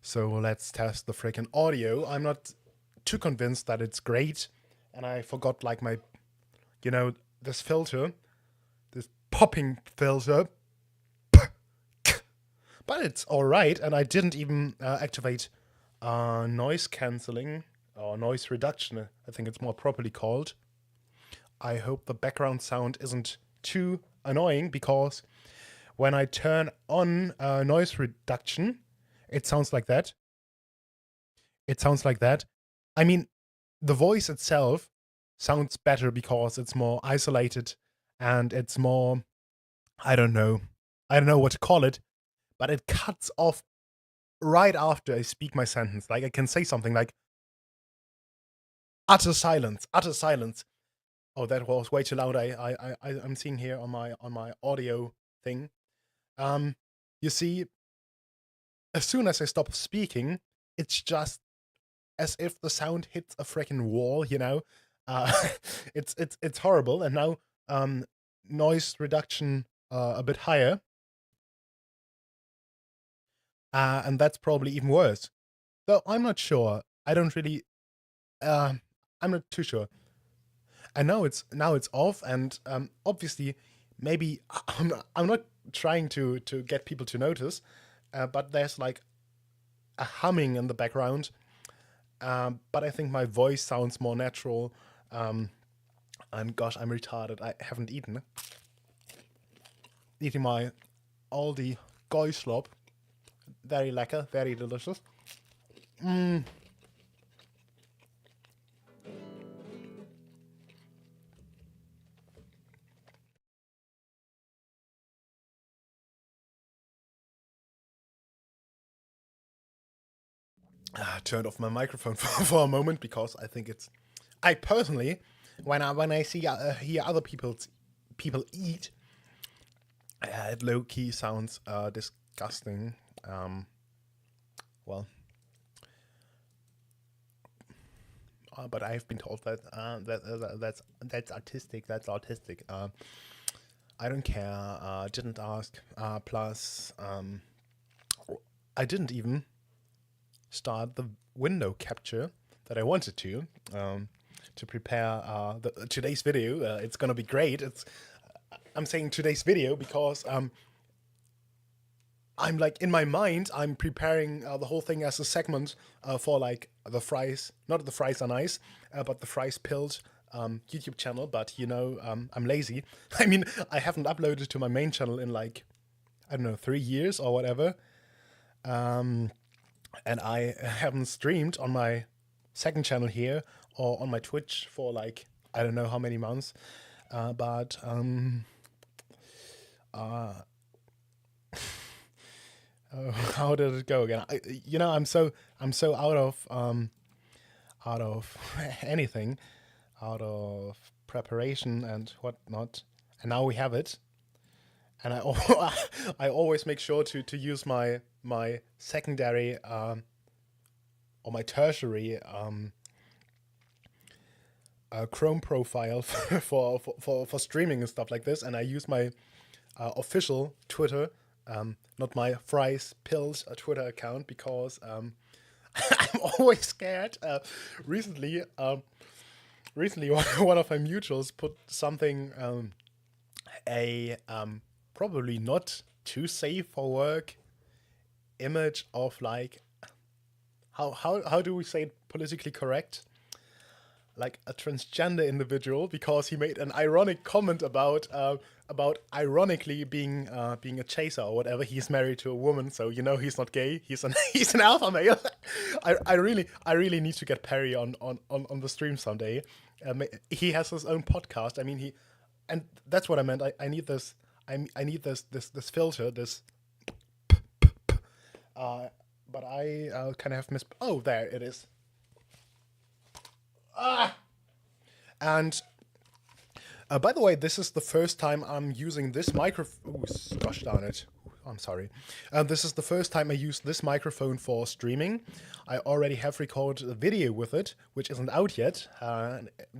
So let's test the freaking audio. I'm not too convinced that it's great, and I forgot like my, you know, this filter, this popping filter, but it's all right. And I didn't even activate noise canceling or noise reduction. I think it's more properly called. I hope the background sound isn't too annoying, because when I turn on noise reduction, it sounds like that. It sounds like that. I mean, the voice itself sounds better because it's more isolated and it's more, I don't know. I don't know what to call it, but it cuts off right after I speak my sentence. Like I can say something like utter silence, utter silence. Oh, that was way too loud. I'm seeing here on my audio thing. Um, you see, as soon as I stop speaking, it's just as if the sound hits a freaking wall. Uh, it's horrible. And now noise reduction a bit higher, and that's probably even worse. Though I'm not sure. I don't really. Uh, I'm not too sure. I know it's off, and obviously, maybe I'm not trying to get people to notice, but there's like a humming in the background. But I think my voice sounds more natural. Um, and gosh, I'm retarded. I haven't eating my Aldi Geuslop. Very lecker, very delicious. Mm. Turned off my microphone for a moment because I think it's. I personally, when I see hear other people eat, it low key sounds disgusting. Well, but I've been told that that's artistic. That's autistic. I don't care. Didn't ask. Plus, I didn't even start the window capture that I wanted to prepare today's video. It's gonna be great. I'm saying today's video because I'm like in my mind I'm preparing the whole thing as a segment for like the fries, not the fries are nice, but the fries pilled YouTube channel. But I'm lazy. I mean, I haven't uploaded to my main channel in like, I don't know, 3 years or whatever. And I haven't streamed on my second channel here or on my Twitch for like, I don't know how many months. But how did it go again? I'm so out of anything, out of preparation and whatnot, and now we have it. And I always make sure to use my secondary or my tertiary Chrome profile for streaming and stuff like this, and I use my official Twitter, not my fries pills Twitter account, because I'm always scared. Recently, one of my mutuals put something, a probably not too safe for work image of like, how do we say it politically correct? Like a transgender individual, because he made an ironic comment about ironically being a chaser or whatever. He's married to a woman, so he's not gay. He's an he's an alpha male. I really need to get Perry on the stream someday. He has his own podcast. I mean, and that's what I meant. I need this. I need this filter. But I kind of have missed. Oh, there it is. And by the way, this is the first time I'm using this microphone. Gosh darn it. I'm sorry. This is the first time I use this microphone for streaming. I already have recorded a video with it, which isn't out yet,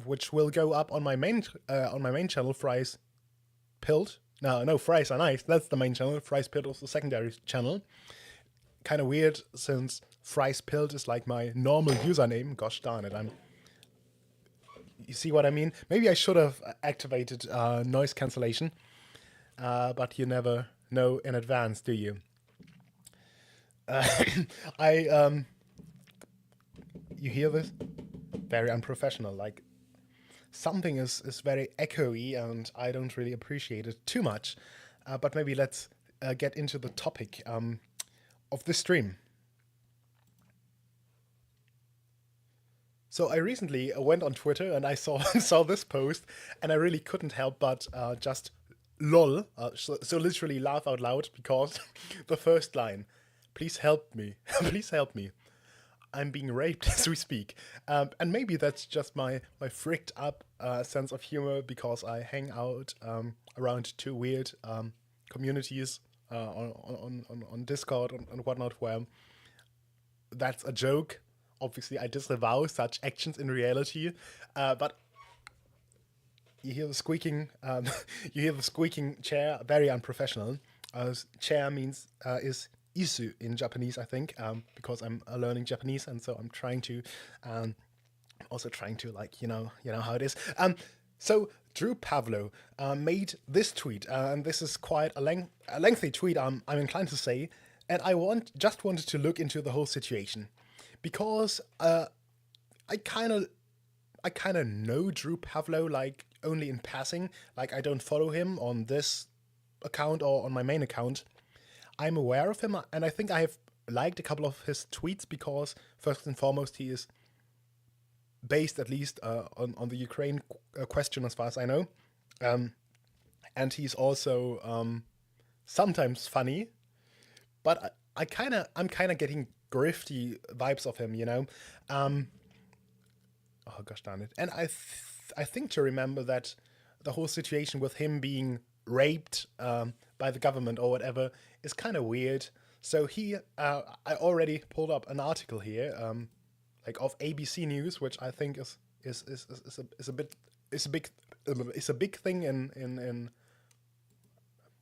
which will go up on my main channel, Fries Pilled No, fries are nice. That's the main channel. Fries Pilled is the secondary channel. Kind of weird since Fries Pilled is like my normal username. Gosh darn it, I'm. You see what I mean? Maybe I should have activated noise cancellation, but you never know in advance, do you? I You hear this? Very unprofessional. Like something is very echoey, and I don't really appreciate it too much. But maybe let's get into the topic of this stream. So I recently went on Twitter and I saw saw this post, and I really couldn't help but just lol. So literally laugh out loud because the first line, "Please help me, please help me. I'm being raped as we speak." And maybe that's just my fricked up sense of humor because I hang out around two weird communities on Discord and whatnot, where that's a joke. Obviously, I disavow such actions in reality, but you hear the squeaking. You hear the squeaking chair. Very unprofessional. Chair means is isu in Japanese, I think, because I'm learning Japanese, and so I'm trying to, also trying to like you know how it is. So Drew Pavlou made this tweet, and this is quite a lengthy tweet. I'm inclined to say, and just wanted to look into the whole situation because I kind of I kind of know Drew Pavlou like only in passing. Like I don't follow him on this account or on my main account. I'm aware of him, and I think I have liked a couple of his tweets because first and foremost he is based at least on the Ukraine question as far as I know, and he's also sometimes funny, but I'm kind of getting grifty vibes of him, you know. Um, oh gosh darn it! And I think to remember that the whole situation with him being raped by the government or whatever is kind of weird. So I already pulled up an article here, like of ABC News, which I think is a bit is a big thing in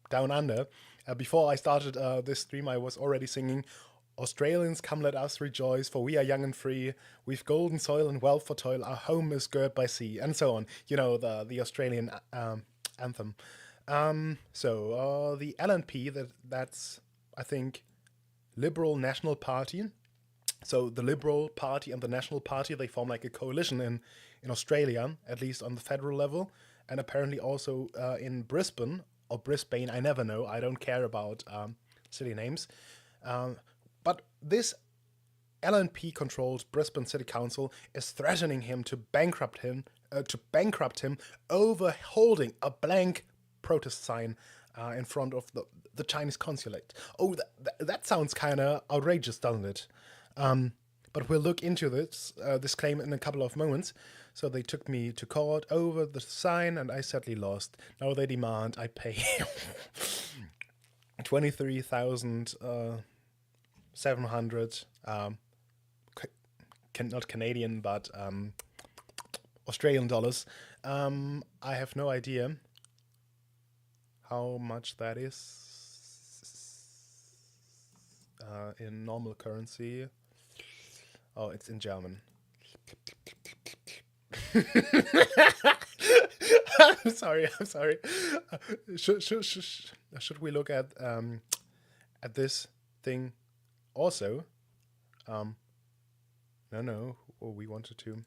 down under. Before I started this stream, I was already singing, "Australians, come let us rejoice, for we are young and free. We've golden soil and wealth for toil. Our home is girt by sea," and so on. You know the Australian anthem. The LNP, that's I think Liberal National Party. So the Liberal Party and the National Party, they form like a coalition in Australia, at least on the federal level, and apparently also in Brisbane or Brisbane. I never know. I don't care about city names. But this LNP-controlled Brisbane City Council is threatening him to bankrupt him over holding a blank protest sign in front of the Chinese consulate. Oh, that sounds kind of outrageous, doesn't it? But we'll look into this claim in a couple of moments. So they took me to court over the sign, and I sadly lost. Now they demand I pay 23,700. Not Canadian, but Australian dollars. I have no idea how much that is in normal currency. Oh, it's in German. I'm sorry. Should we look at this thing also? No. We wanted to.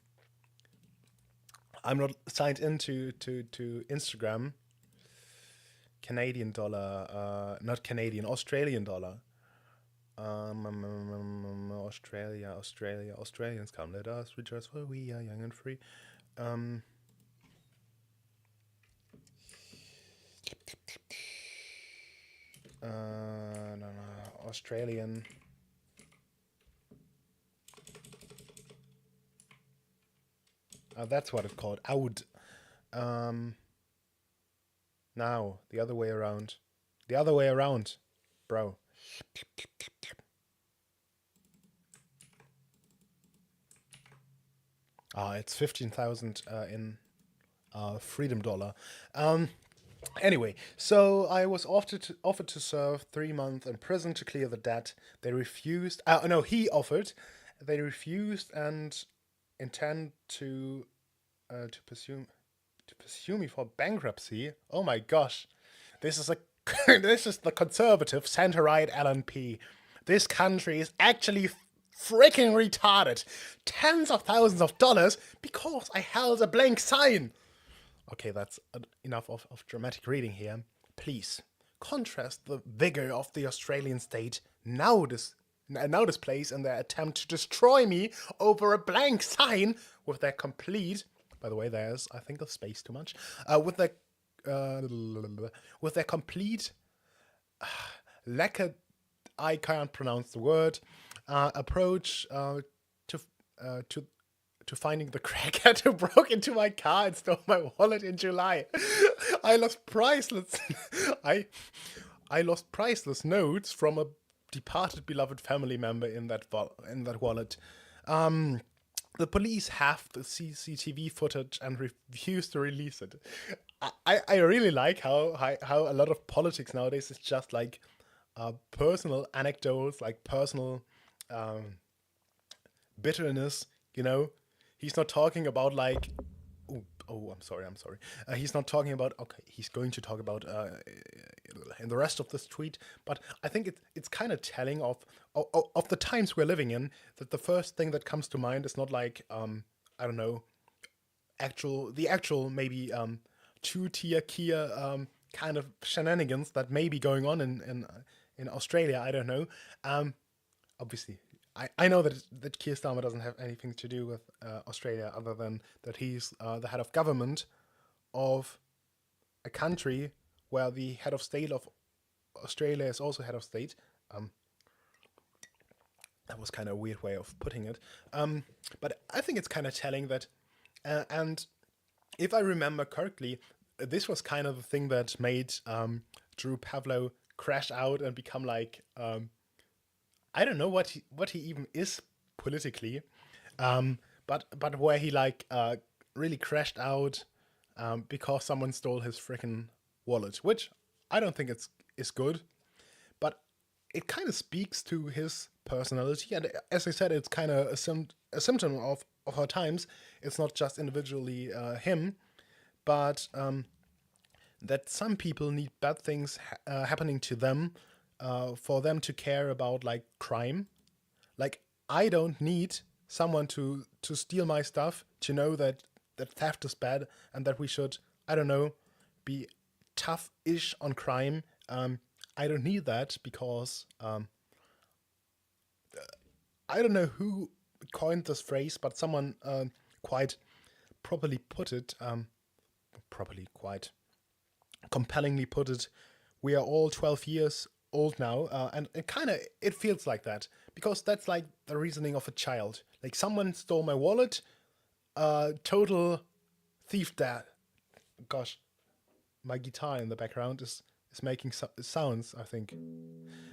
I'm not signed into to Instagram. Canadian dollar, not Canadian, Australian dollar. Australians, come let us rejoice, for we are young and free. No, Australian. That's what it's called. Aud. Now, the other way around. The other way around, bro. It's 15,000 in freedom dollar. Anyway, so I was offered to serve 3 months in prison to clear the debt. They refused. No, he offered. They refused and intend to pursue me for bankruptcy. Oh my gosh, this is a this is the conservative center right LNP. This country is actually freaking retarded. Tens of thousands of dollars because I held a blank sign. Okay, that's enough of dramatic reading here. Please contrast the vigor of the Australian state now displays in their attempt to destroy me over a blank sign with their complete. By the way, there's I think a space too much. Uh, with their complete lack of, I can't pronounce the word, approach to to finding the crackhead who broke into my car and stole my wallet in July. I lost priceless I I lost priceless notes from a departed beloved family member in that wallet. The police have the CCTV footage and refuse to release it. I really like how a lot of politics nowadays is just like personal anecdotes, like personal um, bitterness. You know, he's not talking about like. I'm sorry. I'm sorry. He's not talking about. Okay, he's going to talk about in the rest of this tweet. But I think it's kind of telling of the times we're living in that the first thing that comes to mind is not like I don't know actual maybe two-tier Kia kind of shenanigans that may be going on in Australia. I don't know. Obviously, I know that Keir Starmer doesn't have anything to do with Australia other than that he's the head of government of a country where the head of state of Australia is also head of state. Um, that was kind of a weird way of putting it. But I think it's kind of telling that, and if I remember correctly, this was kind of the thing that made Drew Pavlou crash out and become like I don't know what he even is politically, but where he like really crashed out because someone stole his freaking wallet, which I don't think is good, but it kind of speaks to his personality, and as I said, it's kind of a symptom of our times. It's not just individually him, but that some people need bad things happening to them for them to care about like crime. Like I don't need someone to steal my stuff to know that theft is bad and that we should, I don't know, be tough-ish on crime. I don't need that because I don't know who coined this phrase, but someone quite properly put it, quite compellingly put it. We are all 12 years old now, and it feels like that because that's like the reasoning of a child. Like someone stole my wallet, total thief. That, gosh, my guitar in the background is making sounds. I think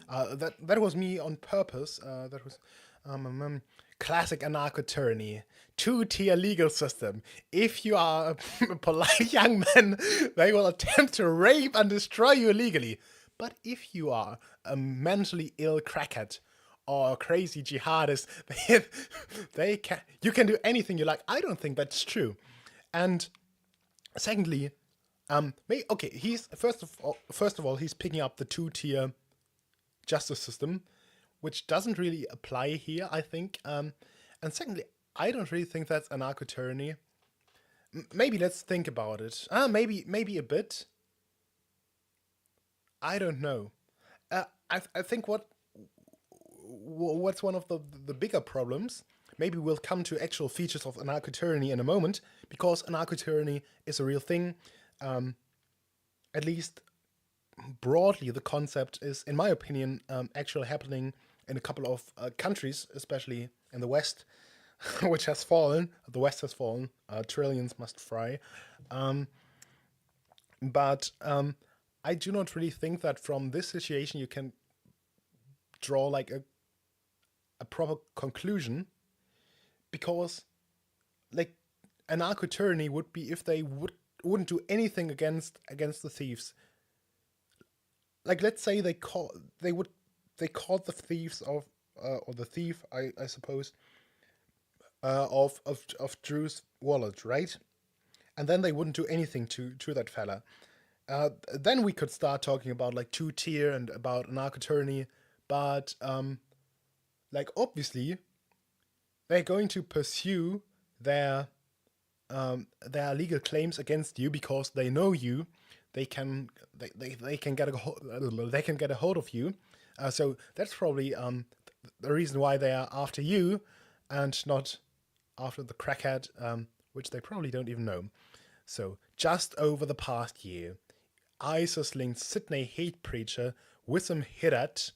that was me on purpose. That was classic anarcho-tyranny, two-tier legal system. If you are a polite young man, they will attempt to rape and destroy you illegally. But if you are a mentally ill crackhead or a crazy jihadist, you can do anything you like. I don't think that's true. And secondly, okay, he's first of all he's picking up the two-tier justice system, which doesn't really apply here, I think. And secondly, I don't really think that's anarcho-tyranny. Maybe let's think about it. Maybe a bit. I don't know. I think what's one of the bigger problems. Maybe we'll come to actual features of anarcho-tyranny in a moment, because anarcho-tyranny is a real thing. At least broadly, the concept is, in my opinion, actually happening in a couple of countries, especially in the West, which has fallen. The West has fallen. Trillions must fry. But I do not really think that from this situation you can draw like a proper conclusion, because like anarcho-tyranny would be if they would wouldn't do anything against the thieves. Like, let's say they caught the thieves of or the thief, I suppose, of Drew's wallet, right? And then they wouldn't do anything to that fella. Then we could start talking about like two tier and about an arc attorney, but like obviously they're going to pursue their legal claims against you because they know you. They can get a hold of you. So that's probably the reason why they are after you and not after the crackhead, which they probably don't even know. So just over the past year, ISIS-linked Sydney hate preacher Wissam Hirat,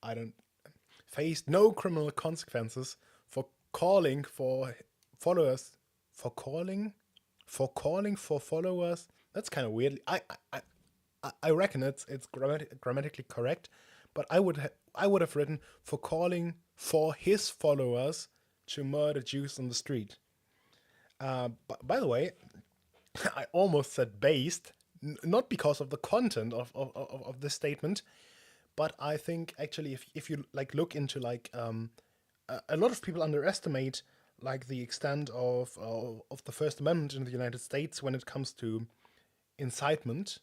I don't faced no criminal consequences for calling for followers for followers. That's kind of weird. I reckon it's grammatically correct, but I would have written for calling for his followers to murder Jews on the street. By the way, I almost said based, not because of the content of this statement, but I think actually if you like look into like a lot of people underestimate like the extent of the First Amendment in the United States when it comes to incitement.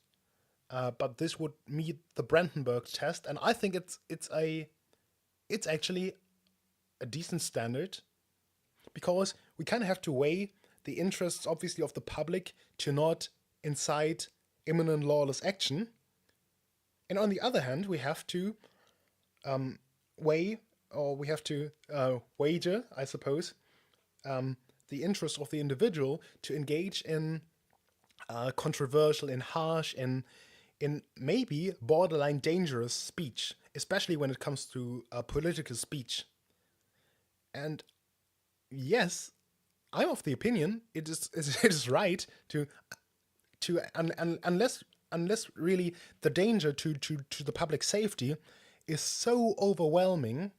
But this would meet the Brandenburg test, and I think it's actually a decent standard because we kind of have to weigh the interests, obviously, of the public to not incite imminent lawless action, and on the other hand, we have to weigh, or we have to wager, I suppose, the interest of the individual to engage in controversial, in harsh, in maybe borderline dangerous speech, especially when it comes to political speech. And yes, I'm of the opinion it is right unless really the danger to the public safety is so overwhelming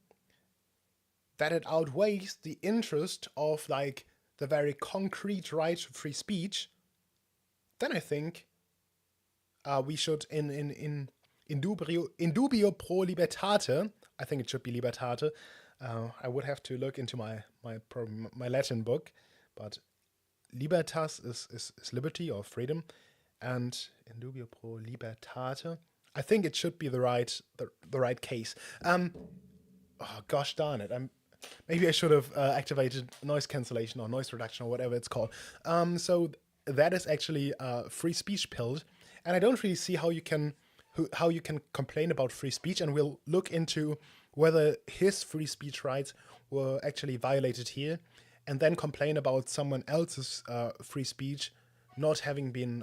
that it outweighs the interest of like the very concrete right to free speech, then I think we should in dubio pro libertate. I think it should be libertate. I would have to look into my Latin book, but libertas is liberty or freedom, and in dubio pro libertate. I think it should be the right case. Oh gosh darn it! Maybe I should have activated noise cancellation or noise reduction or whatever it's called. So that is actually free speech pilled, and I don't really see how you can complain about free speech, and we'll look into whether his free speech rights were actually violated here, and then complain about someone else's free speech not having been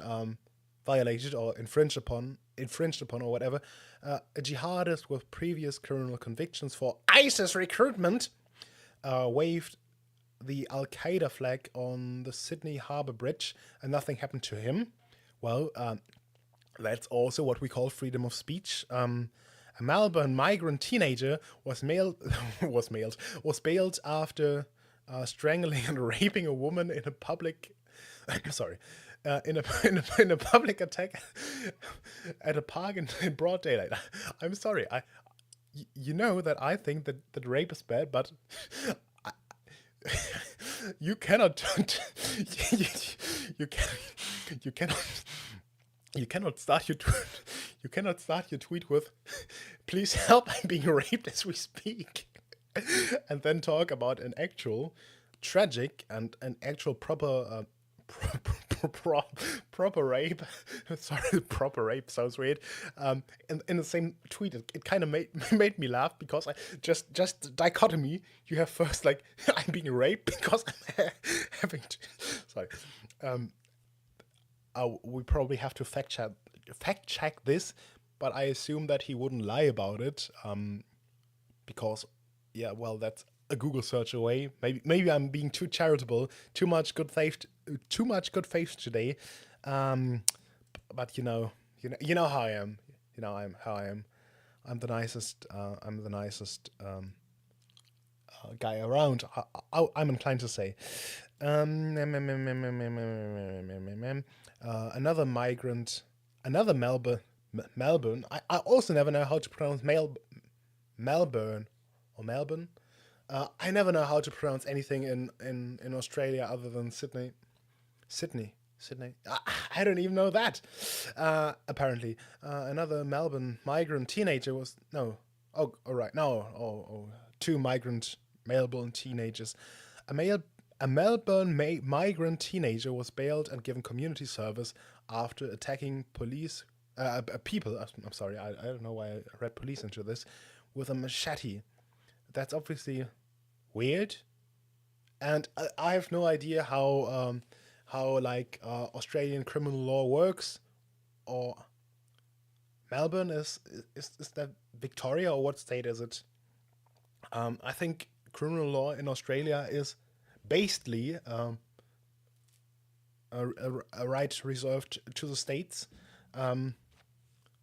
violated or infringed upon or whatever. A jihadist with previous criminal convictions for ISIS recruitment waved the Al Qaeda flag on the Sydney Harbour Bridge, and nothing happened to him. Well, that's also what we call freedom of speech. A Melbourne migrant teenager was bailed after strangling and raping a woman in a public. Sorry. In a public attack at a park in broad daylight. I'm sorry. You know that I think that rape is bad, but you cannot you cannot you cannot start your tweet with please help, I'm being raped as we speak, and then talk about an actual tragic and an actual proper proper rape. Sorry, proper rape sounds weird. In the same tweet, it kind of made me laugh because I just dichotomy. You have first like I'm being raped because I'm having to. Sorry. We probably have to fact check this, but I assume that he wouldn't lie about it. Because yeah, well, that's a Google search away. Maybe I'm being too charitable, too much good faith today. But you know how I am. You know how I am. I'm the nicest. I'm the nicest guy around. I'm inclined to say. Um, another migrant, another Melbourne. I also never know how to pronounce Melbourne or Melbourne. I never know how to pronounce anything in Australia other than Sydney. Sydney. I don't even know that. Apparently, another Melbourne migrant teenager was no. Oh, all right. No. Two migrant Melbourne teenagers. A male, a Melbourne migrant teenager was bailed and given community service after attacking police. People. I'm sorry. I don't know why I read police into this with a machete. That's obviously weird, and I have no idea how like Australian criminal law works, or Melbourne is that Victoria, or what state is it? I think criminal law in Australia is basically a right reserved to the states. Um,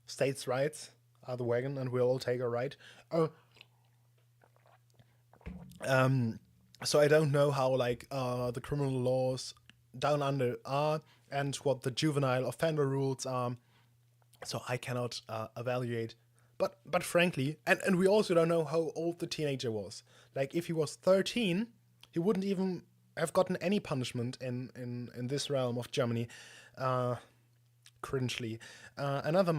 States' rights are the wagon, and we'll all take a right. Uh, um, so I don't know how like the criminal laws down under are and what the juvenile offender rules are. So I cannot evaluate. But frankly, and we also don't know how old the teenager was. Like if he was 13, he wouldn't even have gotten any punishment in this realm of Germany. Uh, Cringely. Another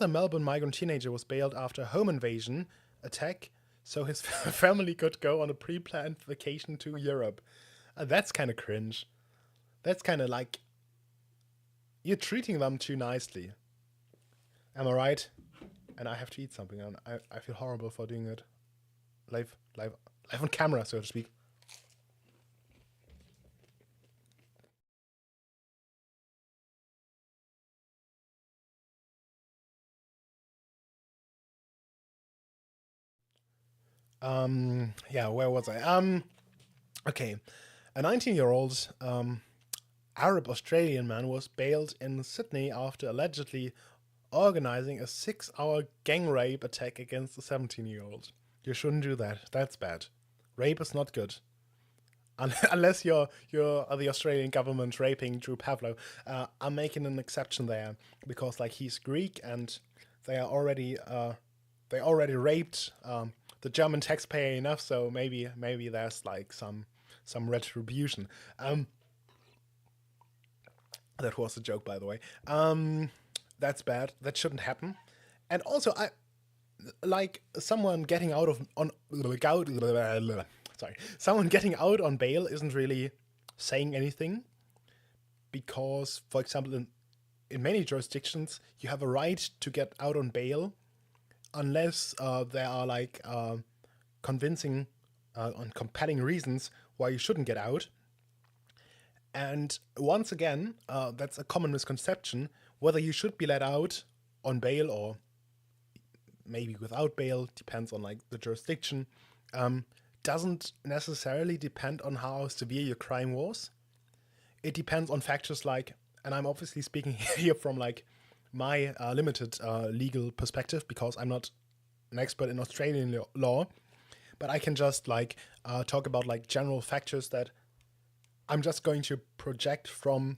Melbourne migrant teenager was bailed after a home invasion attack, so his family could go on a pre-planned vacation to Europe. That's kind of cringe. That's kind of like you're treating them too nicely. Am I right? And I have to eat something, and I feel horrible for doing it live on camera, so to speak. Yeah, where was I? Okay, a 19-year-old Arab Australian man was bailed in Sydney after allegedly organizing a 6-hour gang rape attack against a 17-year-old. You shouldn't do that. That's bad. Rape is not good. Unless you're the Australian government raping Drew Pavlou. I'm making an exception there because like he's Greek and they are already they already raped the German taxpayer enough, so maybe there's like some retribution. That was a joke, by the way. That's bad. That shouldn't happen. And also, I like someone getting out of on sorry, someone getting out on bail isn't really saying anything because, for example, in many jurisdictions, you have a right to get out on bail unless there are like convincing and compelling reasons why you shouldn't get out. And once again, that's a common misconception. Whether you should be let out on bail or maybe without bail, depends on like the jurisdiction, doesn't necessarily depend on how severe your crime was. It depends on factors like, and I'm obviously speaking here from like my limited legal perspective because I'm not an expert in Australian law, but I can just like talk about like general factors that I'm just going to project from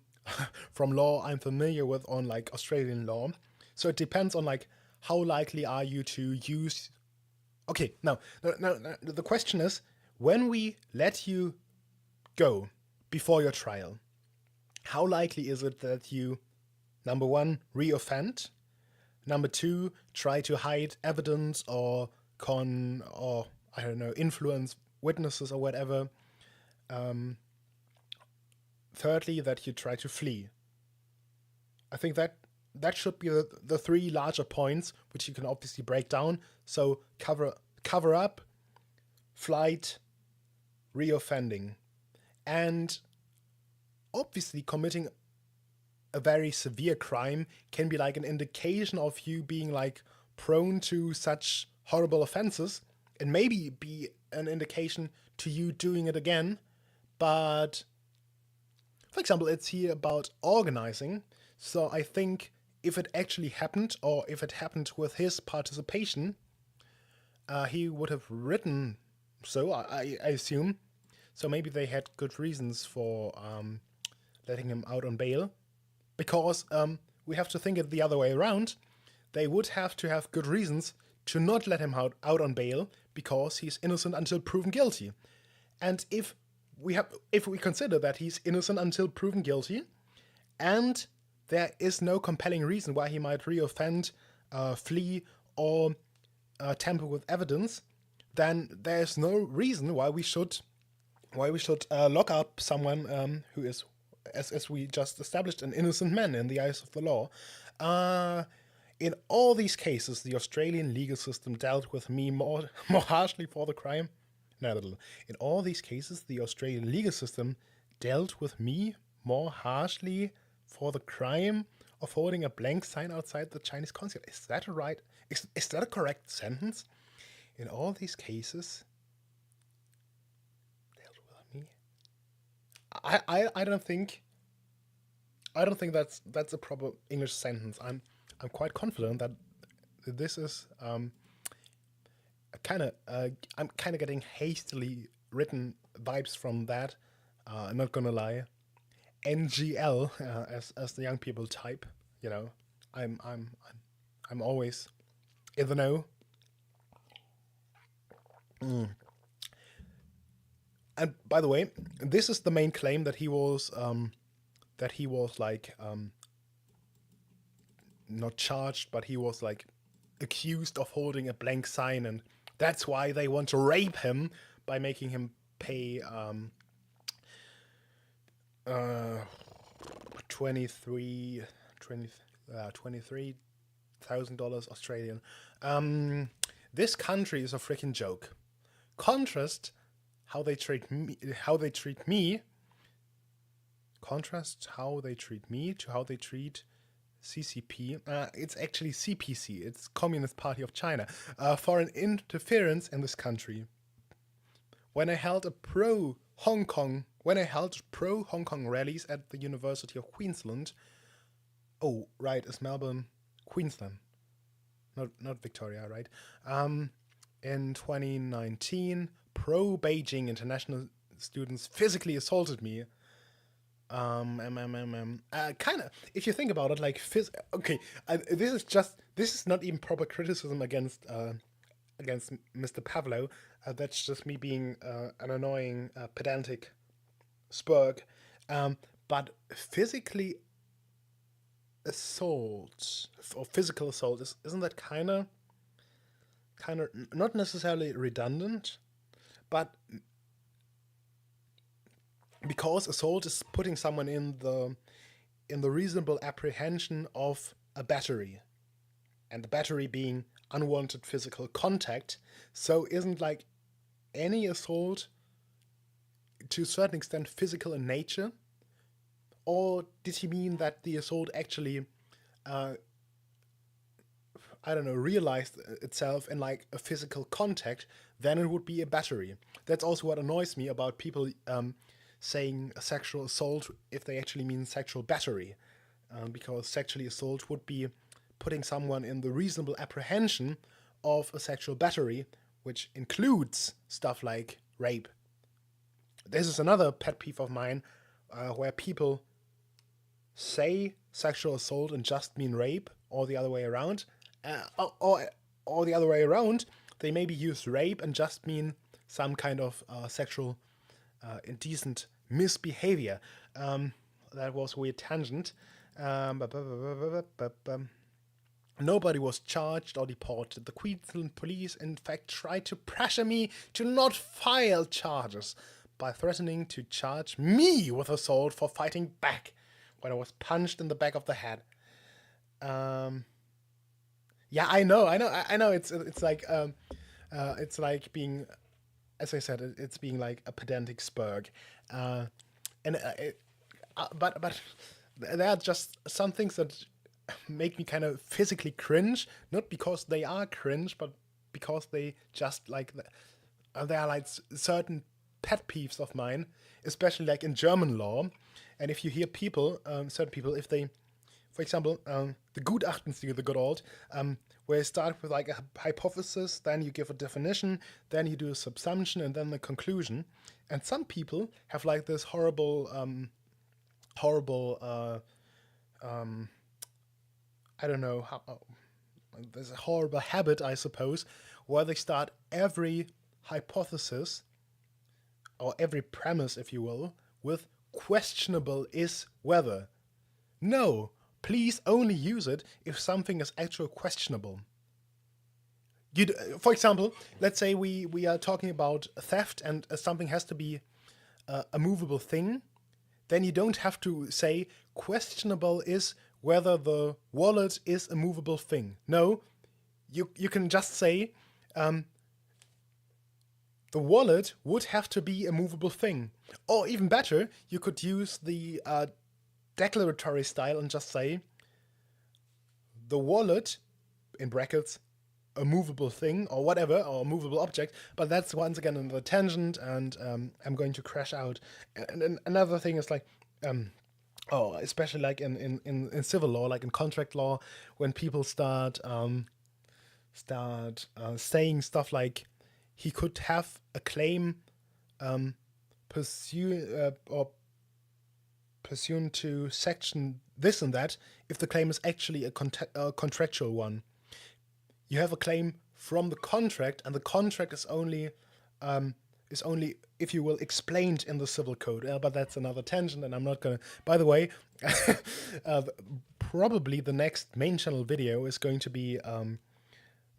from law I'm familiar with on like Australian law. So it depends on like how likely are you to use. Okay, now no, the question is when we let you go before your trial, how likely is it that you, number one, reoffend, number two, try to hide evidence or or I don't know influence witnesses or whatever. Thirdly, that you try to flee. I think that should be the three larger points, which you can obviously break down. So cover up, flight, reoffending, and obviously committing a very severe crime can be like an indication of you being like prone to such horrible offenses, and maybe be an indication to you doing it again. But for example, it's here about organizing. So I think if it actually happened, or if it happened with his participation, he would have written so, I assume. So maybe they had good reasons for letting him out on bail, because we have to think it the other way around. They would have to have good reasons to not let him out on bail because he's innocent until proven guilty. And if we consider that he's innocent until proven guilty, and there is no compelling reason why he might reoffend, flee, or tamper with evidence, then there's no reason why we should lock up someone who is, as we just established, an innocent man in the eyes of the law. In all these cases, the Australian legal system dealt with me more harshly for the crime. No, in all these cases, the Australian legal system dealt with me more harshly for the crime of holding a blank sign outside the Chinese consulate. Is that right? Is that a correct sentence? In all these cases, dealt with me. I don't think that's a proper English sentence. I'm quite confident that this is I'm kind of getting hastily written vibes from that. I'm not gonna lie. NGL, as the young people type. You know, I'm always in the know. And by the way, this is the main claim, that he was like not charged, but he was like accused of holding a blank sign, and that's why they want to rape him by making him pay $23,000 Australian. This country is a freaking joke. Contrast how they treat me. Contrast how they treat me to how they treat CCP. It's actually CPC. It's Communist Party of China. Foreign interference in this country. When I held pro-Hong Kong rallies at the University of Queensland. Oh, right, it's Melbourne, Queensland, not Victoria, right? In 2019, pro-Beijing international students physically assaulted me. Kind of, if you think about it, like okay, this is not even proper criticism against Mr. Pavlou. That's just me being an annoying, pedantic spurg. But physically assault or physical assault isn't that kind of not necessarily redundant, but because assault is putting someone in the reasonable apprehension of a battery, and the battery being unwanted physical contact, so isn't like any assault to a certain extent physical in nature? Or did he mean that the assault actually realized itself in like a physical contact? Then it would be a battery. That's also what annoys me about people saying a sexual assault if they actually mean sexual battery, because sexual assault would be putting someone in the reasonable apprehension of a sexual battery, which includes stuff like rape. This is another pet peeve of mine, where people say sexual assault and just mean rape, or the other way around, or the other way around. They maybe use rape and just mean some kind of sexual indecent misbehavior. That was a weird tangent. Nobody was charged or deported. The Queensland police, in fact, tried to pressure me to not file charges by threatening to charge me with assault for fighting back when I was punched in the back of the head. Yeah, I know. It's like being, as I said, it's being like a pedantic spurg, but there are just some things that make me kind of physically cringe, not because they are cringe, but because they just like there are like certain pet peeves of mine, especially like in German law. And if you hear people, certain people, if they, for example, the Gutachtenstil, the good old, where you start with like a hypothesis, then you give a definition, then you do a subsumption, and then the conclusion. And some people have like this horrible, I don't know how. There's a horrible habit, I suppose, where they start every hypothesis or every premise, if you will, with questionable is whether. No, please only use it if something is actually questionable. For example, let's say we are talking about theft and something has to be a movable thing, then you don't have to say questionable is whether the wallet is a movable thing. No, you can just say the wallet would have to be a movable thing. Or even better, you could use the declaratory style and just say the wallet, in brackets, a movable thing or whatever, or a movable object, but that's once again another tangent, and I'm going to crash out. And another thing is like, especially like in civil law, like in contract law, when people start saying stuff like he could have a claim pursuant to section this and that if the claim is actually a contractual one. You have a claim from the contract, and the contract is only, if you will, explained in the civil code. But that's another tangent, and I'm not gonna. By the way, probably the next main channel video is going to be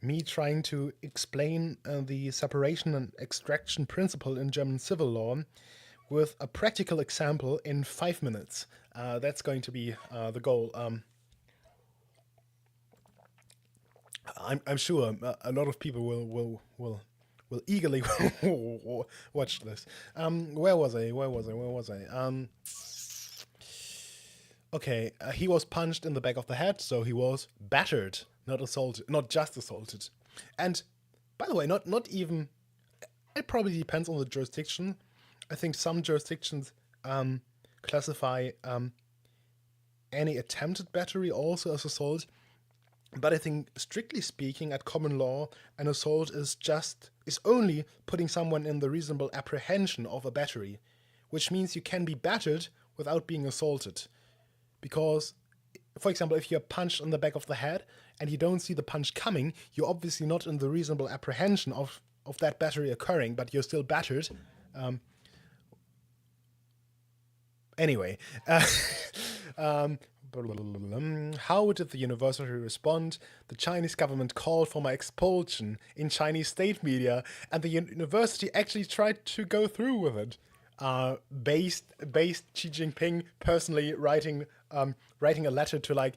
me trying to explain the separation and extraction principle in German civil law with a practical example in 5 minutes. That's going to be the goal. I'm sure a lot of people will eagerly watch this. Where was I? Okay, he was punched in the back of the head, so he was battered, not assaulted, not just assaulted. And by the way, not even. It probably depends on the jurisdiction. I think some jurisdictions classify any attempted battery also as assault. But I think, strictly speaking, at common law, an assault is only putting someone in the reasonable apprehension of a battery, which means you can be battered without being assaulted. Because, for example, if you're punched on the back of the head and you don't see the punch coming, you're obviously not in the reasonable apprehension of that battery occurring, but you're still battered. Anyway. How did the university respond? The Chinese government called for my expulsion in Chinese state media, and the university actually tried to go through with it. Based Xi Jinping personally writing a letter to like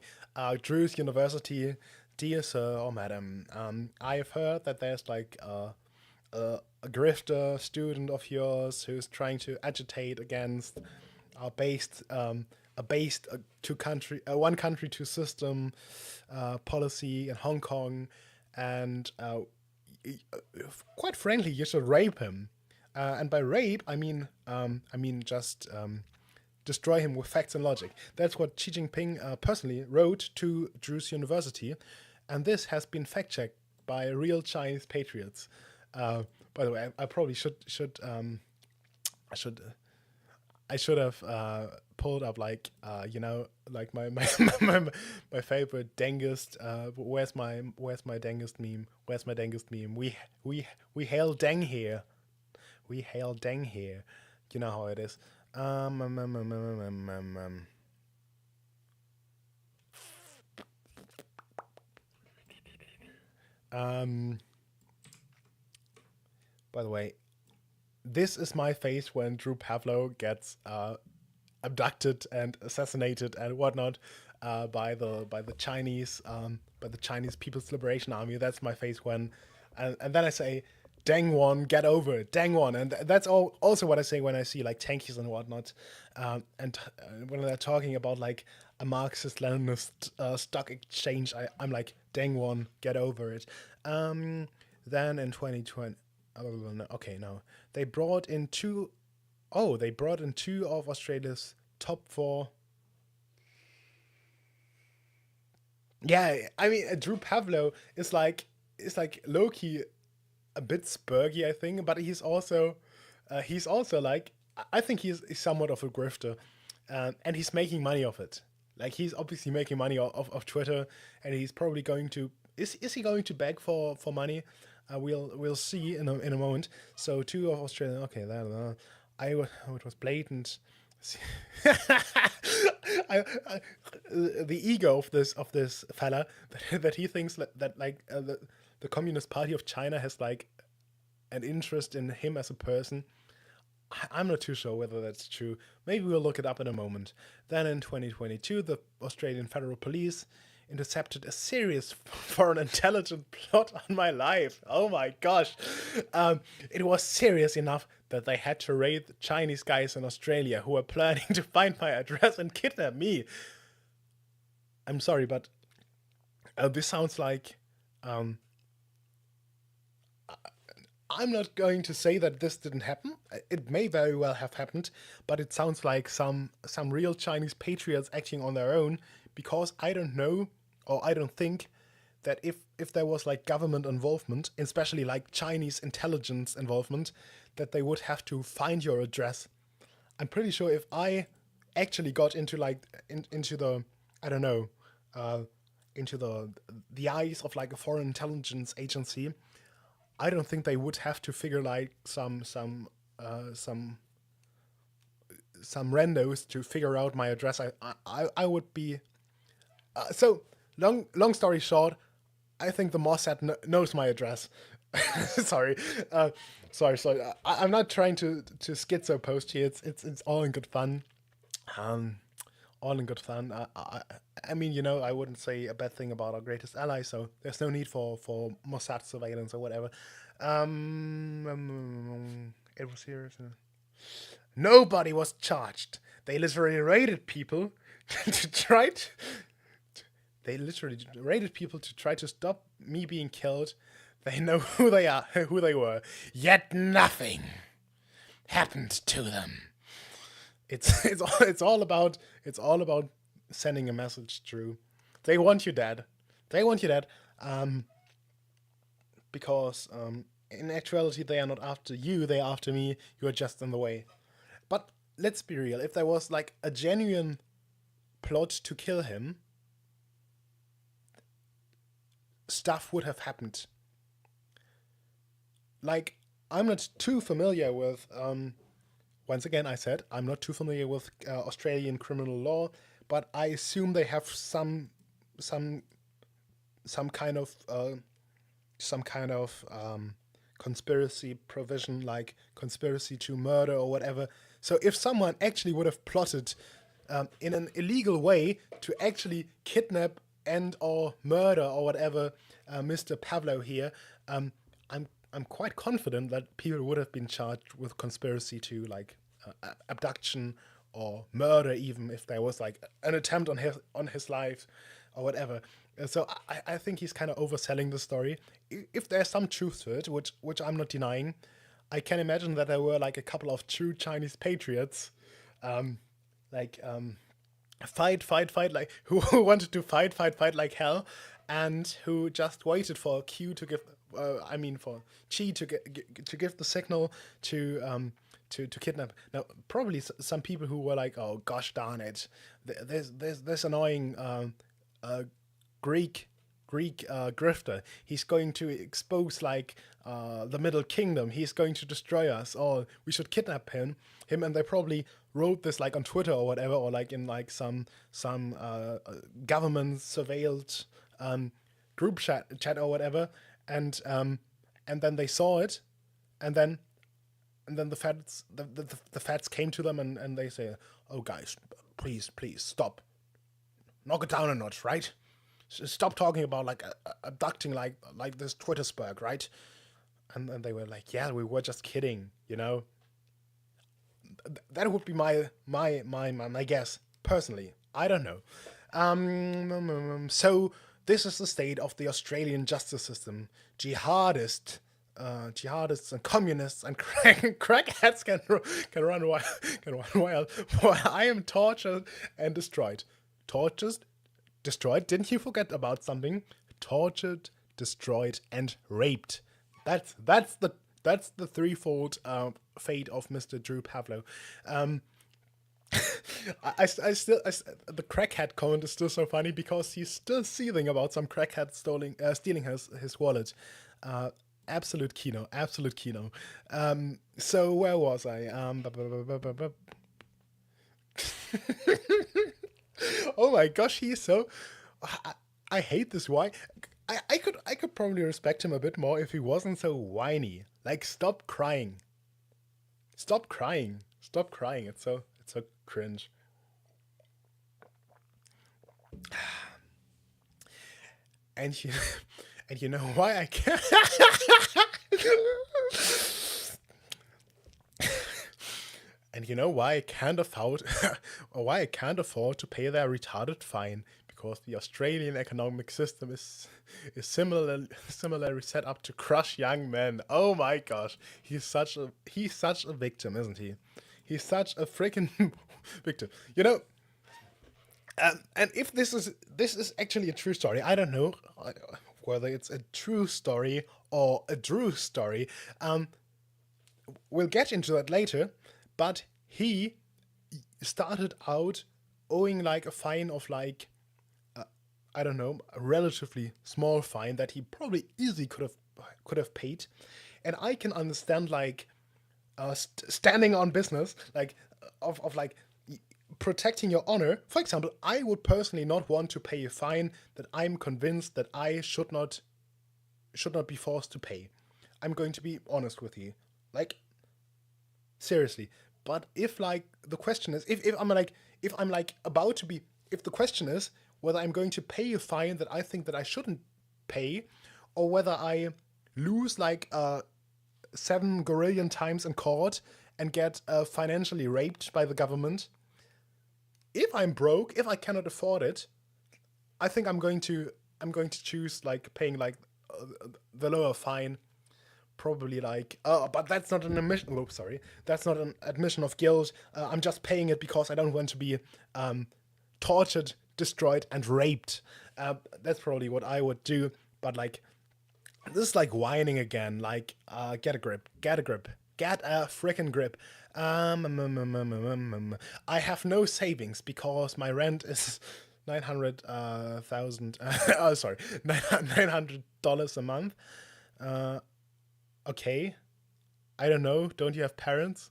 Drew's University, dear sir or madam, I have heard that there's like a grifter student of yours who's trying to agitate against one country two system policy in Hong Kong, and quite frankly, you should rape him. And by rape, I mean just destroy him with facts and logic. That's what Xi Jinping personally wrote to Drew's University, and this has been fact-checked by real Chinese patriots. By the way, I probably should have pulled up like like my favorite Dengist. Where's my Dengist meme? Where's my Dengist meme? We hail Deng here. We hail Deng here. You know how it is. By the way, this is my face when Drew Pavlou gets abducted and assassinated and whatnot by the Chinese People's Liberation Army. That's my face when, and then I say, "Deng Won, get over it, Deng Won," and that's also what I say when I see like tankies and whatnot, and when they're talking about like a Marxist-Leninist stock exchange, I'm like, "Deng Won, get over it." Then in 2020. Okay, no. They brought in two of Australia's top 4 Yeah, I mean, Drew Pavlou is like low key a bit spurgy, I think, but he's also like I think he's somewhat of a grifter, and he's making money off it. Like he's obviously making money of Twitter, and he's probably going to is he going to beg for money? We'll see in a moment. So two of Australian. Okay, that it was blatant. I, the ego of this fella that he thinks that like the Communist Party of China has like an interest in him as a person. I'm not too sure whether that's true. Maybe we'll look it up in a moment. Then in 2022, the Australian Federal Police intercepted a serious foreign intelligence plot on my life. Oh my gosh. It was serious enough that they had to raid the Chinese guys in Australia who were planning to find my address and kidnap me. I'm sorry, but this sounds like um, I'm not going to say that this didn't happen. It may very well have happened, but it sounds like some real Chinese patriots acting on their own because I don't know or I don't think that if there was like government involvement, especially like Chinese intelligence involvement, that they would have to find your address. I'm pretty sure if I actually got into like into the I don't know uh, into the eyes of like a foreign intelligence agency, I don't think they would have to figure like some randos to figure out my address. I would be so long story short. I think the Mossad knows my address. sorry, uh, sorry. I'm not trying to schizo post here. It's all in good fun. Um, all in good fun. I mean, I wouldn't say a bad thing about our greatest ally, so there's no need for Mossad surveillance or whatever. It was serious. Nobody was charged. They literally raided people to try to. They literally raided people to try to stop me being killed. They know who they are, who they were. Yet nothing happened to them. It's all about sending a message, Drew. They want you dead. They want you dead. Um, because in actuality they are not after you. They are after me. You are just in the way. But let's be real. If there was like a genuine plot to kill him, stuff would have happened. Like I'm not too familiar with. Once again, I said I'm not too familiar with Australian criminal law, but I assume they have some some kind of conspiracy provision, like conspiracy to murder or whatever. So if someone actually would have plotted in an illegal way to actually kidnap and or murder or whatever Mr. Pavlo here, um, I'm quite confident that people would have been charged with conspiracy to like abduction or murder, even if there was like an attempt on his life or whatever. So I think he's kind of overselling the story. If there's some truth to it, which I'm not denying, I can imagine that there were like a couple of true Chinese patriots, um, like fight, like who wanted to fight like hell, and who just waited for Q to give, I mean for Chi to give the signal to kidnap. Now, probably some people who were like, "Oh gosh darn it, there's this annoying uh, Greek grifter. He's going to expose like the Middle Kingdom. He's going to destroy us. Or we should kidnap him." And they probably wrote this like on Twitter or whatever, or like in like some government surveilled group chat or whatever. And then they saw it, and then the feds came to them, and they say, "Oh guys, please stop, knock it down a notch, right? Stop talking about like abducting like this Twittersburg, right?" And they were like, "Yeah, we were just kidding. That would be my guess personally. I don't know. So this is the state of the Australian justice system. Jihadists and communists and crackheads can run wild, while I am tortured and destroyed. Tortured, destroyed. Didn't you forget about something? Tortured, destroyed, and raped. That's the threefold fate of Mr. Drew Pavlou. Um, the crackhead comment is still so funny because he's still seething about some crackhead stealing his wallet. Uh, absolute kino, absolute kino. So where was I? Oh my gosh, he's so. I, I hate this. Why? I could probably respect him a bit more if he wasn't so whiny. Like, stop crying, stop crying, stop crying. It's so cringe. And you and you know why I can't. And you know why I can't afford, or why I can't afford to pay their retarded fine? Because the Australian economic system is similarly set up to crush young men. Oh my gosh, he's such a victim, isn't he? He's such a freaking victim. And if this is actually a true story, I don't know whether it's a true story or a Drew story. Um, we'll get into that later, but he started out owing like a fine of like, I don't know, a relatively small fine that he probably easily could have paid, and I can understand like standing on business, like of like protecting your honor. For example, I would personally not want to pay a fine that I'm convinced that I should not be forced to pay. I'm going to be honest with you. Like, seriously. But if like the question is, if I'm like about to be, if the question is whether I'm going to pay a fine that I think that I shouldn't pay, or whether I lose like 7 gorillion times in court and get financially raped by the government. If I'm broke, if I cannot afford it, I think I'm going to choose like paying like the lower fine, probably like, but that's not an admission. Oh, sorry, that's not an admission of guilt. I'm just paying it because I don't want to be tortured, destroyed, and raped. That's probably what I would do. But like, this is like whining again. Like, get a grip, get a grip, get a freaking grip. I have no savings because my rent is 900,000. Oh, sorry, $900 a month. Uh, okay, I don't know. Don't you have parents?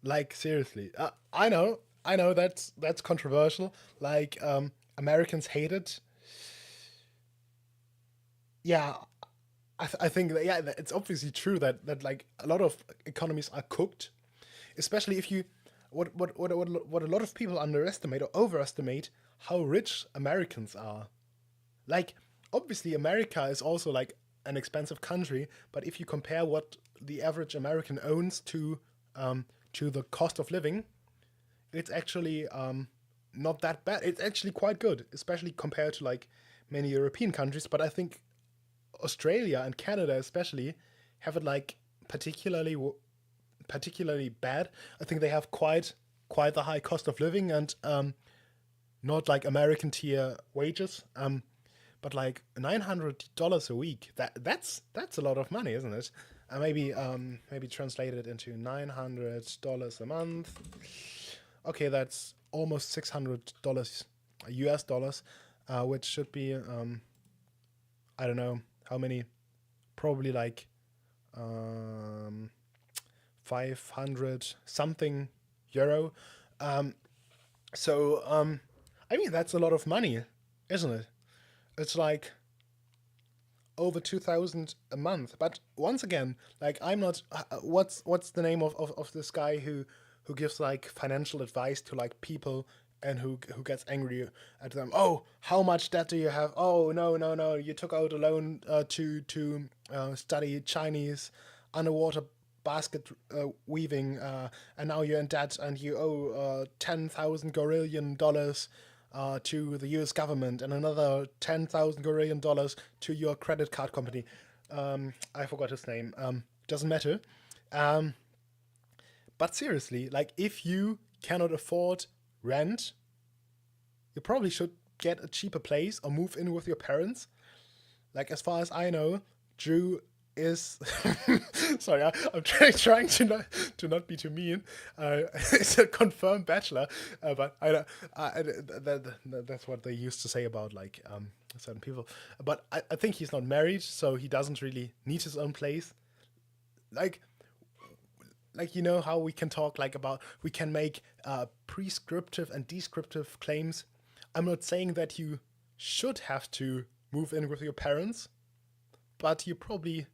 Like, seriously, I know that's controversial. Like, Americans hate it. Yeah, I think that, yeah, it's obviously true that like a lot of economies are cooked, especially if you, what a lot of people underestimate or overestimate how rich Americans are. Like, obviously America is also like an expensive country, but if you compare what the average American owns to the cost of living, it's actually not that bad. It's actually quite good, especially compared to like many European countries. But I think Australia and Canada especially have it like particularly bad. I think they have quite the high cost of living, and not like American tier wages. But like $900 a week, that's a lot of money, isn't it? Maybe translate it into $900 a month. Okay, that's almost $600 US dollars, which should be I don't know how many, probably like um, 500 something euro. Um, so I mean, that's a lot of money, isn't it? It's like over 2,000 a month. But once again, like, I'm not. What's the name of this guy who gives like financial advice to like people, and who gets angry at them? Oh, how much debt do you have? Oh, no, no, no! You took out a loan to study Chinese underwater basket weaving, and now you're in debt, and you owe 10,000 gorillion dollars to the U.S. government, and another 10,000 gorillion dollars to your credit card company. I forgot his name. Doesn't matter. Um, but seriously, like, if you cannot afford rent, you probably should get a cheaper place or move in with your parents. Like, as far as I know, Drew is sorry, I'm trying to not be too mean. It's a confirmed bachelor, but that's what they used to say about like certain people. But I think he's not married, so he doesn't really need his own place. Like you know how we can talk like about we can make prescriptive and descriptive claims. I'm not saying that you should have to move in with your parents, but you probably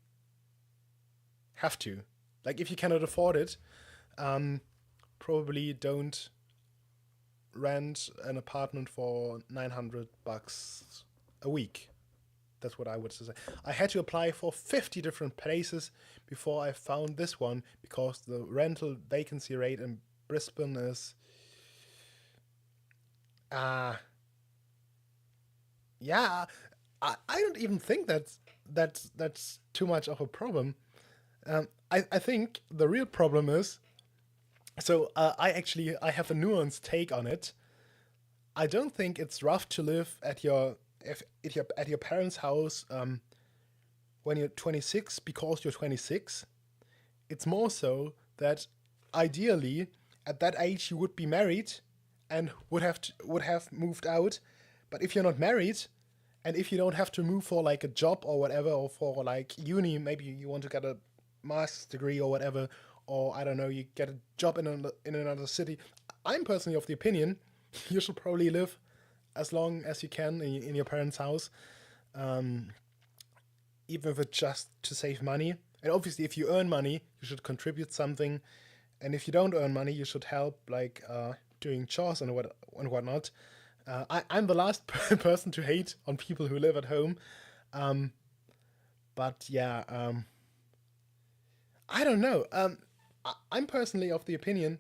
have to. Like, if you cannot afford it, probably don't rent an apartment for $900 a week. That's what I would say. I had to apply for 50 different places before I found this one because the rental vacancy rate in Brisbane is yeah, I don't even think that's too much of a problem. I think the real problem is so I have a nuanced take on it. I don't think it's rough to live at your parents' house when you're 26 because you're 26. It's more so that ideally at that age you would be married and would have moved out. But if you're not married and if you don't have to move for like a job or whatever or for like uni, maybe you want to get a master's degree or whatever, or I don't know, you get a job in another city. I'm personally of the opinion you should probably live as long as you can in your parents' house, even if it's just to save money. And obviously, if you earn money, you should contribute something. And if you don't earn money, you should help, like doing chores and whatnot. I'm the last person to hate on people who live at home, but yeah, I don't know. I'm personally of the opinion,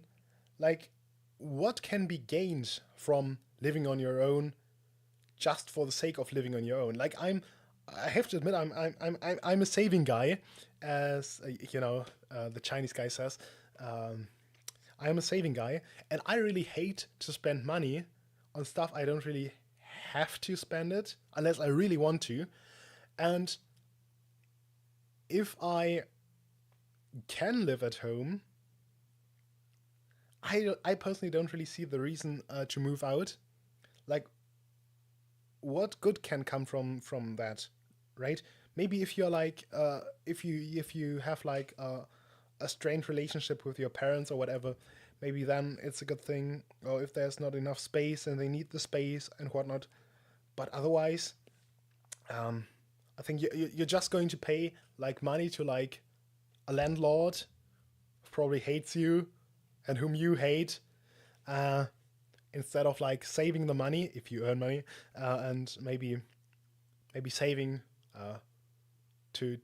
like, what can be gained from living on your own just for the sake of living on your own? Like, I have to admit, I'm a saving guy, as the Chinese guy says. I'm a saving guy, and I really hate to spend money on stuff I don't really have to spend it unless I really want to. And if I can live at home, I personally don't really see the reason to move out. Like, what good can come from that, right? Maybe if you're like if you have like a strained relationship with your parents or whatever, maybe then it's a good thing. Or if there's not enough space and they need the space and whatnot. But otherwise, I think you're just going to pay like money to like a landlord who probably hates you and whom you hate, instead of like saving the money if you earn money, and maybe saving to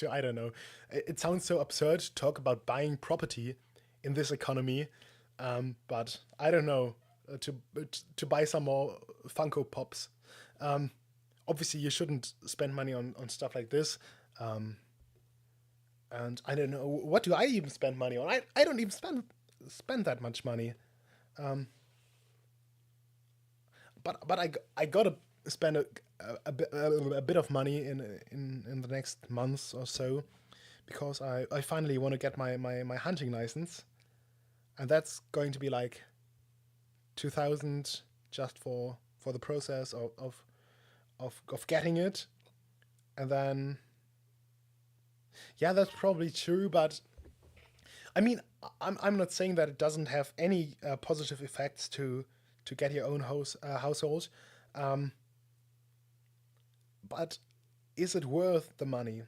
I don't know. It sounds so absurd to talk about buying property in this economy, but I don't know, to buy some more Funko Pops. Obviously, you shouldn't spend money on stuff like this. And I don't know, what do I even spend money on? I don't even spend that much money. Um, but I gotta spend a bit of money in the next months or so because I finally want to get my hunting license, and that's going to be like 2,000 just for the process of getting it. And then yeah, that's probably true, but I mean, I'm not saying that it doesn't have any positive effects to get your own household, um, but is it worth the money?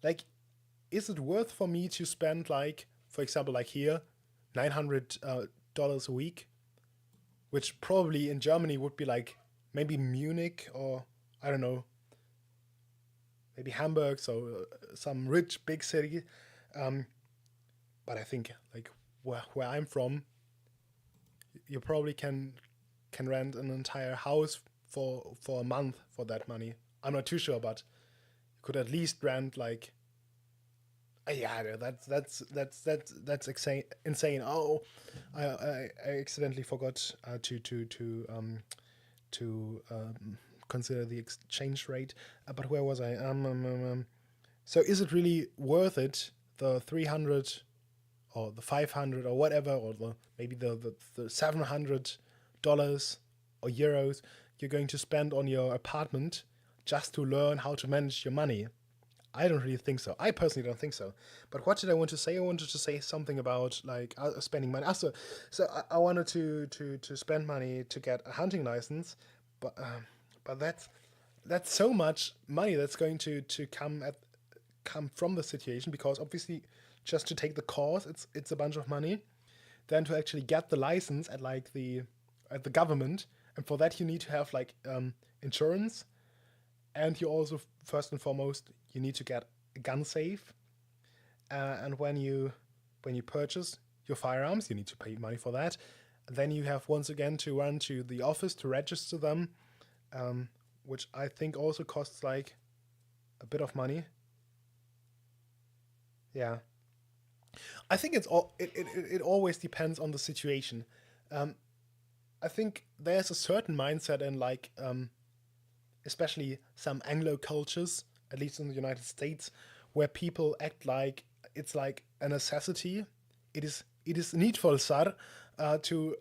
Like, is it worth for me to spend, like, for example, like here, $900 a week, which probably in Germany would be like maybe Munich, or I don't know, maybe Hamburg, so some rich big city. Um, but I think like where I'm from, you probably can rent an entire house for a month for that money. I'm not too sure, but you could at least rent like yeah, that's insane. Oh, I accidentally forgot to consider the exchange rate. But where was I? So is it really worth it? The 300 or the 500 or whatever, or maybe the $700 or euros you're going to spend on your apartment just to learn how to manage your money? I don't really think so. I personally don't think so. But what did I want to say? I wanted to say something about like spending money. I wanted to spend money to get a hunting license, but that's so much money that's going to come from the situation, because obviously just to take the course it's a bunch of money. Then to actually get the license at the government, and for that you need to have like insurance, and you also first and foremost you need to get a gun safe, and when you purchase your firearms you need to pay money for that. And then you have once again to run to the office to register them, which I think also costs like a bit of money. Yeah, I think it always depends on the situation. um, I think there's a certain mindset in like especially some Anglo cultures, at least in the United States, where people act like it's like a necessity. It is needful, sir, to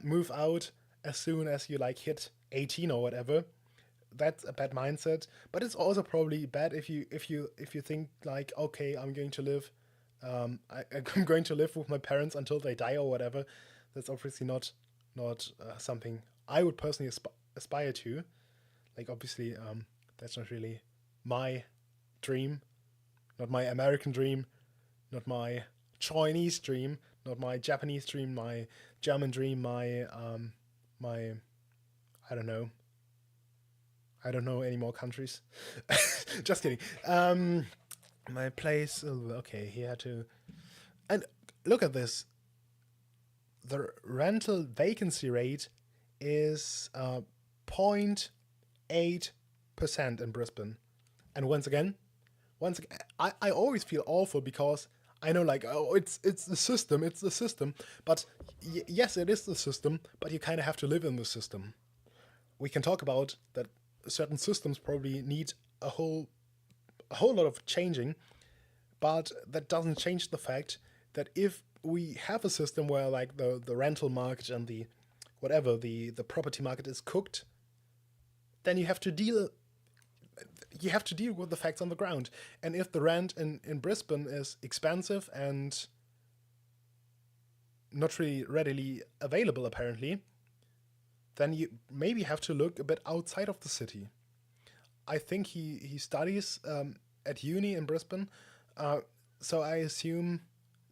move out as soon as you like hit 18 or whatever. That's a bad mindset, but it's also probably bad if you think like, okay, I'm going to live, I'm going to live with my parents until they die or whatever. That's obviously not something I would personally aspire to. Like obviously, that's not really my dream, not my American dream, not my Chinese dream, not my Japanese dream, my German dream, my I don't know. I don't know any more countries. Just kidding. My place. Oh, okay, he had to. And look at this. The rental vacancy rate is 0.8% in Brisbane. And once again, I always feel awful because I know like, oh, it's the system. But yes, it is the system. But you kind of have to live in the system. We can talk about that. Certain systems probably need a whole lot of changing, but that doesn't change the fact that if we have a system where like the rental market and the property market is cooked, then you have to deal with the facts on the ground. And if the rent in Brisbane is expensive and not really readily available apparently, then you maybe have to look a bit outside of the city. I think he studies at uni in Brisbane, uh, so I assume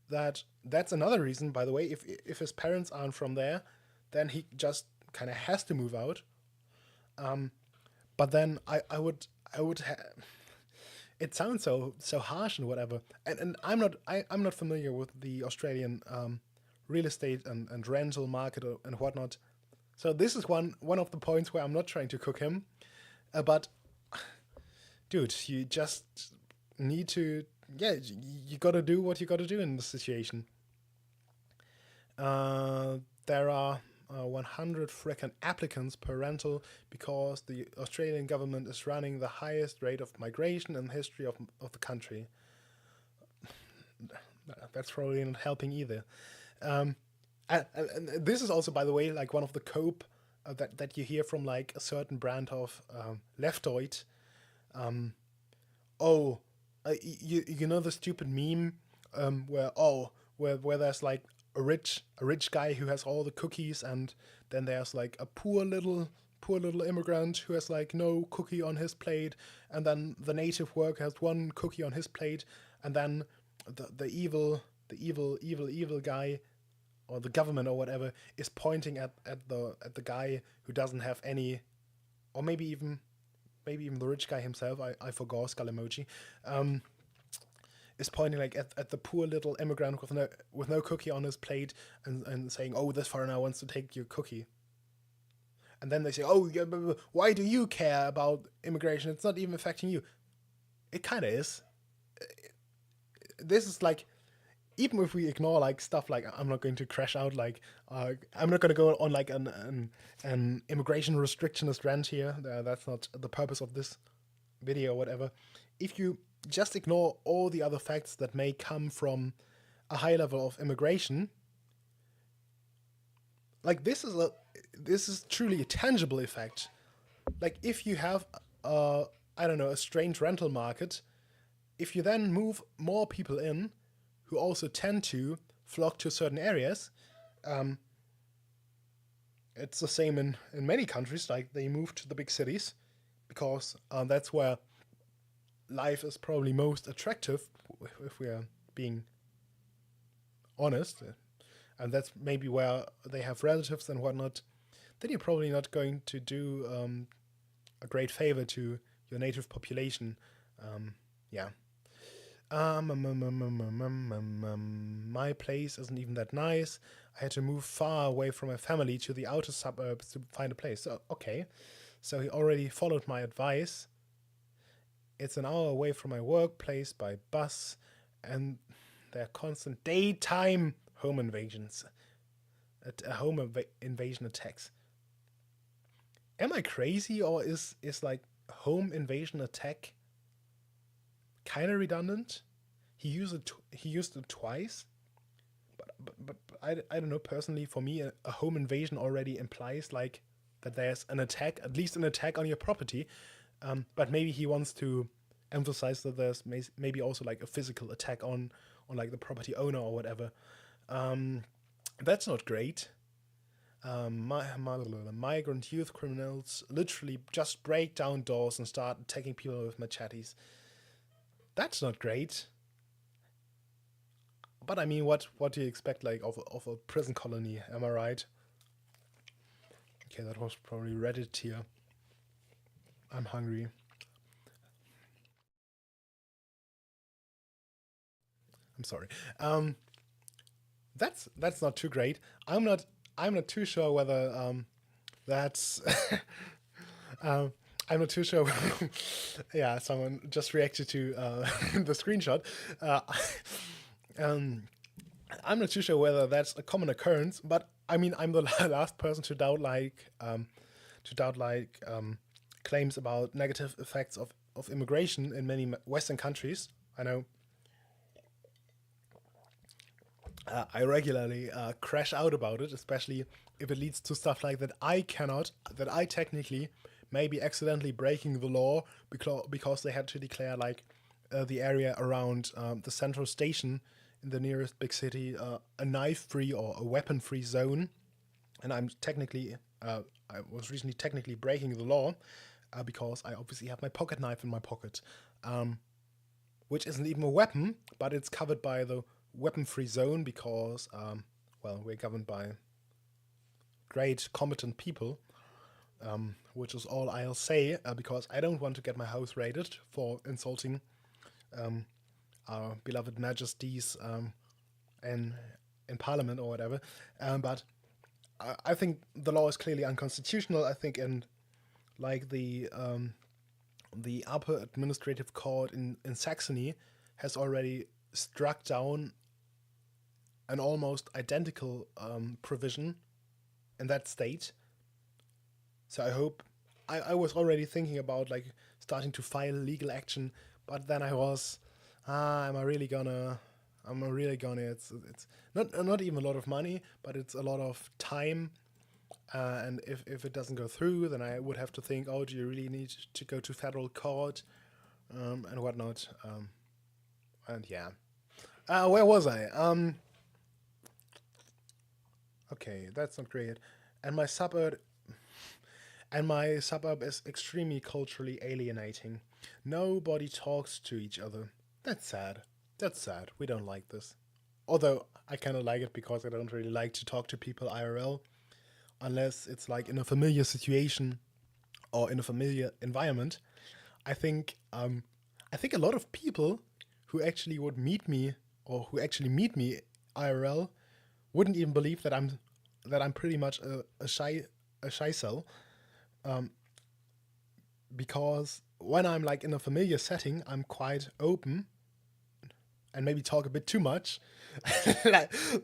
that that's another reason. By the way, if his parents aren't from there, then he just kind of has to move out. But then it sounds so harsh and whatever, and I'm not familiar with the Australian real estate and rental market and whatnot. So this is one of the points where I'm not trying to cook him, but dude, you just need to, yeah, you got to do what you got to do in this situation. There are 100 frickin' applicants per rental because the Australian government is running the highest rate of migration in the history of the country. That's probably not helping either. Um, and this is also, by the way, like one of the cope that you hear from like a certain brand of leftoid. Um, oh, you know the stupid meme where there's like a rich guy who has all the cookies, and then there's like a poor little immigrant who has like no cookie on his plate, and then the native worker has one cookie on his plate, and then the evil guy, or the government or whatever, is pointing at the guy who doesn't have any, or maybe even the rich guy himself. I forgot skull emoji. Um, is pointing like at the poor little immigrant with no cookie on his plate, and saying, "Oh, this foreigner wants to take your cookie." And then they say, "Oh, yeah, but why do you care about immigration? It's not even affecting you." It kind of is. This is like even if we ignore like stuff like I'm not going to crash out, like I'm not going to go on like an immigration restrictionist rant here. That's not the purpose of this video or whatever. If you just ignore all the other facts that may come from a high level of immigration, like this is truly a tangible effect. Like if you have I don't know, a strange rental market, if you then move more people in who also tend to flock to certain areas, it's the same in many countries. Like they move to the big cities because that's where life is probably most attractive, if we are being honest. And that's maybe where they have relatives and whatnot. Then you're probably not going to do a great favor to your native population. Yeah. My place isn't even that nice. I had to move far away from my family to the outer suburbs to find a place. So, okay. So he already followed my advice. It's an hour away from my workplace by bus, and there are constant daytime home invasions, invasion attacks. Am I crazy, or is like home invasion attack kind of redundant? He used it twice, but I don't know. Personally, for me, a home invasion already implies like that there's an attack, at least an attack on your property. But maybe he wants to emphasize that there's maybe also like a physical attack on like the property owner or whatever. That's not great. Migrant youth criminals literally just break down doors and start attacking people with machetes. That's not great. But I mean, what do you expect like of a prison colony? Am I right? Okay, that was probably Reddit here. I'm hungry. I'm sorry. That's not too great. I'm not too sure whether that's I'm not too sure. Yeah, someone just reacted to the screenshot. Uh, um, I'm not too sure whether that's a common occurrence, but I mean, I'm the last person to doubt claims about negative effects of immigration in many Western countries. I know I regularly crash out about it, especially if it leads to stuff like that I technically may be accidentally breaking the law because they had to declare like the area around the central station in the nearest big city a knife-free or a weapon-free zone, and I was recently technically breaking the law because I obviously have my pocket knife in my pocket. Which isn't even a weapon, but it's covered by the weapon-free zone because, well, we're governed by great, competent people, which is all I'll say, because I don't want to get my house raided for insulting our beloved majesties in Parliament or whatever. But I think the law is clearly unconstitutional. I think in like the upper administrative court in Saxony has already struck down an almost identical provision in that state. So I hope I was already thinking about like starting to file legal action, but then I was, am I really gonna? It's not even a lot of money, but it's a lot of time. And if it doesn't go through, then I would have to think, oh, do you really need to go to federal court and whatnot? And yeah, where was I? Okay, that's not great. And my suburb is extremely culturally alienating. Nobody talks to each other. That's sad. That's sad. We don't like this. Although I kind of like it because I don't really like to talk to people IRL unless it's like in a familiar situation or in a familiar environment. I think I think a lot of people who actually would meet me or who actually meet me IRL wouldn't even believe that I'm pretty much a shy cell, because when I'm like in a familiar setting, I'm quite open and maybe talk a bit too much.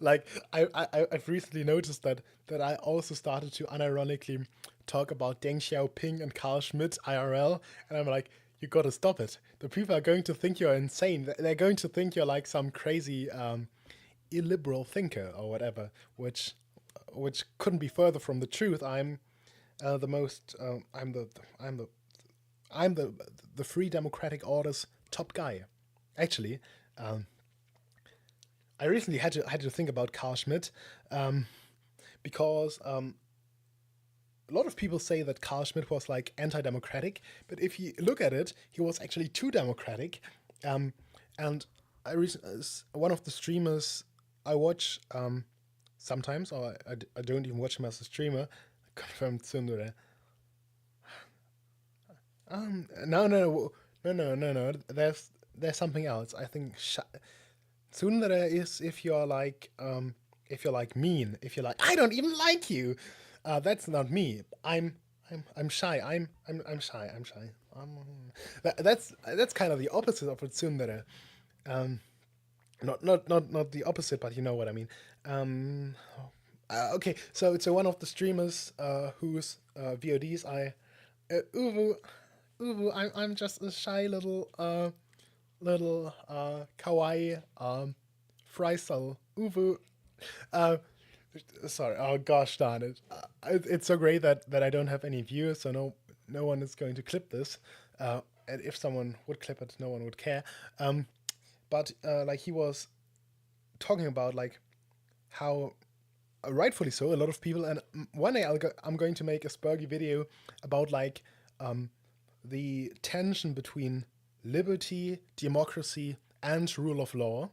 like, I've recently noticed that I also started to unironically talk about Deng Xiaoping and Carl Schmitt IRL, and I'm like, you gotta stop it. The people are going to think you're insane. They're going to think you're like some crazy illiberal thinker or whatever, which couldn't be further from the truth. I'm the most. I'm the free democratic order's top guy. Actually, um, I recently had to think about Carl Schmitt, um, because a lot of people say that Carl Schmitt was like anti-democratic, but if you look at it, he was actually too democratic. Um, and one of the streamers I watch sometimes, or I don't even watch him as a streamer. Confirmed Tsundere. No. There's something else. I think Tsundere is if you're like mean, if you're like I don't even like you. That's not me. I'm shy. I'm shy. I'm shy. That's kind of the opposite of a tsundere. Um, not the opposite, but you know what I mean. Um, okay, so one of the streamers whose VODs Uwu I'm just a shy little kawaii Freisel Uwu. Uh, Sorry. Oh gosh, darn it! It's so great that I don't have any viewers, so no one is going to clip this. And if someone would clip it, no one would care. But like he was talking about like how rightfully so a lot of people, and one day I'm going to make a Spurgy video about like the tension between liberty, democracy, and rule of law,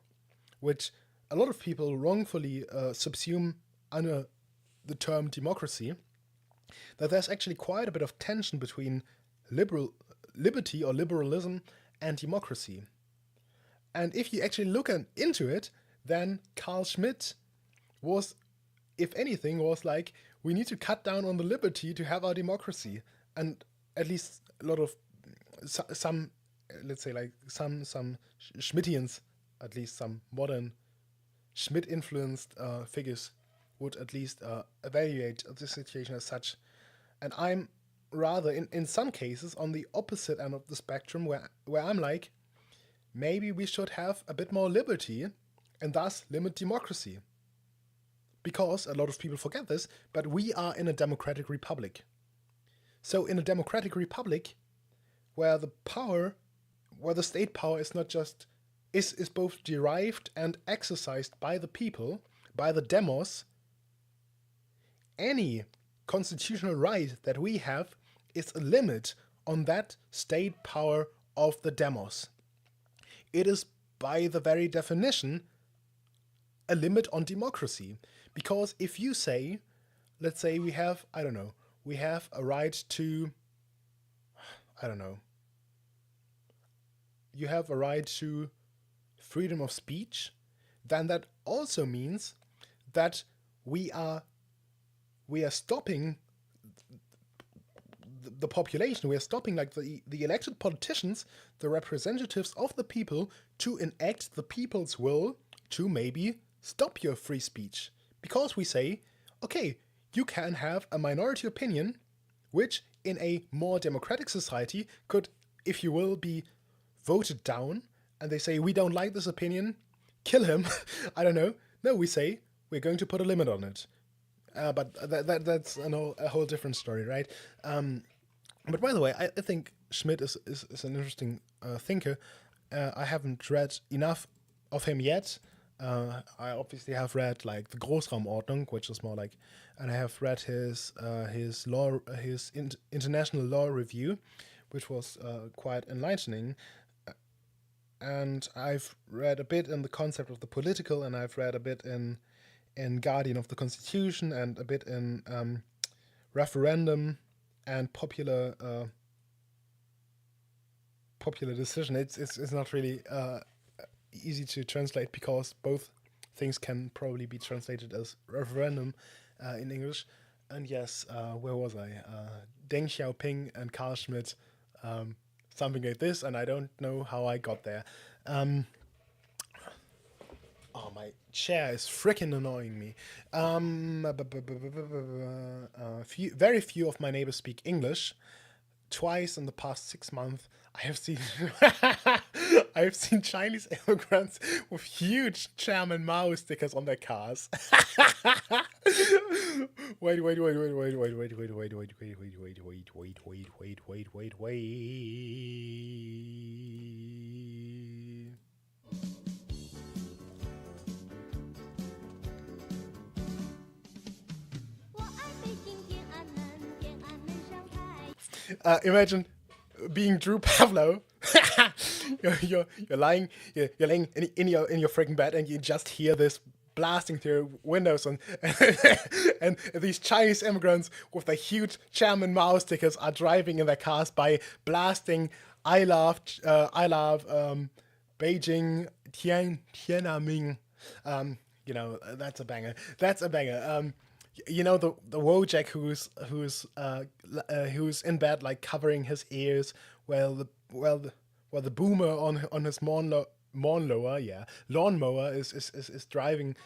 which a lot of people wrongfully subsume under the term democracy, that there's actually quite a bit of tension between liberty or liberalism and democracy. And if you actually look into it, then Carl Schmitt was, if anything, was like, we need to cut down on the liberty to have our democracy. And at least a lot of some, let's say like some Schmittians, at least some modern Schmidt influenced figures would at least evaluate the situation as such. And I'm rather, in some cases, on the opposite end of the spectrum where I'm like, maybe we should have a bit more liberty and thus limit democracy. Because a lot of people forget this, but we are in a democratic republic. So in a democratic republic, where the state power is not just is both derived and exercised by the people, by the demos, any constitutional right that we have is a limit on that state power of the demos. It is by the very definition a limit on democracy. Because if you say, let's say we have, I don't know, we have a right to, I don't know, you have a right to freedom of speech, then that also means that we are stopping the population. We are stopping like the elected politicians, the representatives of the people, to enact the people's will to maybe stop your free speech. Because we say, okay, you can have a minority opinion, which in a more democratic society could, if you will, be voted down, and they say, we don't like this opinion, kill him. I don't know. No, we say, we're going to put a limit on it. But that's a whole different story, right? But by the way, I think Schmidt is an interesting thinker. I haven't read enough of him yet. I obviously have read like the Großraumordnung, which is more like, and I have read his international law review, which was quite enlightening. And I've read a bit in the concept of the political, and I've read a bit in Guardian of the Constitution, and a bit in referendum and popular decision. It's not really easy to translate because both things can probably be translated as referendum in English. And yes, where was I? Deng Xiaoping and Carl Schmitt, something like this, and I don't know how I got there. Oh, my chair is freaking annoying me. Very few of my neighbors speak English. Twice in the past 6 months, I have seen I have seen Chinese immigrants with huge German Mao stickers on their cars. Wait. Imagine being Drew Pavlou. You're lying in your freaking bed and you just hear this blasting through windows and these Chinese immigrants with their huge German Mao stickers are driving in their cars by blasting I love Beijing Tiananmen. That's a banger. That's a banger. The Wojak who's in bed like covering his ears while the boomer on his lawnmower is driving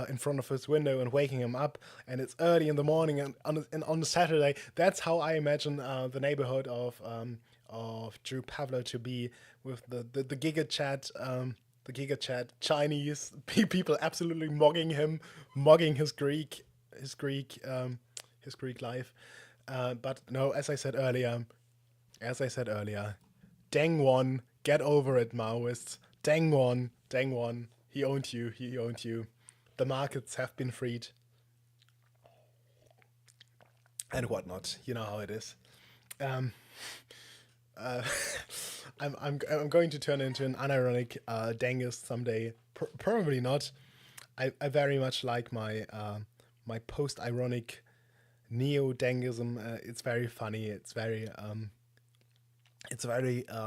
in front of his window and waking him up, and it's early in the morning and on a Saturday. That's how I imagine the neighborhood of Drew Pavlou to be, with the Giga Chat. The Giga Chat Chinese people absolutely mogging his Greek life. But no, as I said earlier, Deng won. Get over it, Maoists. Deng won. He owned you. The markets have been freed. And whatnot. You know how it is. Um, uh, I'm going to turn into an unironic Dengist someday. Probably not. I very much like my post-ironic neo-Dengism. It's very funny. It's very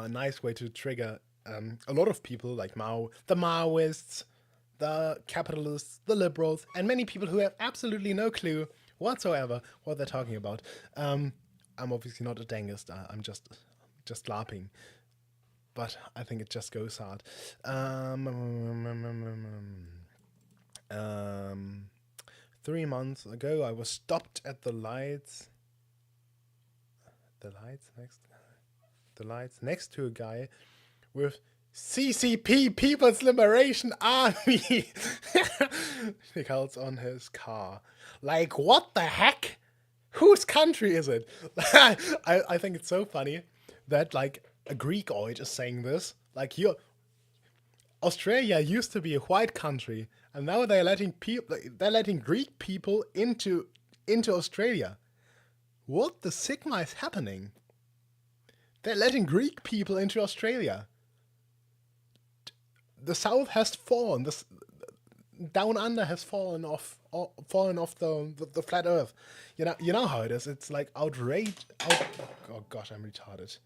nice way to trigger a lot of people like Mao, the Maoists, the capitalists, the liberals, and many people who have absolutely no clue whatsoever what they're talking about. I'm obviously not a Dengist. I'm just laughing, but I think it just goes hard. Um, 3 months ago, I was stopped at the lights. The lights next to a guy with CCP, People's Liberation Army decals on his car. Like, what the heck? Whose country is it? I think it's so funny that like a Greekoid is saying this. Like, Australia used to be a white country, and now they're letting Greek people into Australia. What the Sigma is happening? They're letting Greek people into Australia. The South has fallen. Down under has fallen off the flat Earth. You know how it is. It's like outrage. Oh gosh, I'm retarded.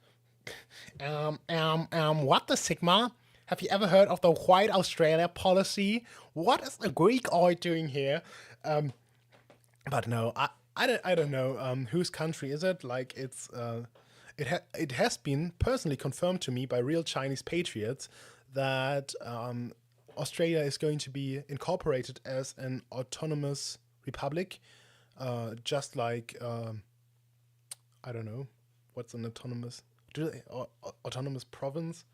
What the Sigma? Have you ever heard of the White Australia policy? What is the Greekoid doing here? But no, I don't know. Whose country is it? Like, it has been personally confirmed to me by real Chinese patriots that Australia is going to be incorporated as an autonomous republic, just like I don't know what's an autonomous province.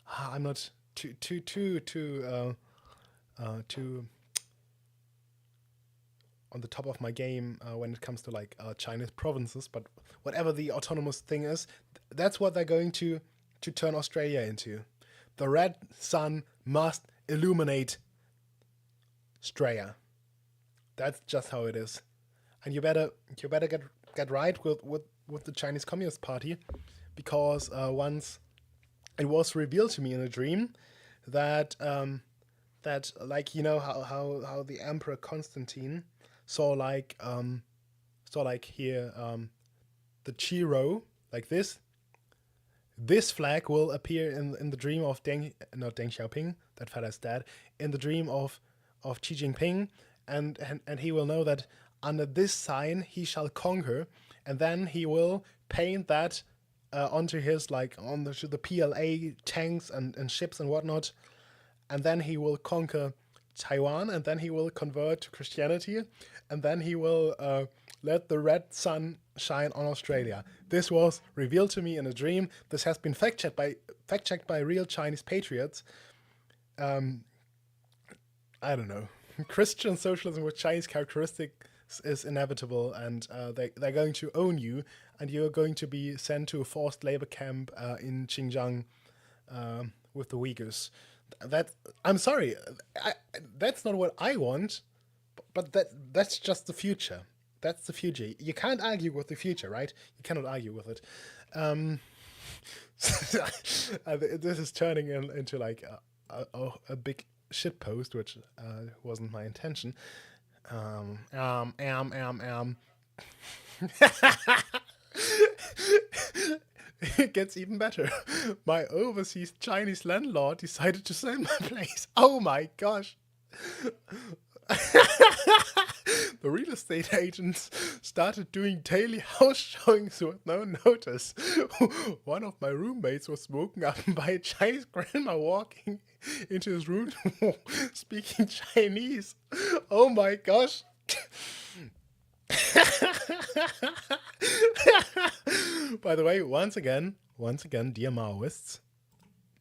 I'm not too on the top of my game when it comes to like Chinese provinces, but whatever the autonomous thing is, that's what they're going to turn Australia into. The red sun must illuminate Australia. That's just how it is, and you better get right with the Chinese Communist Party, because once it was revealed to me in a dream that like, how the Emperor Constantine saw like here the Chiro, like this flag will appear in the dream of Deng Xiaoping, that fella's dead, in the dream of Xi Jinping, and he will know that under this sign he shall conquer, and then he will paint that onto his the PLA tanks and ships and whatnot, and then he will conquer Taiwan, and then he will convert to Christianity, and then he will let the red sun shine on Australia. This was revealed to me in a dream. This has been fact checked by real Chinese patriots. I don't know. Christian socialism with Chinese characteristics is inevitable, and they're going to own you, and you're going to be sent to a forced labor camp in Xinjiang with the Uyghurs. That I'm sorry, that's not what I want, but that's just the future. That's the future. You can't argue with the future, right? You cannot argue with it. Um, this is turning into like a big shit post, which wasn't my intention. Um, um, um, um, um. It gets even better. My overseas Chinese landlord decided to sell my place. Oh my gosh. The real estate agents started doing daily house showings with no notice. One of my roommates was woken up by a Chinese grandma walking into his room speaking Chinese. Oh my gosh. By the way, once again, dear Maoists,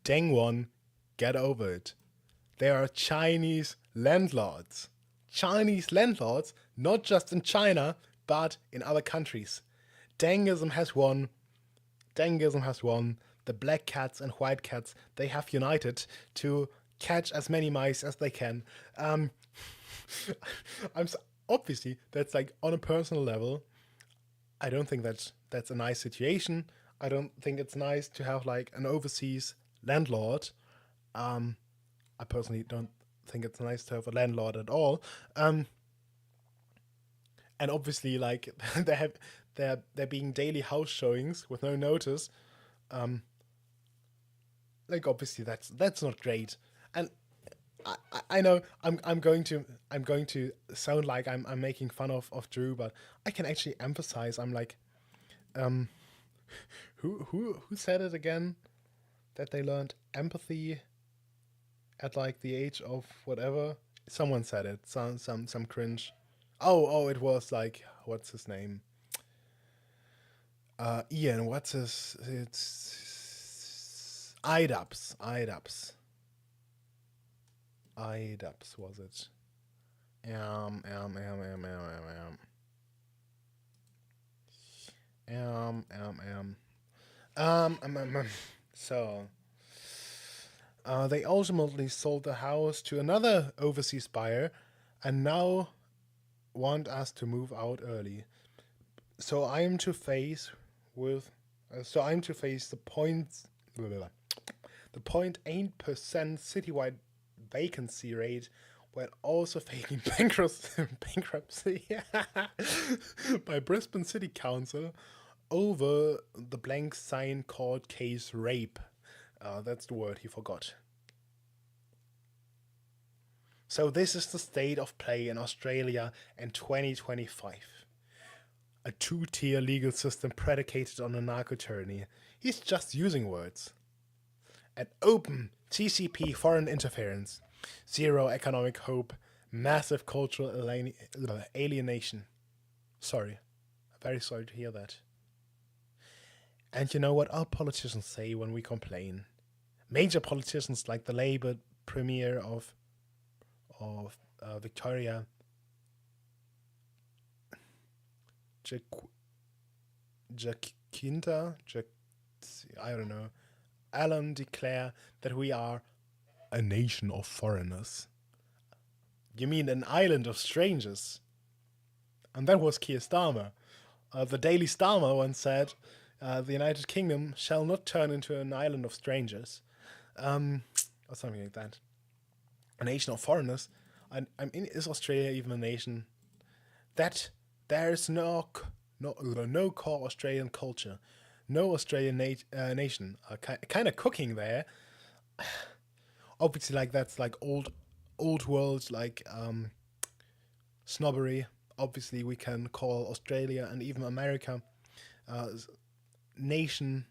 Deng get over it. They are Chinese landlords. Chinese landlords, not just in China, but in other countries. Dengism has won. Dengism has won. The black cats and white cats, they have united to catch as many mice as they can. Obviously, that's like on a personal level. I don't think that's a nice situation. I don't think it's nice to have like an overseas landlord. I personally don't think it's nice to have a landlord at all. And obviously, like they're being daily house showings with no notice. Like obviously that's not great. And I know I'm going to sound like I'm making fun of Drew, but I can actually emphasize. I'm like, who said it again? That they learned empathy at like the age of whatever. Someone said it. Some cringe. Oh, it was like, what's his name? Ian. What's his? It's IDUBS. IDUBS was it? Um um um um um um um um so they ultimately sold the house to another overseas buyer, and now want us to move out early. So I am to face with, I'm to face the points, the 0.8% citywide vacancy rate, while also facing bankruptcy by Brisbane City Council over the blank sign court case rape. That's the word he forgot. So this is the state of play in Australia in 2025. A two-tier legal system predicated on a narco-tyranny. He's just using words. An open TCP foreign interference. Zero economic hope. Massive cultural alienation. Sorry. Very sorry to hear that. And you know what our politicians say when we complain? Major politicians like the Labour Premier of Victoria, Jacinta, I don't know, Alan declare that we are a nation of foreigners. You mean an island of strangers? And that was Keir Starmer. The Daily Starmer once said, the United Kingdom shall not turn into an island of strangers. Or something like that. A nation of foreigners. Is Australia even a nation? That there's no core Australian culture, no Australian nation. Kind of cooking there. Obviously, like that's like old world, like snobbery. Obviously, we can call Australia and even America nations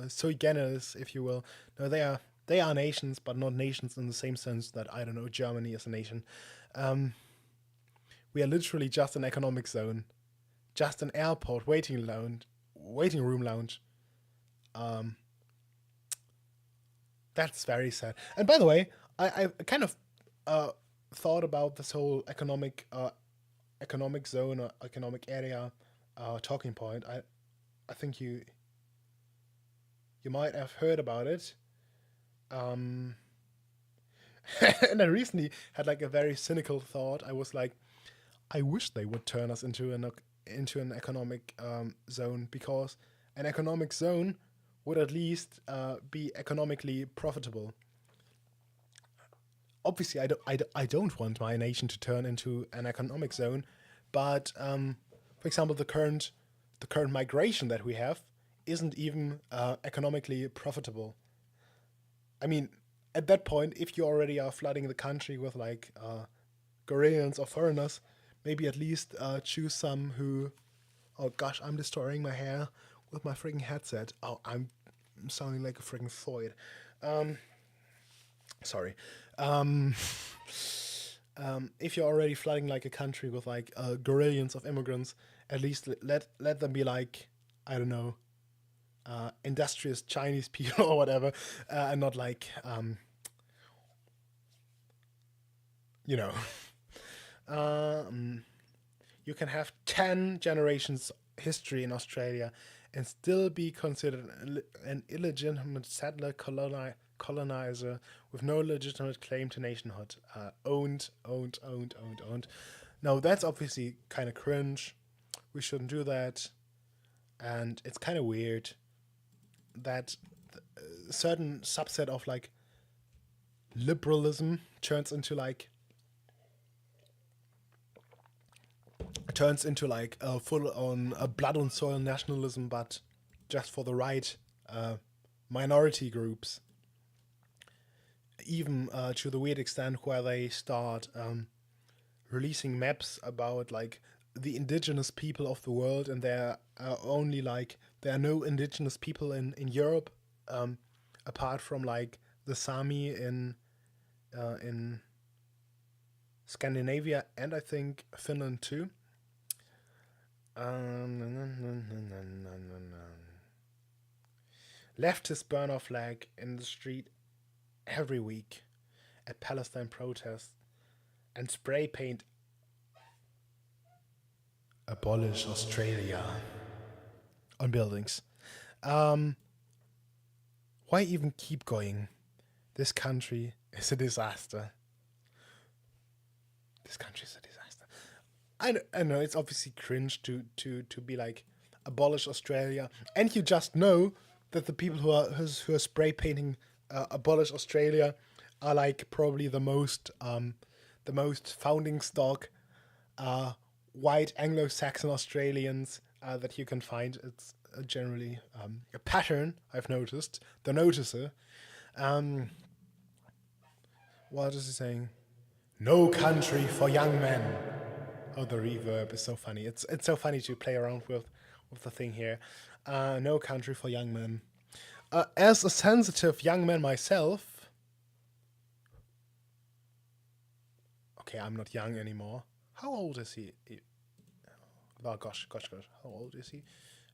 sui generis, if you will. No, they are they are nations, but not nations in the same sense that, I don't know, Germany is a nation. Um, we are literally just an economic zone, just an airport waiting room lounge. Um, that's very sad. And by the way, I kind of uh, thought about this whole economic zone or economic area talking point. I think you might have heard about it. Um, and I recently had like a very cynical thought. I was like, I wish they would turn us into an economic zone, because an economic zone would at least be economically profitable. Obviously, I don't want my nation to turn into an economic zone, but for example, the current migration that we have isn't even economically profitable. I mean, at that point, if you already are flooding the country with like Koreans or foreigners, maybe at least choose some who. Oh gosh, I'm destroying my hair with my freaking headset. Oh, I'm sounding like a freaking Floyd. Um, Sorry. Um, if you're already flooding like a country with like guerrillions of immigrants, at least let them be like, I don't know, industrious Chinese people or whatever, and not like you know. Um, you can have 10 generations history in Australia and still be considered an illegitimate settler colonizer with no legitimate claim to nationhood. Owned. Now, that's obviously kind of cringe. We shouldn't do that. And it's kind of weird that a certain subset of like liberalism turns into like a full on blood and soil nationalism, but just for the right minority groups. Even to the weird extent where they start releasing maps about like the indigenous people of the world, and there are no indigenous people in Europe, apart from like the Sami in Scandinavia, and I think Finland too. Leftists burn our flag in the street every week at Palestine protests and spray paint "Abolish Australia" on buildings. Um, why even keep going? This country is a disaster. This country is a disaster. I know it's obviously cringe to be like abolish Australia, and you just know that the people who are spray painting abolish Australia are like probably the most founding stock white Anglo-Saxon Australians that you can find. It's generally a pattern I've noticed. The noticer. Um, what is he saying? No country for young men. Oh, the reverb is so funny. It's so funny to play around with the thing here. No country for young men. As a sensitive young man myself, okay, I'm not young anymore. How old is he? Oh gosh. How old is he?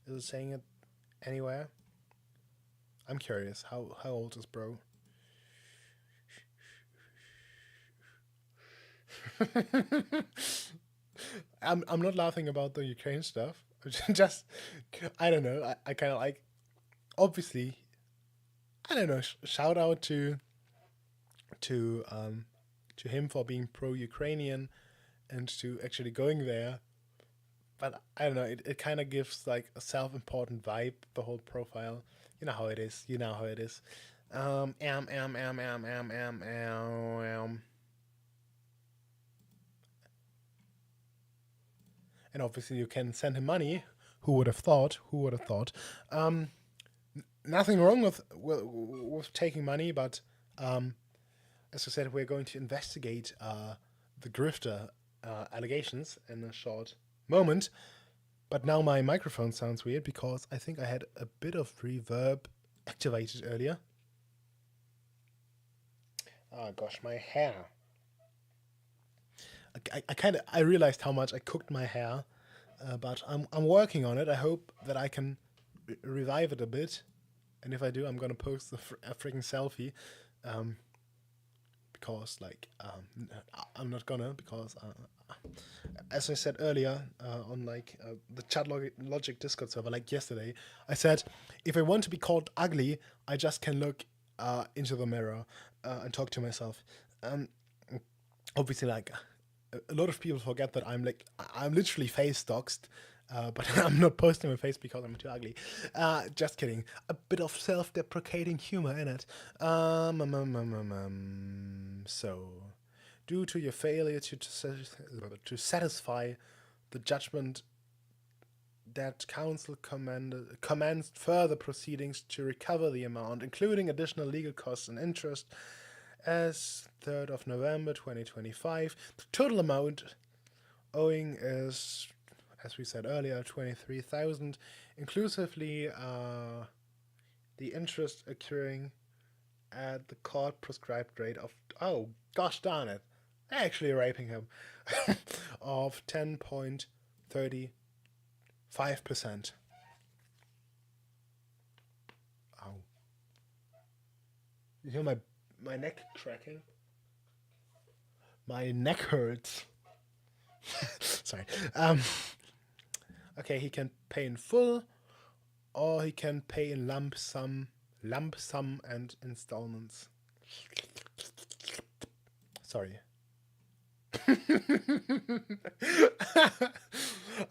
Is it saying it anywhere? I'm curious. How old is bro? I'm not laughing about the Ukraine stuff. Just I don't know. I kind of like, obviously, I don't know. Shout out to to him for being pro-Ukrainian and to actually going there. But I don't know. It kind of gives like a self-important vibe. The whole profile. You know how it is. You know how it is. Am am am am am am am. And obviously you can send him money. Who would have thought? Who would have thought? Um, Nothing wrong with taking money, but as I said, we're going to investigate the grifter allegations in a short moment. But now my microphone sounds weird because I think I had a bit of reverb activated earlier. Oh gosh, my hair. I realized how much I cooked my hair, but I'm working on it. I hope that I can revive it a bit, and if I do, I'm gonna post a freaking selfie, um, because I'm not gonna because as I said earlier on the Logic Discord server, like yesterday, I said if I want to be called ugly, I just can look into the mirror and talk to myself. Um, Obviously, like a lot of people forget that I'm literally face doxed. But I'm not posting my face because I'm too ugly. Just kidding. A bit of self-deprecating humor in it. So, due to your failure to satisfy the judgment, that council commenced further proceedings to recover the amount, including additional legal costs and interest, as 3rd of November 2025. The total amount owing is, as we said earlier, 23,000, inclusively the interest accruing at the court prescribed rate of, oh gosh darn it, actually raping him, of 10.35%. Ow. You hear my neck cracking? My neck hurts. Sorry. Okay, he can pay in full, or he can pay in lump sum and installments. Sorry.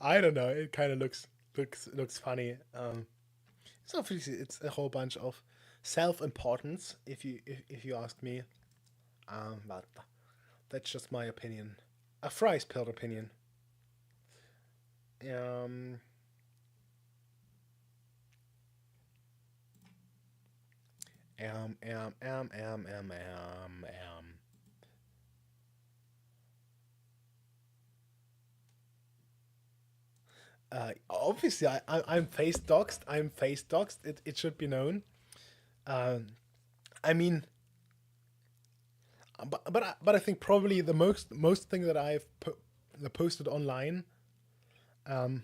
I don't know. It kind of looks funny. So obviously it's a whole bunch of self-importance, if you ask me. But that's just my opinion, a fries pilled opinion. Um, um, um, um, um, um, um, um. Obviously, I'm face doxed. I'm face doxed. It should be known. Um, I mean, but I think probably the most thing that posted online um,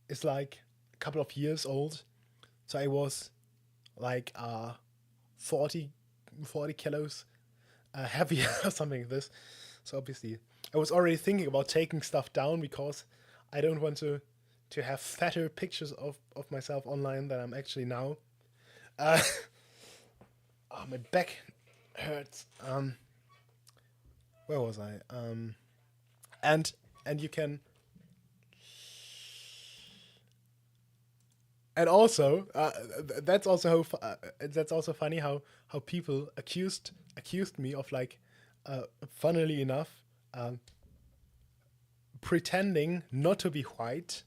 is like a couple of years old. So I was like 40, 40 kilos heavier or something like this. So obviously, I was already thinking about taking stuff down because I don't want to have fatter pictures of myself online than I'm actually now. Uh, oh, my back hurts. Where was I? And you can, and also that's also funny how people accused me of like, funnily enough, um, pretending not to be white,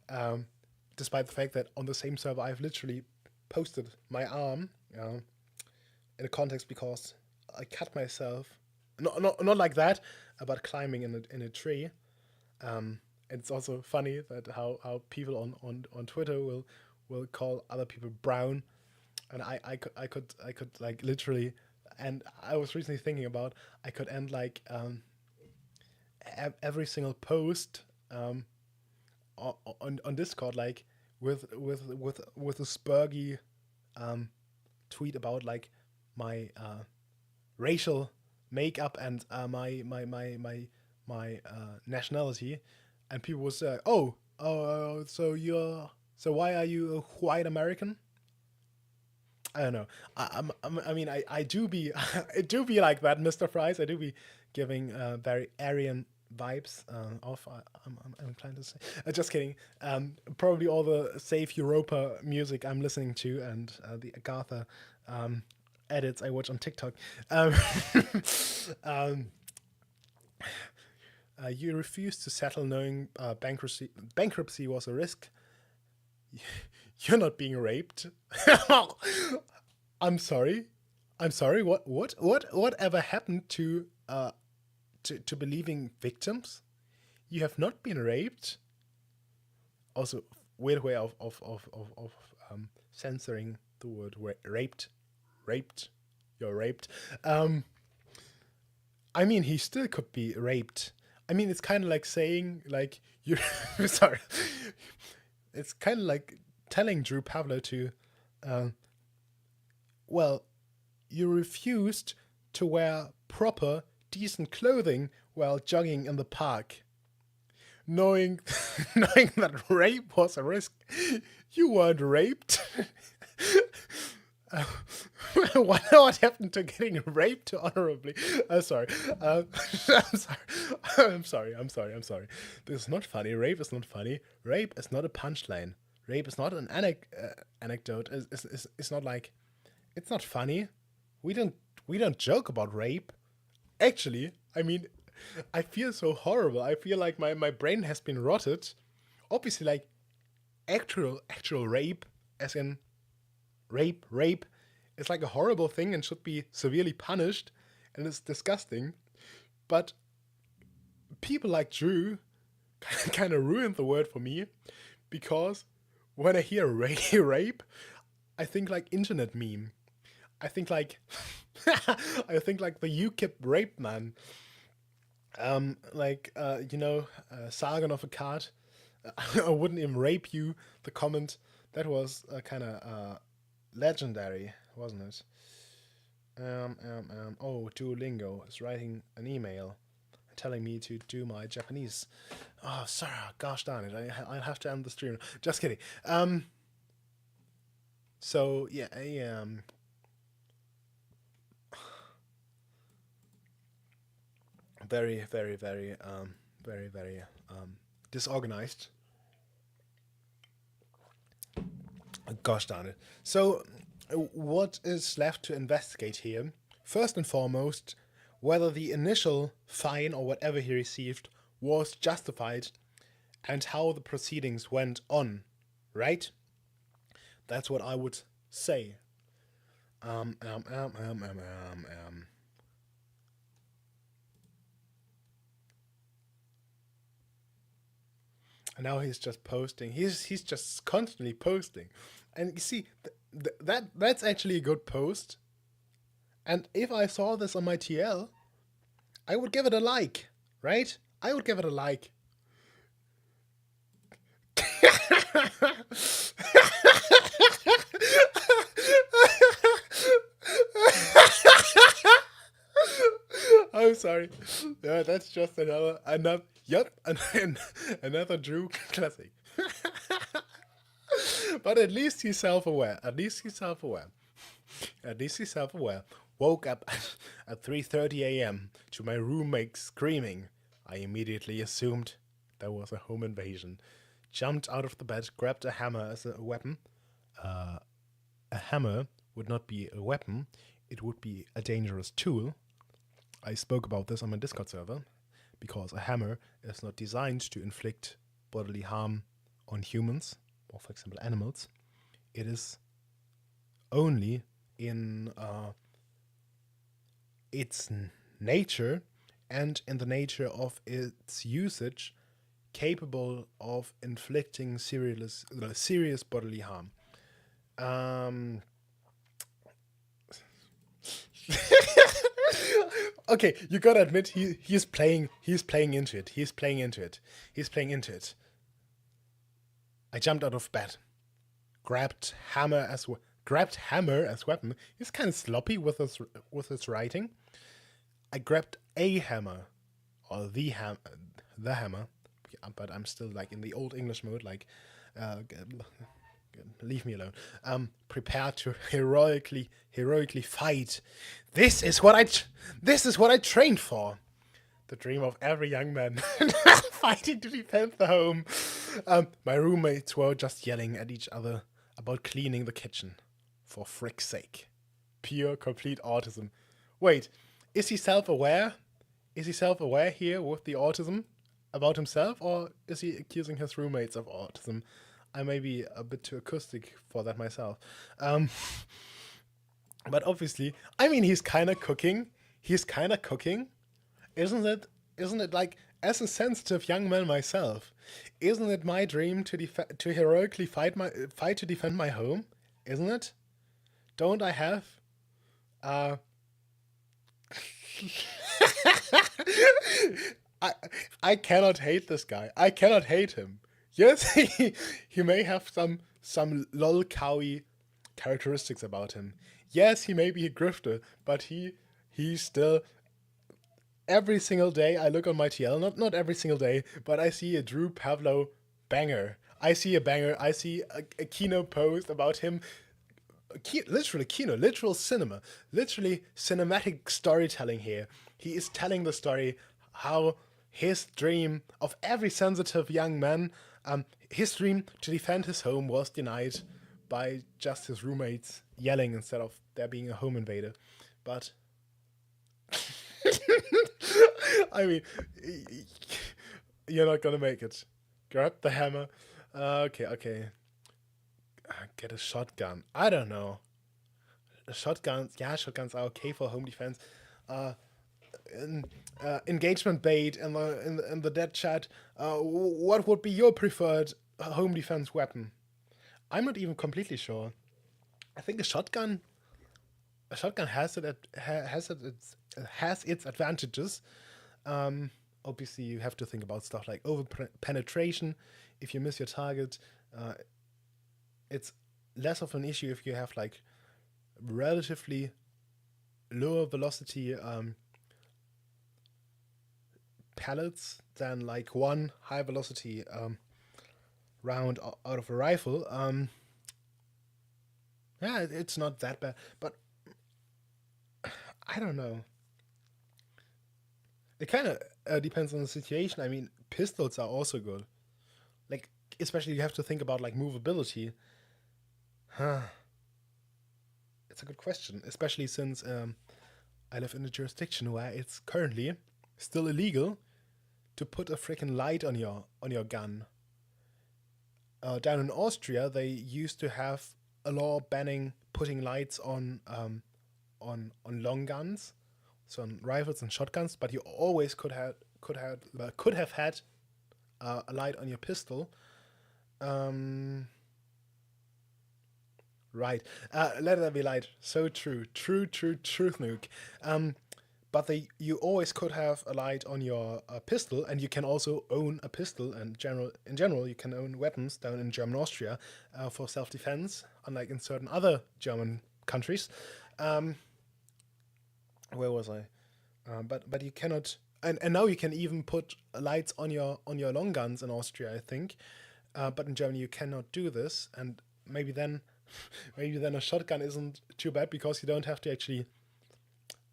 um, despite the fact that on the same server I've literally posted my arm, in a context because I cut myself, not like that, but climbing in a tree. It's also funny that how people on Twitter will call other people brown, and I could like literally, and I was recently thinking about I could end like every single post on Discord like with a spurgy tweet about like my racial makeup and my nationality, and people would say, "Oh, so why are you a white American?" I don't know. I mean, I do be I do be like that, Mr. Fries. I do be giving very Aryan vibes off. I'm trying to say. Just kidding. Probably all the Save Europa music I'm listening to and the Agatha edits I watch on TikTok. Um, you refused to settle knowing bankruptcy was a risk. You're not being raped. I'm sorry. I'm sorry. Whatever happened to believing victims? You have not been raped. Also, weird way of censoring the word raped. Raped. you're raped. Um, I mean, he still could be raped. I mean, it's kind of like saying, like, you. Sorry. It's kind of like telling Drew Pavlou to, uh, well, you refused to wear proper, decent clothing while jogging in the park. Knowing, knowing that rape was a risk, you weren't raped. Uh, what happened to getting raped honorably? Sorry. I'm sorry. I'm sorry. This is not funny. Rape is not funny. Rape is not a punchline. Rape is not an anecdote. It's not like, it's not funny. We don't we don't joke about rape. Actually, I mean, I feel so horrible. I feel like my brain has been rotted. Obviously, like actual rape, as in rape is like a horrible thing and should be severely punished, and it's disgusting. But people like Drew kind of ruined the word for me, because when I hear rape, I think like internet meme. I think like I think like the UKIP rape man. Sargon of Akkad. I wouldn't even rape you. The comment that was kind of legendary, wasn't it? Duolingo is writing an email telling me to do my Japanese. Oh, sorry, gosh darn it! I have to end the stream. Just kidding. So yeah, very, very, very, very, very disorganized. Gosh darn it. So, what is left to investigate here? First and foremost, whether the initial fine or whatever he received was justified, and how the proceedings went on, right? That's what I would say. Um, um, um, um, um, um, um. And now he's just posting. He's just constantly posting, and you see that's actually a good post. And if I saw this on my TL, I would give it a like, right? I would give it a like. I'm sorry. Yeah, that's just another yep, another Drew classic. But at least he's self-aware. At least he's self-aware. At least he's self-aware. Woke up at 3:30 a.m. to my roommate screaming. I immediately assumed there was a home invasion. Jumped out of the bed, grabbed a hammer as a weapon. A hammer would not be a weapon. It would be a dangerous tool. I spoke about this on my Discord server, because a hammer is not designed to inflict bodily harm on humans, or for example animals. It is only in its nature and in the nature of its usage capable of inflicting serious bodily harm. Okay, you gotta admit he's playing into it. He's playing into it. I jumped out of bed, grabbed hammer as weapon. He's kind of sloppy with his writing. I grabbed a hammer, or the hammer, but I'm still like in the old English mode, like leave me alone. Prepared to heroically fight. This is what I trained for. The dream of every young man, fighting to defend the home. My roommates were just yelling at each other about cleaning the kitchen. For frick's sake. Pure, complete autism. Wait, is he self-aware? Is he self-aware here with the autism about himself, or is he accusing his roommates of autism? I may be a bit too acoustic for that myself. But obviously, I mean, he's kind of cooking. Isn't it like, as a sensitive young man myself, isn't it my dream to heroically fight to defend my home? Isn't it? Don't I have I I cannot hate this guy. I cannot hate him. Yes, he may have some lol cowy characteristics about him. Yes, he may be a grifter, but he's still every single day I look on my TL, not every single day, but I see a Drew Pavlou banger. I see a banger. I see a Kino post about him. Literally Kino, literal cinema, literally cinematic storytelling here. He is telling the story how his dream of every sensitive young man, his dream to defend his home was denied by just his roommates yelling instead of there being a home invader. But I mean, you're not gonna make it. Grab the hammer. Okay. Get a shotgun. I don't know. Shotguns, yeah, shotguns are okay for home defense. Uh, Engagement bait in the dead chat. What would be your preferred home defense weapon? I'm not even completely sure. I think a shotgun has its advantages. Obviously, you have to think about stuff like over penetration. If you miss your target, uh, it's less of an issue if you have like relatively lower velocity pellets than like one high velocity round out of a rifle. Yeah, it's not that bad, but I don't know. It kind of depends on the situation. I mean, pistols are also good. Like, especially you have to think about like movability. Huh. It's a good question, especially since I live in a jurisdiction where it's currently still illegal to put a freaking light on your gun. Down in Austria, they used to have a law banning putting lights on long guns, so on rifles and shotguns. But you always could have had a light on your pistol. Um, right. Let there be light. So true. Truth nuke. But you always could have a light on your pistol, and you can also own a pistol. And in general, you can own weapons down in German Austria for self defense, unlike in certain other German countries. Um, where was I? But you cannot, and now you can even put lights on your long guns in Austria, I think. But in Germany, you cannot do this, and maybe then, maybe then a shotgun isn't too bad because you don't have to actually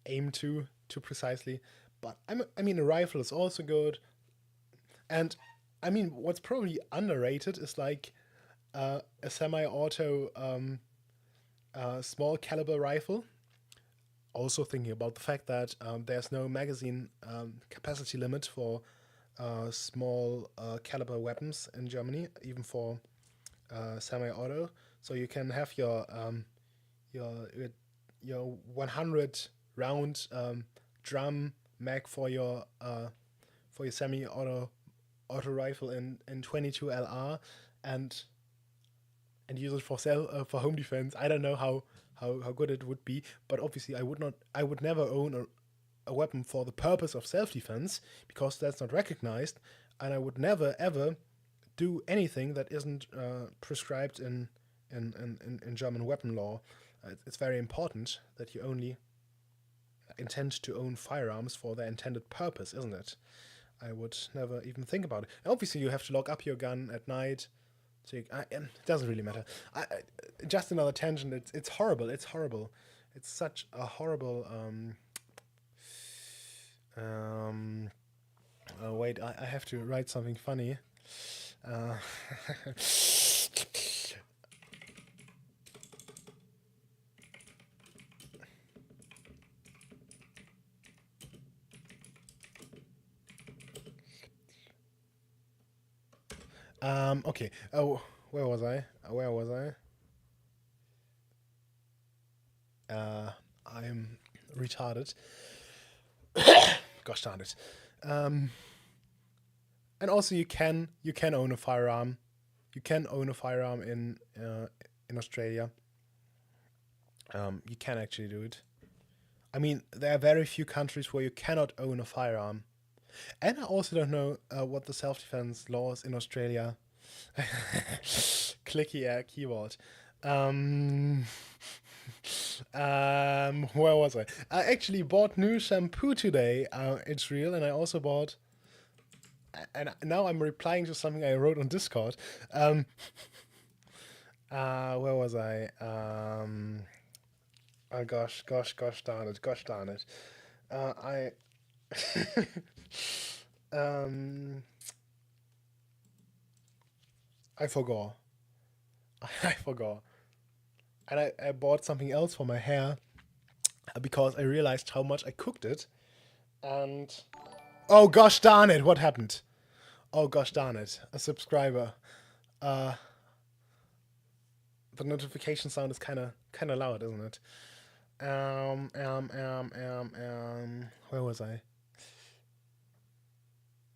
aim too precisely. But I mean, a rifle is also good, and I mean, what's probably underrated is like a semi-auto small caliber rifle. Also thinking about the fact that there's no magazine capacity limit for small caliber weapons in Germany, even for semi-auto. So you can have your your 100 round drum mag for your semi-auto rifle in 22 LR and use it for home defense. I don't know how good it would be, but obviously I would never own a weapon for the purpose of self defense because that's not recognized, and I would never ever do anything that isn't prescribed in German weapon law. It's very important that you only intend to own firearms for their intended purpose, isn't it? I would never even think about it. And obviously, you have to lock up your gun at night. So it doesn't really matter. Just another tangent. It's horrible. It's horrible. It's such a horrible. Wait, I have to write something funny. Uh, okay. Oh, where was I? Where was I? I'm retarded. Gosh darn it. Um, and also, you can own a firearm. You can own a firearm in Australia. You can actually do it. I mean, there are very few countries where you cannot own a firearm. And I also don't know what the self-defense laws in Australia. Clicky keyboard. Um, where was I? I actually bought new shampoo today. It's real, and I also bought. And now I'm replying to something I wrote on Discord. Where was I? Oh gosh darn it. I um I forgot. I forgot. And I bought something else for my hair because I realized how much I cooked it. And oh gosh darn it, what happened? Oh gosh darn it, a subscriber. Uh, the notification sound is kind of loud, isn't it? Where was I?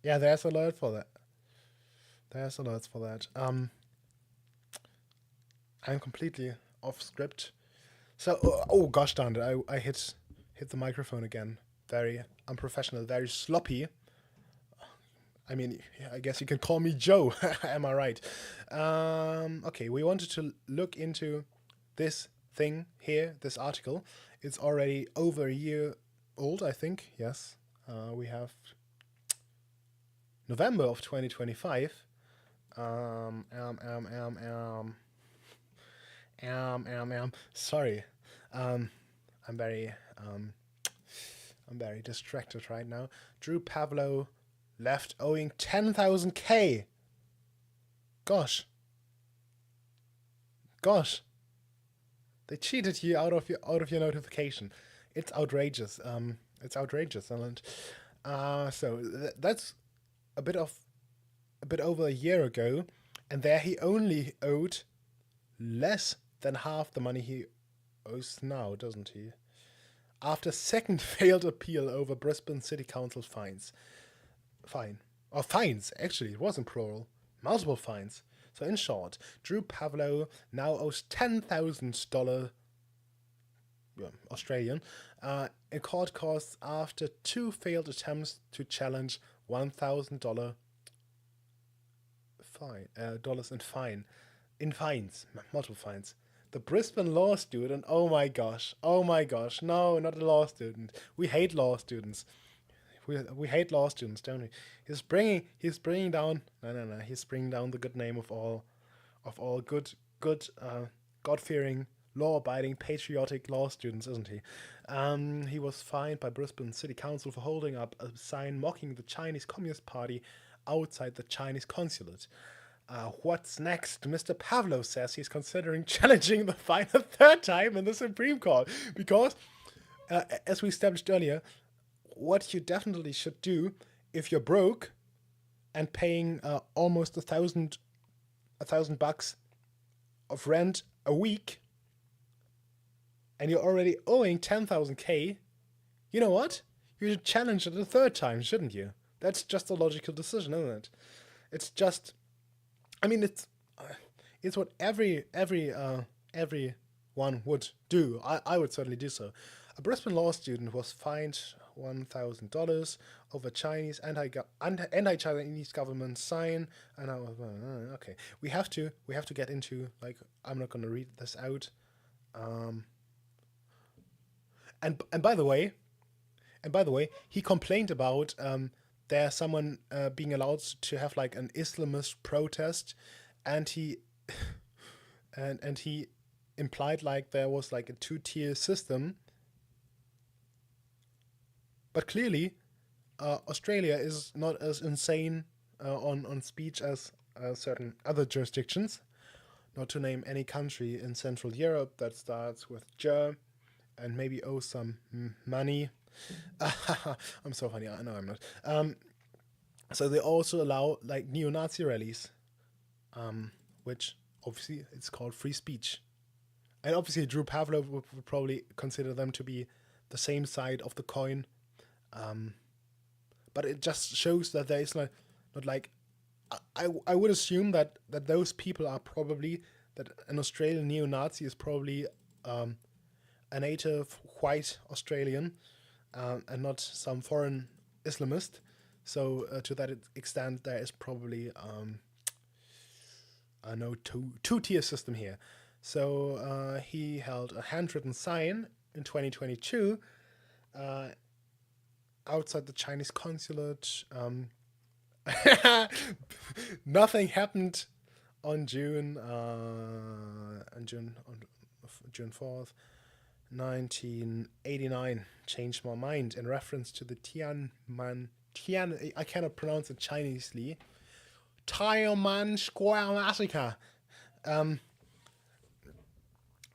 Yeah, there's alert for that. There's alerts for that. I'm completely off script. So, oh gosh darn it, I hit the microphone again. Very unprofessional, very sloppy. I mean, I guess you can call me Joe. Am I right? Okay, we wanted to look into this thing here, this article. It's already over a year old, I think. Yes, we have November of 2025. Um, um, um, um, um, Sorry, um, I'm very I'm very distracted right now. Drew Pavlou left owing 10,000K. Gosh, they cheated you out of your notification. It's outrageous. It's outrageous, and so that's a bit over a year ago, and there he only owed less than half the money he owes now, doesn't he? After second failed appeal over Brisbane City Council fines. Actually, it wasn't plural. Multiple fines. So in short, Drew Pavlou now owes $10,000 Australian in court costs after two failed attempts to challenge $1,000 dollars in fines, multiple fines. The Brisbane law student. Oh my gosh. No, not a law student. We hate law students. We hate law students, don't we? He's bringing down. No. He's bringing down the good name of all good, God-fearing, law-abiding, patriotic law students, isn't he? He was fined by Brisbane City Council for holding up a sign mocking the Chinese Communist Party outside the Chinese consulate. What's next? Mr. Pavlou says he's considering challenging the fine a third time in the Supreme Court because, as we established earlier, what you definitely should do if you're broke and paying almost $1,000 of rent a week, and you're already owing 10,000K, you know what? You should challenge it a third time, shouldn't you? That's just a logical decision, isn't it? It's just, I mean, it's what everyone would do. I would certainly do so. A Brisbane law student was fined $1,000 over Chinese anti-Chinese government sign. And I was okay. We have to get into, like, I'm not going to read this out. And by the way, he complained about there someone being allowed to have like an Islamist protest, and he and he implied like there was like a two-tier system. But clearly, Australia is not as insane on speech as certain other jurisdictions. Not to name any country in Central Europe that starts with J and maybe owes some money. I'm so funny. I know I'm not. So they also allow like neo-Nazi rallies, which obviously it's called free speech. And obviously Drew Pavlov would probably consider them to be the same side of the coin. But it just shows that there is not like I would assume that those people are probably that an Australian neo-Nazi is probably a a native white Australian, and not some foreign Islamist. So to that extent, there is probably no two-tier system here. So he held a handwritten sign in 2022 outside the Chinese consulate. Nothing happened on June 4th, 1989. Changed my mind in reference to the Tian. I cannot pronounce it Chinesely. Tiananmen Square massacre.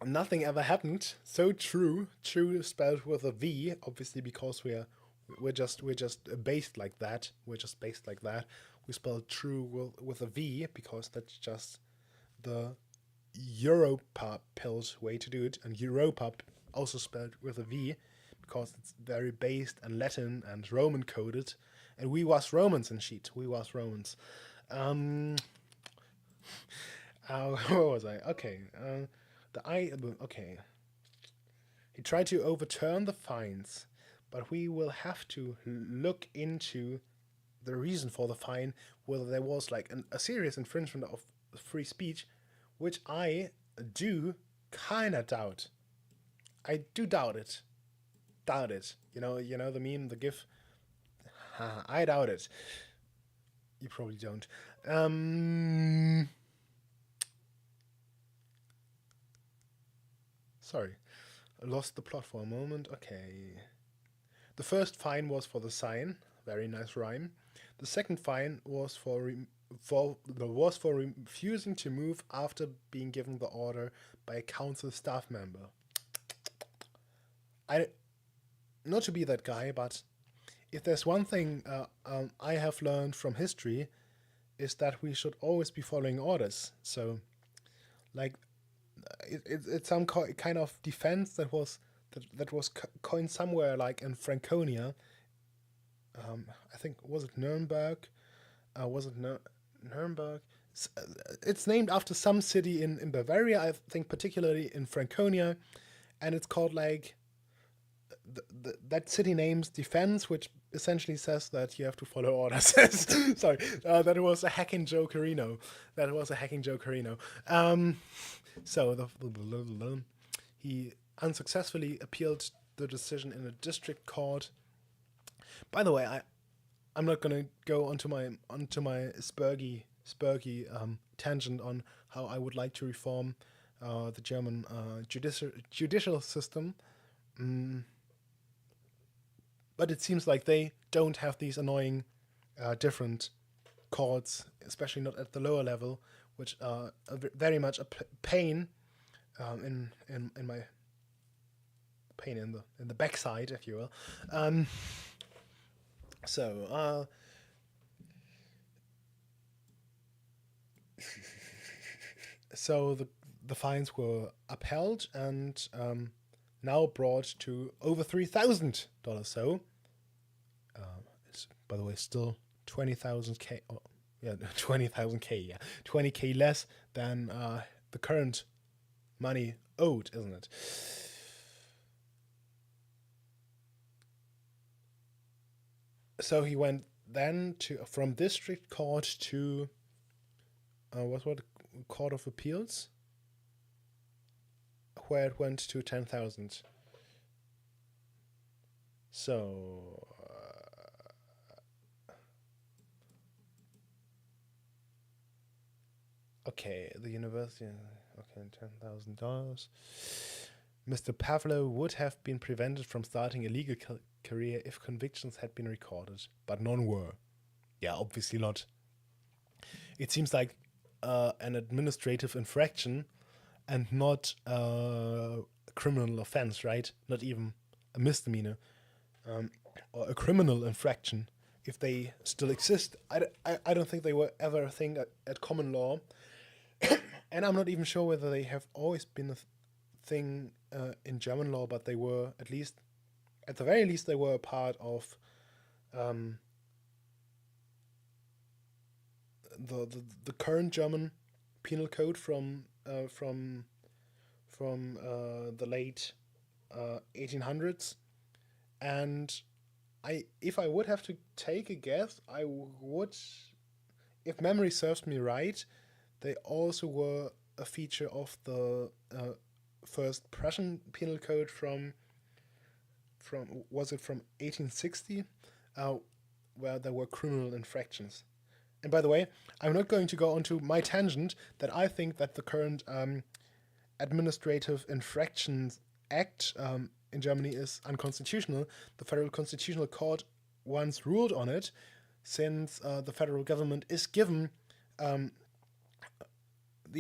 Nothing ever happened. So true spelled with a V, obviously because we're just based like that. We're just based like that. We spell true with a V because that's just the Europa way to do it, and Europa also spelled with a V because it's very based and Latin and Roman coded, and we was Romans and shit. We was Romans. Where was I? Okay. Okay. He tried to overturn the fines, but we will have to look into the reason for the fine, whether there was like a serious infringement of free speech, which I do kind of doubt. I do doubt it. Doubt it. You know the meme, the GIF. I doubt it. You probably don't. Sorry, I lost the plot for a moment. Okay. The first fine was for the sign. Very nice rhyme. The second fine was for refusing to move after being given the order by a council staff member. Not to be that guy, but if there's one thing I have learned from history, is that we should always be following orders. So, like, it's some kind of defense that was coined somewhere, like in Franconia. I think, was it Nuremberg? Nuremberg? It's named after some city in Bavaria, I think, particularly in Franconia, and it's called like that city name's defense, which essentially says that you have to follow orders. Sorry, that was a hacking jokerino. So he unsuccessfully appealed the decision in a district court. By the way, I'm not gonna go onto my spurgy tangent on how I would like to reform the German judicial system. But it seems like they don't have these annoying different courts, especially not at the lower level, which are very much a pain in my pain in the backside, if you will. So the fines were upheld and now brought to over $3,000. So it's, by the way, still 20,000 K. Oh, yeah, 20,000 K. Yeah, 20K less than the current money owed, isn't it? So he went then from district court to what court of appeals, where it went to 10,000. So okay, the university. Okay, $10,000. Mr. Pavlou would have been prevented from starting a legal career if convictions had been recorded, but none were. Yeah, obviously not. It seems like an administrative infraction and not a criminal offense, right? Not even a misdemeanor or a criminal infraction, if they still exist. I don't think they were ever a thing at common law. And I'm not even sure whether they have always been a thing in German law, but they were, at the very least, they were a part of the current German penal code from the late 1800s. And if I would have to take a guess, I would, if memory serves me right, they also were a feature of the first Prussian penal code from was it from 1860, uh, where there were criminal infractions. And by the way, I'm not going to go onto my tangent that I think that the current Administrative Infractions Act in Germany is unconstitutional. The Federal Constitutional Court once ruled on it, since the federal government is given the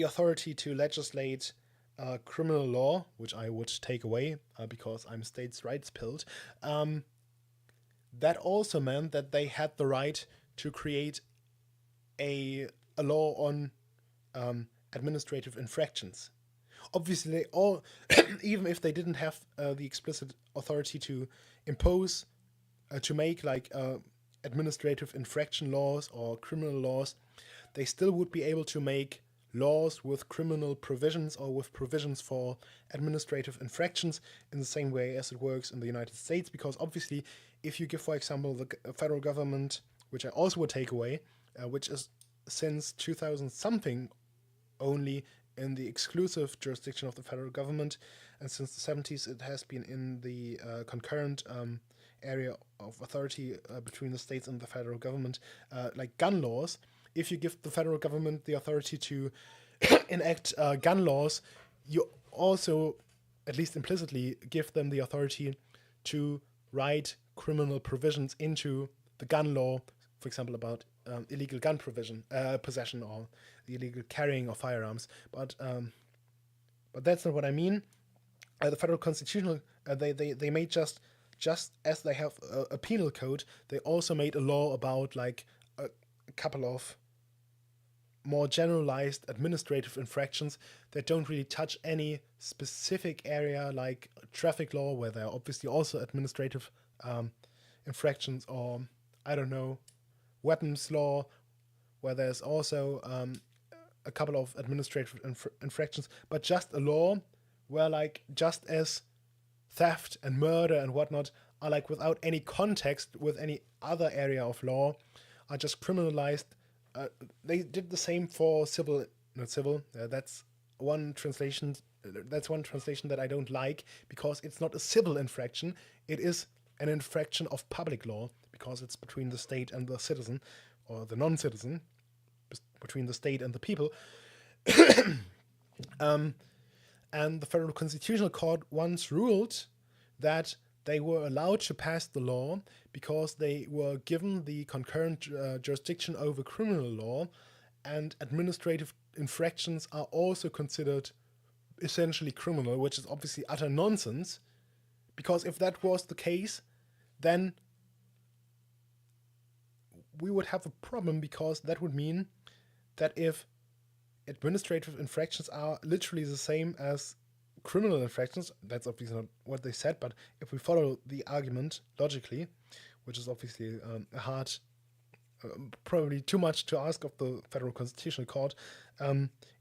authority to legislate criminal law, which I would take away because I'm states' rights pilled. That also meant that they had the right to create a law on administrative infractions. Obviously, they all, even if they didn't have the explicit authority to impose, to make like administrative infraction laws or criminal laws, they still would be able to make laws with criminal provisions or with provisions for administrative infractions in the same way as it works in the United States. Because obviously, if you give, for example, the federal government, which I also would take away, which is since 2000 something only in the exclusive jurisdiction of the federal government, and since the 70s it has been in the concurrent area of authority between the states and the federal government, like gun laws. If you give the federal government the authority to enact gun laws, you also, at least implicitly, give them the authority to write criminal provisions into the gun law, for example, about illegal gun possession or the illegal carrying of firearms. But that's not what I mean. The federal constitutional, they made just as they have a penal code, they also made a law about like a couple of more generalized administrative infractions that don't really touch any specific area, like traffic law, where there are obviously also administrative infractions, or I don't know, weapons law, where there's also a couple of administrative infractions, but just a law where like just as theft and murder and whatnot are like without any context with any other area of law, are just criminalized. They did the same for civil, not civil. That's one translation. That's one translation that I don't like, because it's not a civil infraction. It is an infraction of public law, because it's between the state and the citizen, or the non-citizen, between the state and the people. And the Federal Constitutional Court once ruled that they were allowed to pass the law because they were given the concurrent jurisdiction over criminal law, and administrative infractions are also considered essentially criminal, which is obviously utter nonsense, because if that was the case, then we would have a problem, because that would mean that if administrative infractions are literally the same as criminal infractions, that's obviously not what they said, but if we follow the argument logically, which is obviously a hard, probably too much to ask of the Federal Constitutional Court,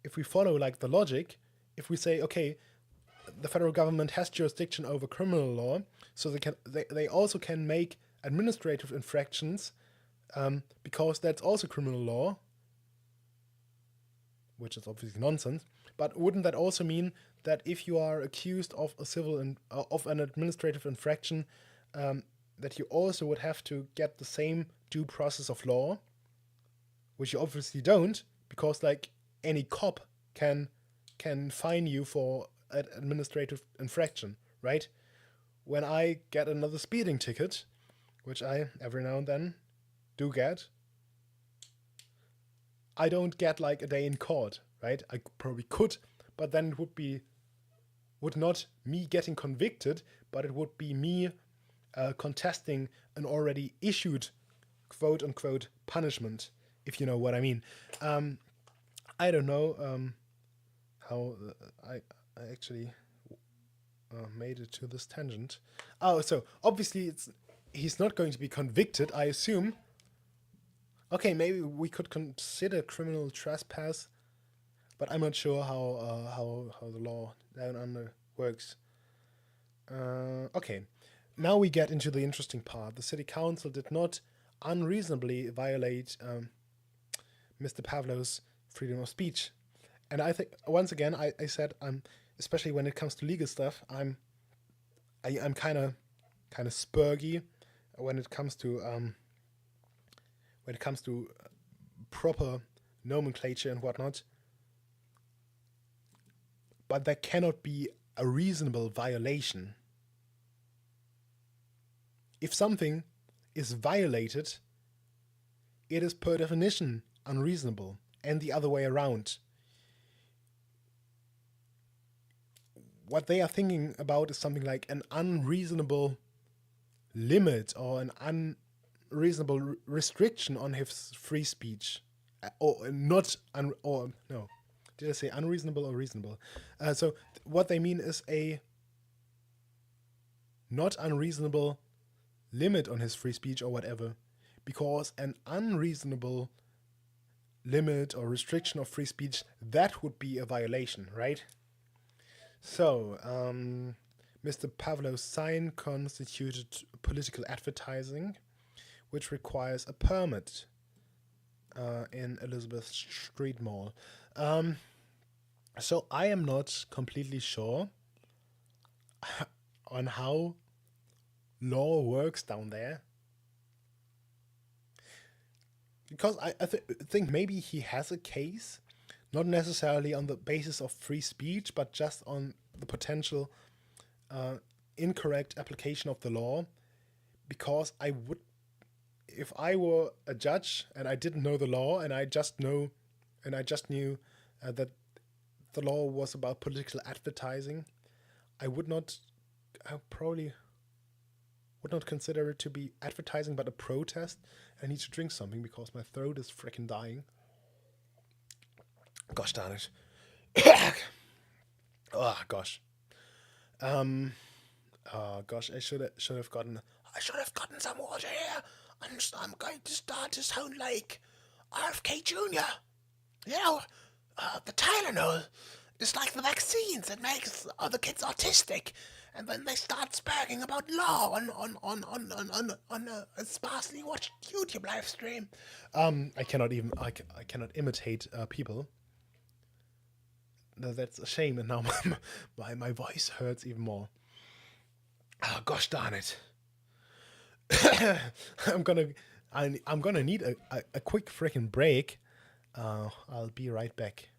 if we follow like the logic, if we say, okay, the federal government has jurisdiction over criminal law, so they also can make administrative infractions, because that's also criminal law, which is obviously nonsense. But wouldn't that also mean that if you are accused of a civil of an administrative infraction, that you also would have to get the same due process of law, which you obviously don't, because like any cop can fine you for an administrative infraction, right? When I get another speeding ticket, which I every now and then do get, I don't get like a day in court, right? I probably could, but then it would not me getting convicted, but it would be me contesting an already issued quote unquote punishment, if you know what I mean. I don't know how I actually made it to this tangent. Oh, so obviously he's not going to be convicted, I assume. Okay, maybe we could consider criminal trespass, but I'm not sure how the law down under works. Okay, now we get into the interesting part. The city council did not unreasonably violate Mr. Pavlov's freedom of speech. And I think once again, I said especially when it comes to legal stuff, I'm kind of spurgy when it comes to proper nomenclature and whatnot. But there cannot be a reasonable violation. If something is violated, it is per definition unreasonable, and the other way around. What they are thinking about is something like an unreasonable limit or an unreasonable restriction on his free speech, or not, or no, did I say unreasonable or reasonable? So what they mean is a not unreasonable limit on his free speech or whatever, because an unreasonable limit or restriction of free speech, that would be a violation, right? So, Mr. Pavlov's sign constituted political advertising, which requires a permit in Elizabeth Street Mall. So I am not completely sure on how law works down there. Because I think maybe he has a case, not necessarily on the basis of free speech, but just on the potential incorrect application of the law. Because I would, if I were a judge and I didn't know the law and I just knew that the law was about political advertising, I probably would not consider it to be advertising but a protest. I need to drink something because my throat is freaking dying. Gosh darn it. Oh gosh. Oh gosh, I should have gotten some water here. I'm going to start to sound like RFK Jr. You know, the Tylenol is like the vaccines that makes other kids autistic, and then they start speaking about law on a sparsely watched YouTube live stream. I cannot imitate people. No, that's a shame, and now my voice hurts even more. Oh, gosh darn it! I'm gonna I'm gonna need a quick freaking break. I'll be right back.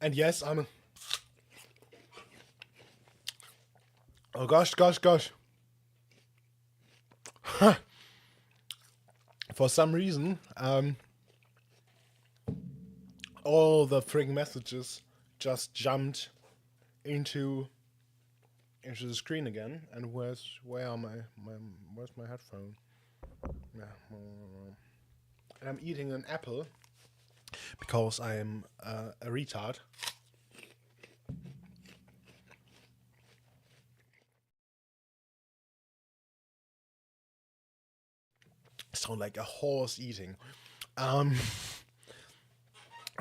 And yes, I'm. Oh gosh. For some reason, all the friggin' messages just jumped into the screen again. And where are where's my headphone? Yeah, and I'm eating an apple because I am a retard. Sound like a horse eating. Um,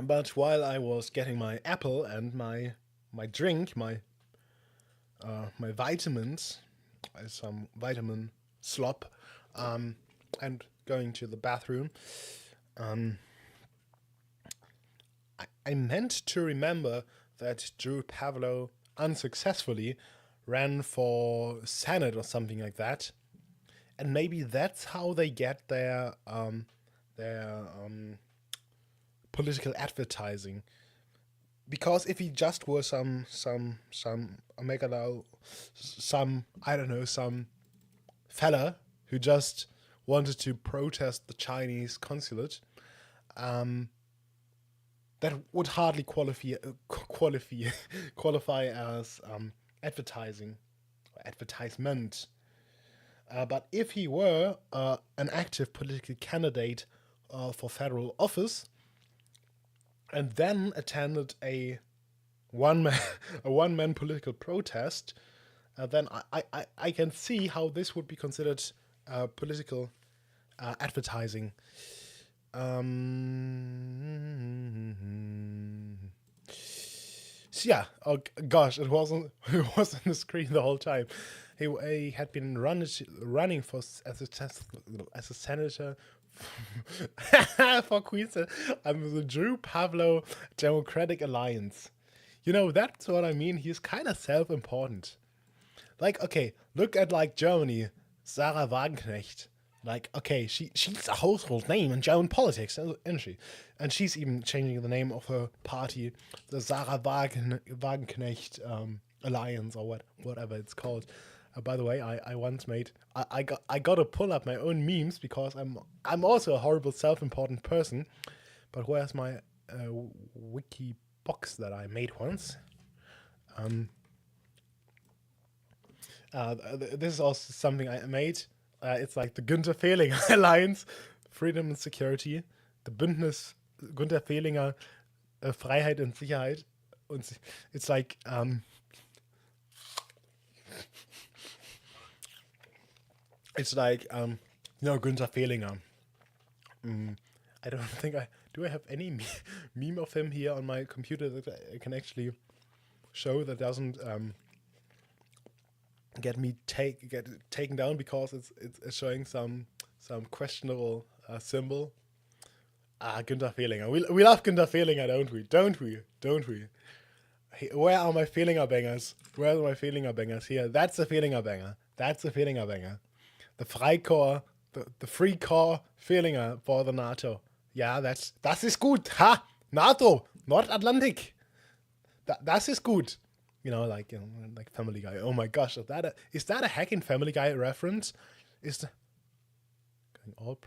but while I was getting my apple and my drink, my vitamins, some vitamin slop, and going to the bathroom, um, I meant to remember that Drew Pavlou unsuccessfully ran for Senate or something like that, and maybe that's how they get their political advertising. Because if he just were some megalo, some I don't know, some fella who just wanted to protest the Chinese consulate, um, that would hardly qualify as advertising or advertisement. But if he were an active political candidate for federal office, and then attended a one man a one man political protest, then I can see how this would be considered political advertising. So yeah, oh gosh, it wasn't it was on the screen the whole time. He had been running for as a senator for Queensland. I'm the Drew Pavlou Democratic Alliance. You know, that's what I mean. He's kind of self-important. Like, okay, look at like Germany, Sarah Wagenknecht. Like, okay, she's a household name in German politics, isn't she? And she's even changing the name of her party, the Sarah Wagenknecht Alliance or whatever it's called. By the way, I once made I got to pull up my own memes because I'm also a horrible self-important person. But where's my wiki box that I made once? This is also something I made. It's like the Günther Fehlinger Alliance, Freedom and Security, the Bündnis Günther Fehlinger, Freiheit und Sicherheit. Und it's like Günther Fehlinger. I don't think I have any meme of him here on my computer that I can actually show that doesn't get taken down because it's showing some questionable symbol. Günther Fehlinger. We love Günther Fehlinger, don't we? Don't we? Where are my Fehlinger bangers? Where are my Fehlinger bangers? Here, that's a Fehlinger banger. That's a Fehlinger banger. The Freikorps, the Free Corps Fehlinger for the NATO. Yeah, das ist gut. Ha! NATO, Nordatlantik. Das ist gut. Like Family Guy. Oh my gosh, is that a hacking Family Guy reference? Is the going all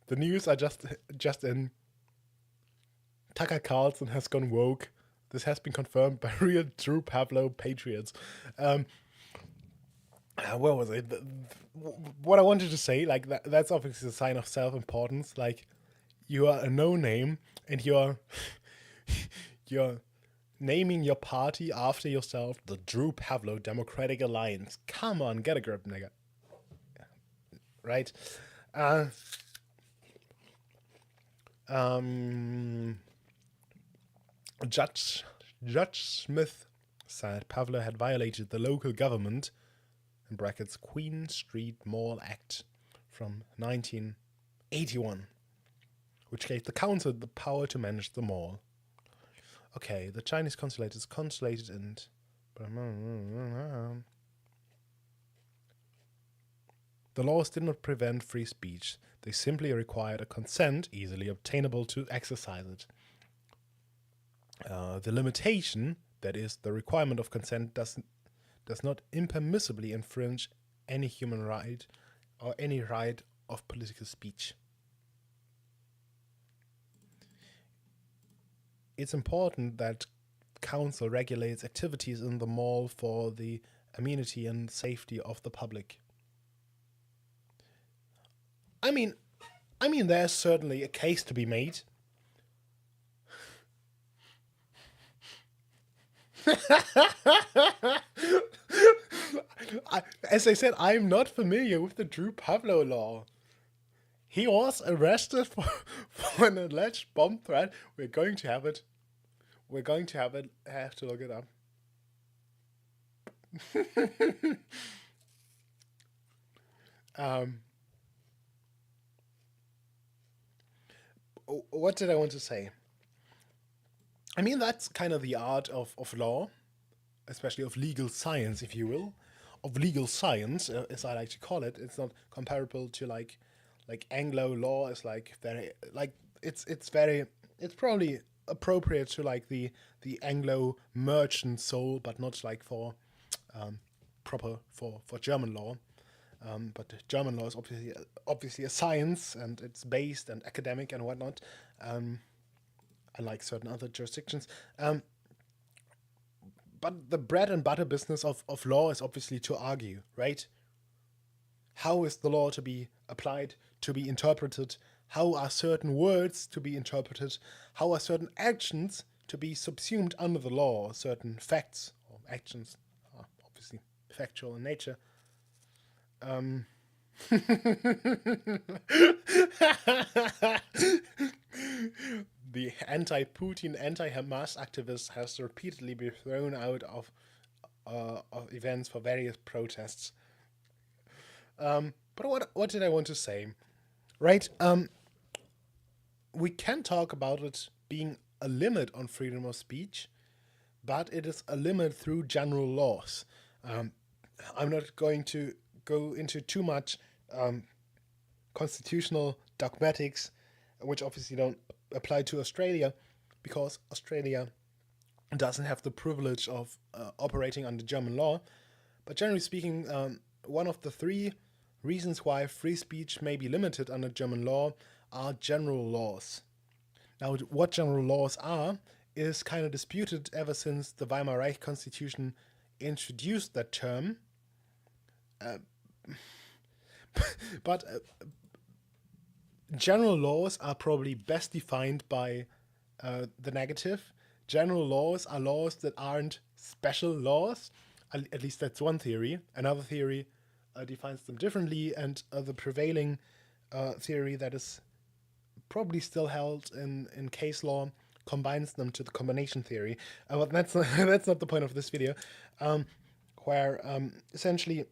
the news are just in. Tucker Carlson has gone woke. This has been confirmed by real Drew Pavlou patriots. Where was it? What I wanted to say, like that's obviously a sign of self-importance. Like you are a no-name and you're naming your party after yourself, the Drew Pavlou Democratic Alliance. Come on, get a grip, nigga. Right? Judge Smith said Pavlou had violated the local government in brackets Queen Street Mall Act from 1981, which gave the council the power to manage the mall. Okay, the Chinese consulate is consulated in. The laws did not prevent free speech. They simply required a consent easily obtainable to exercise it. The limitation, that is, the requirement of consent, does not impermissibly infringe any human right or any right of political speech. It's important that council regulates activities in the mall for the amenity and safety of the public. I mean, there's certainly a case to be made. As I said, I'm not familiar with the Drew Pavlou law. He was arrested for an alleged bomb threat. We're going to have it. I have to look it up. What did I want to say? I mean, that's kind of the art of law, especially of legal science, if you will. Of legal science, as I like to call it. It's not comparable to like Anglo law is like very like it's probably appropriate to like the Anglo merchant soul, but not like for proper for German law. But German law is obviously a science, and it's based and academic and whatnot, unlike certain other jurisdictions. But the bread and butter business of law is obviously to argue, right? How is the law to be applied, to be interpreted? How are certain words to be interpreted? How are certain actions to be subsumed under the law? Certain facts or actions are obviously factual in nature. The anti-Putin, anti-Hamas activist has repeatedly been thrown out of events for various protests. But what did I want to say? Right? We can talk about it being a limit on freedom of speech, but it is a limit through general laws. I'm not going to go into too much constitutional dogmatics, which obviously don't apply to Australia, because Australia doesn't have the privilege of operating under German law. But generally speaking, one of the three reasons why free speech may be limited under German law are general laws. Now, what general laws are is kind of disputed ever since the Weimar Reich Constitution introduced that term. But general laws are probably best defined by the negative. General laws are laws that aren't special laws. At least that's one theory. Another theory defines them differently, and the prevailing theory that is probably still held in case law combines them to the combination theory. But that's not the point of this video, where essentially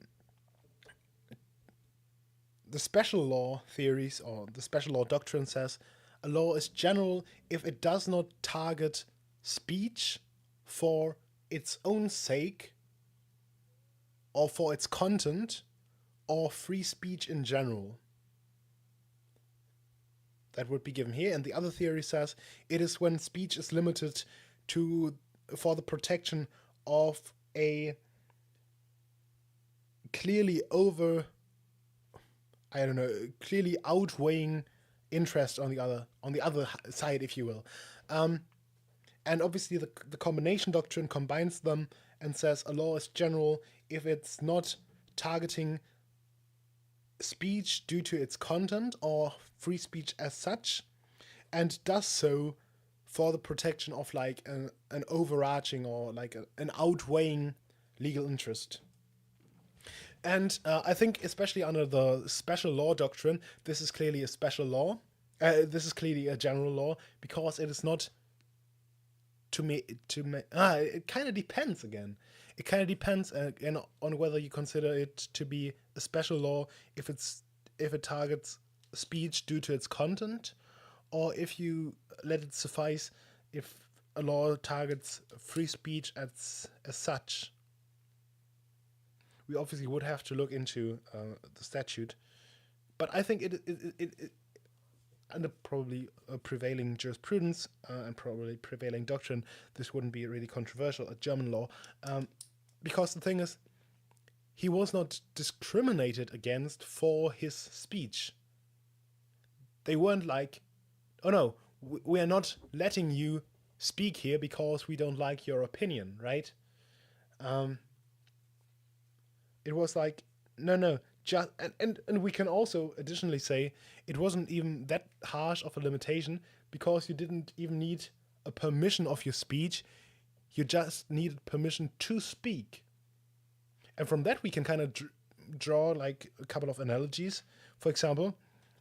the special law theories or the special law doctrine says a law is general if it does not target speech for its own sake or for its content or free speech in general. That would be given here. And the other theory says it is when speech is limited for the protection of a clearly clearly outweighing interest on the other side, if you will. And obviously the combination doctrine combines them and says a law is general if it's not targeting speech due to its content or free speech as such, and does so for the protection of like an overarching or like an outweighing legal interest. And I think especially under the special law doctrine, this is clearly a special law. This is clearly a general law because it is not it kind of depends again. It kind of depends on whether you consider it to be a special law if it targets speech due to its content, or if you let it suffice if a law targets free speech as such. we obviously would have to look into the statute. But I think it under probably a prevailing jurisprudence and probably prevailing doctrine, this wouldn't be really controversial at German law, because the thing is, he was not discriminated against for his speech. They weren't like, oh no, we are not letting you speak here because we don't like your opinion, right? It was like, no, just and we can also additionally say it wasn't even that harsh of a limitation because you didn't even need a permission of your speech. You just needed permission to speak. And from that, we can kind of draw like a couple of analogies. For example,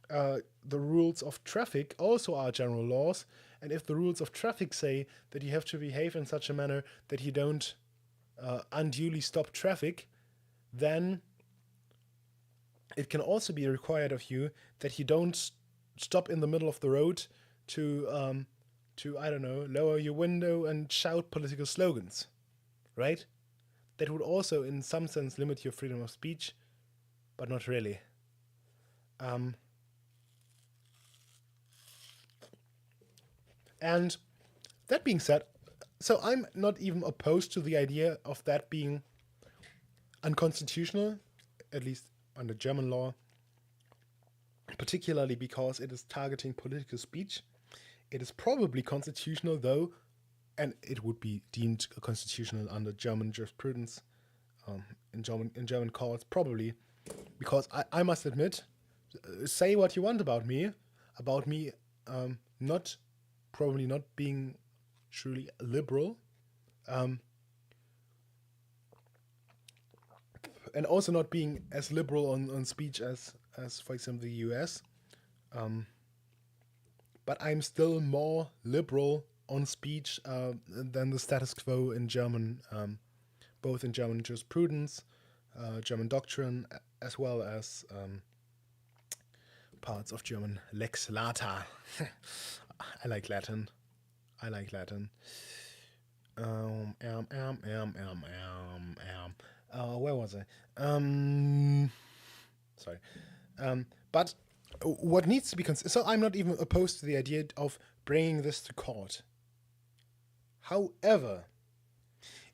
the rules of traffic also are general laws. And if the rules of traffic say that you have to behave in such a manner that you don't unduly stop traffic, then it can also be required of you that you don't stop in the middle of the road to I don't know, lower your window and shout political slogans, right? That would also, in some sense, limit your freedom of speech, but not really. And that being said, so I'm not even opposed to the idea of that being unconstitutional, at least under German law, particularly because it is targeting political speech. It is probably constitutional, though, and it would be deemed constitutional under German jurisprudence, in German courts, probably, because I must admit, say what you want about me, not probably not being truly liberal, and also not being as liberal on speech as for example the US. But I'm still more liberal on speech than the status quo in German, both in German jurisprudence, German doctrine, as well as parts of German lex lata. I like Latin. Where was I? Sorry. But what needs to be considered. So I'm not even opposed to the idea of bringing this to court. However,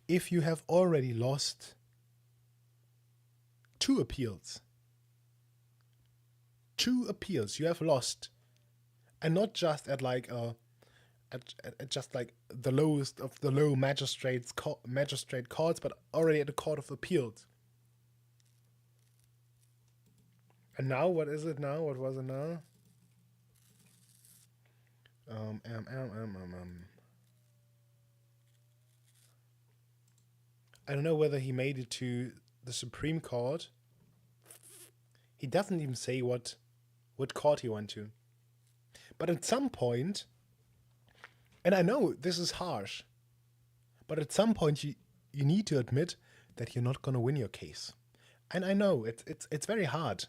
if you have already lost 2 appeals, you have lost, and not just at like at just like the lowest of the low magistrate courts, but already at the Court of Appeals. And now, what is it now? What was it now? I don't know whether he made it to the Supreme Court. He doesn't even say what court he went to. But at some point, and I know this is harsh, but at some point you need to admit that you're not going to win your case. And I know it's very hard.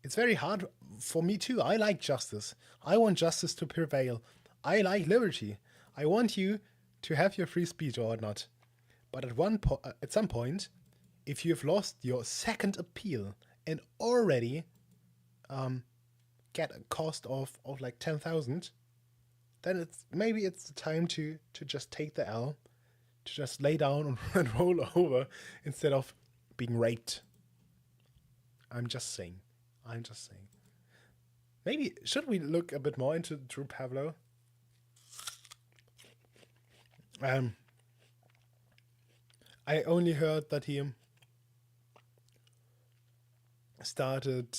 It's very hard for me too. I like justice. I want justice to prevail. I like liberty. I want you to have your free speech or whatnot. But at some point, if you have lost your second appeal and already get a cost of like 10,000, then maybe it's the time to just take the L, to just lay down and roll over instead of being raped. I'm just saying. Maybe should we look a bit more into Drew Pavlou? I only heard that he started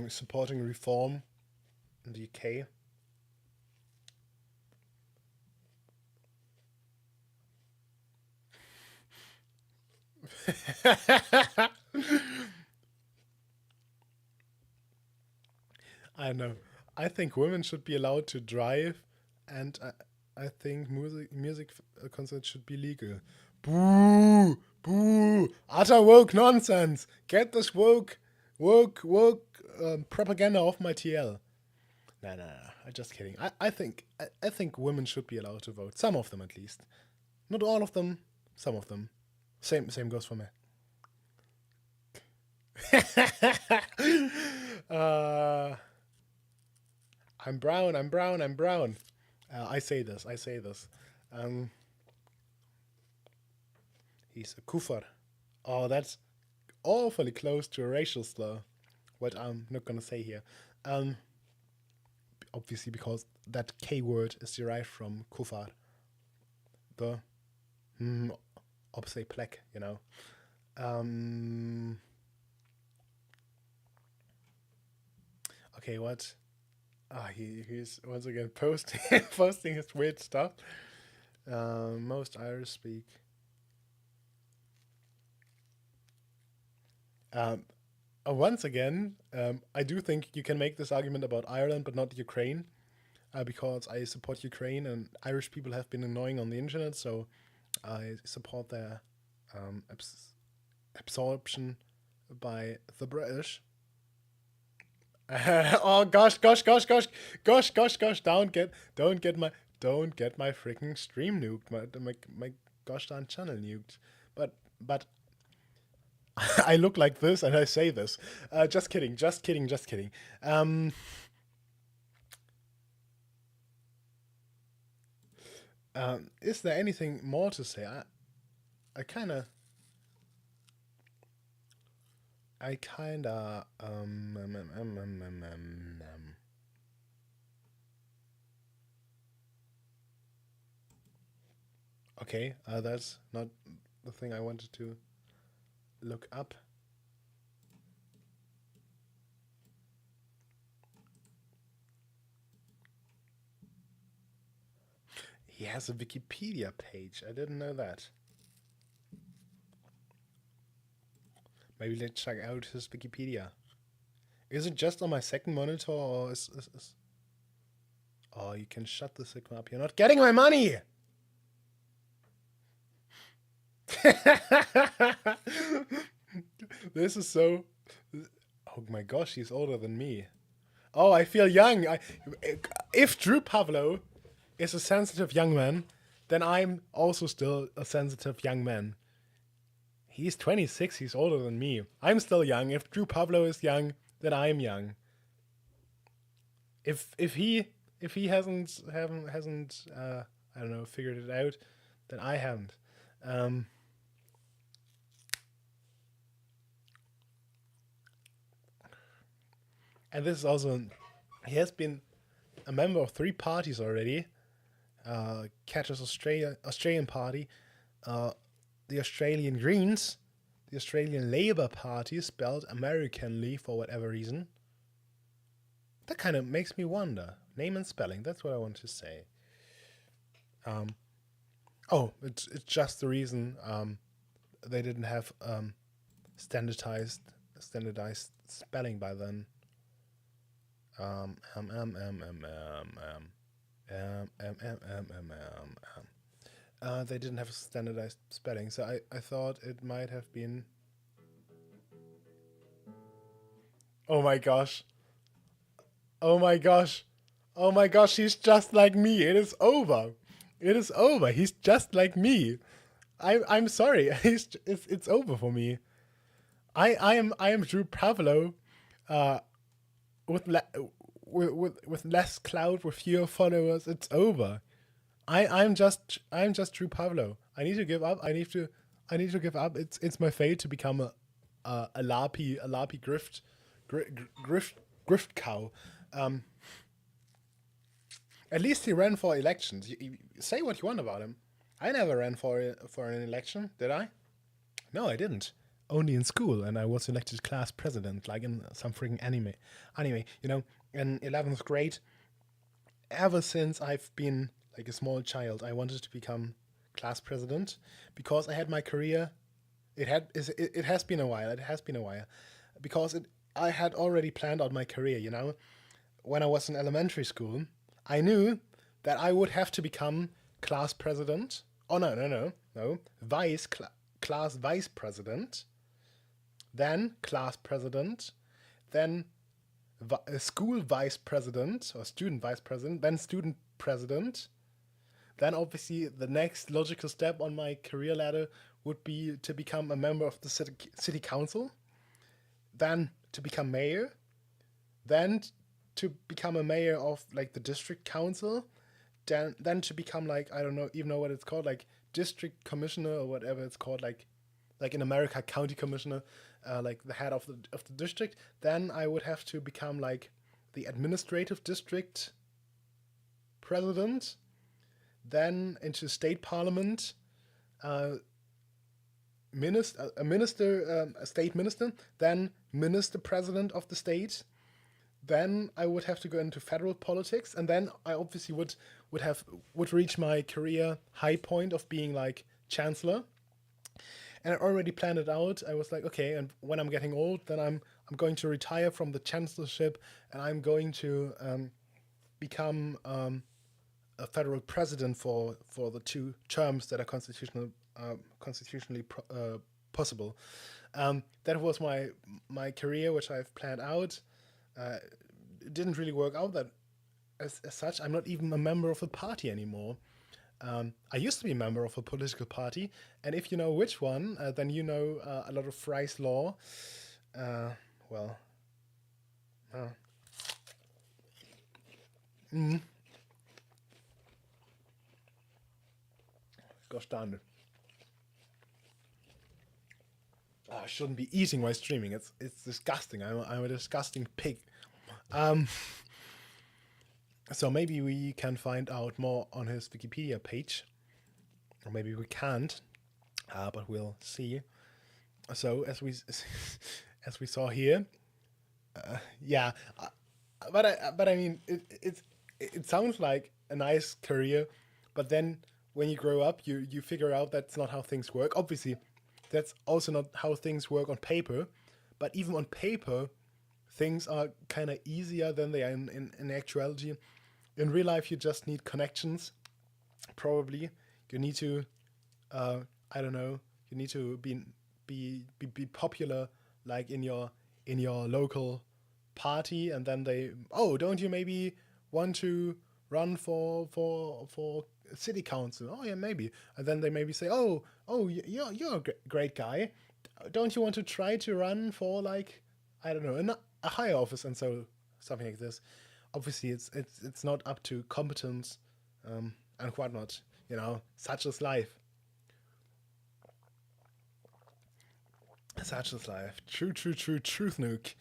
supporting reform in the UK. I know. I think women should be allowed to drive, and I think music concerts should be legal. Boo! Boo! Utter woke nonsense! Get this woke propaganda off my TL. No. Just kidding. I think women should be allowed to vote. Some of them, at least. Not all of them. Some of them. Same goes for me. uh, I'm brown. I'm brown. I'm brown. I say this. I say this. Um, he's a kufar. Oh, that's awfully close to a racial slur, what I'm not gonna say here. Um, Obviously because that K word is derived from kufar, the opposite plaque, you know. Um, okay, what? He's once again posting posting his weird stuff. Most Irish speak. Um, Once again, I do think you can make this argument about Ireland, but not Ukraine, because I support Ukraine and Irish people have been annoying on the internet, so I support their absorption by the British. Oh gosh, gosh, gosh, gosh, gosh, gosh, gosh! Don't get my freaking stream nuked, my gosh darn channel nuked. But I look like this and I say this. Just kidding, just kidding, just kidding. Is there anything more to say? I kind of, I kind of, okay, that's not the thing I wanted to look up. He has a Wikipedia page. I didn't know that. Maybe let's check out his Wikipedia. Is it just on my second monitor, or is... Oh, you can shut the Sigma up. You're not getting my money! This is so... Oh my gosh, he's older than me. Oh, I feel young. If Drew Pavlou is a sensitive young man, then I'm also still a sensitive young man. He's 26, he's older than me. I'm still young. If Drew Pavlou is young, then I'm young. If he hasn't I don't know, figured it out, then I haven't. And this is also he has been a member of 3 parties already. Catches Australian Party, the Australian Greens, the Australian Labour Party, spelled Americanly for whatever reason. That kind of makes me wonder. Name and spelling, that's what I want to say. It's just the reason they didn't have standardized spelling by then. They didn't have standardized spelling, so I thought it might have been. Oh my gosh. Oh my gosh. Oh my gosh, he's just like me. It is over. It is over. He's just like me. I'm sorry. It's over for me. I am Drew Pavlou, with with less clout, with fewer followers. It's over. I'm just Drew Pavlou. I need to give up. I need to give up. It's my fate to become a larpy grift cow. Um, at least he ran for elections. You say what you want about him. I never ran for an election, did I? No, I didn't. Only in school, and I was elected class president, like in some freaking anime. Anyway, in 11th grade, ever since I've been like a small child, I wanted to become class president because I had my career. It has been a while. It has been a while because I had already planned out my career. When I was in elementary school, I knew that I would have to become class president. Oh no, class vice president, then class president, then a school vice president or student vice president, then student president. Then obviously the next logical step on my career ladder would be to become a member of the city council, then to become mayor, then to become a mayor of like the district council, then to become like, I don't know even know what it's called, like district commissioner or whatever it's called, like in America county commissioner, like the head of the district. Then I would have to become like the administrative district president, then into state parliament, uh, a state minister, then minister president of the state. Then I would have to go into federal politics, and then I obviously would reach my career high point of being like chancellor. And I already planned it out. I was like, okay, and when I'm getting old, then I'm going to retire from the chancellorship, and I'm going to become a federal president for the 2 terms that are constitutionally possible. That was my career, which I've planned out. It didn't really work out that as such. I'm not even a member of a party anymore. I used to be a member of a political party, and if you know which one, then you know a lot of Fry's law. Well, uh, gosh darn it. I shouldn't be eating while streaming. It's disgusting. I'm a disgusting pig. Um, so maybe we can find out more on his Wikipedia page, or maybe we can't, but we'll see. So as we as we saw here, yeah, but I mean it sounds like a nice career, but then when you grow up, you figure out that's not how things work. Obviously, that's also not how things work on paper, but even on paper, things are kind of easier than they are in actuality. In real life, you just need connections. Probably, you need to, uh, I don't know, you need to be popular, like in your local party, and then they, oh, don't you maybe want to run for city council? Oh yeah, maybe. And then they maybe say, oh, you're a great guy. Don't you want to try to run for like, I don't know, a higher office, and so something like this. Obviously, it's not up to competence, and whatnot. Such is life. Such is life. True, true, true, truth nuke.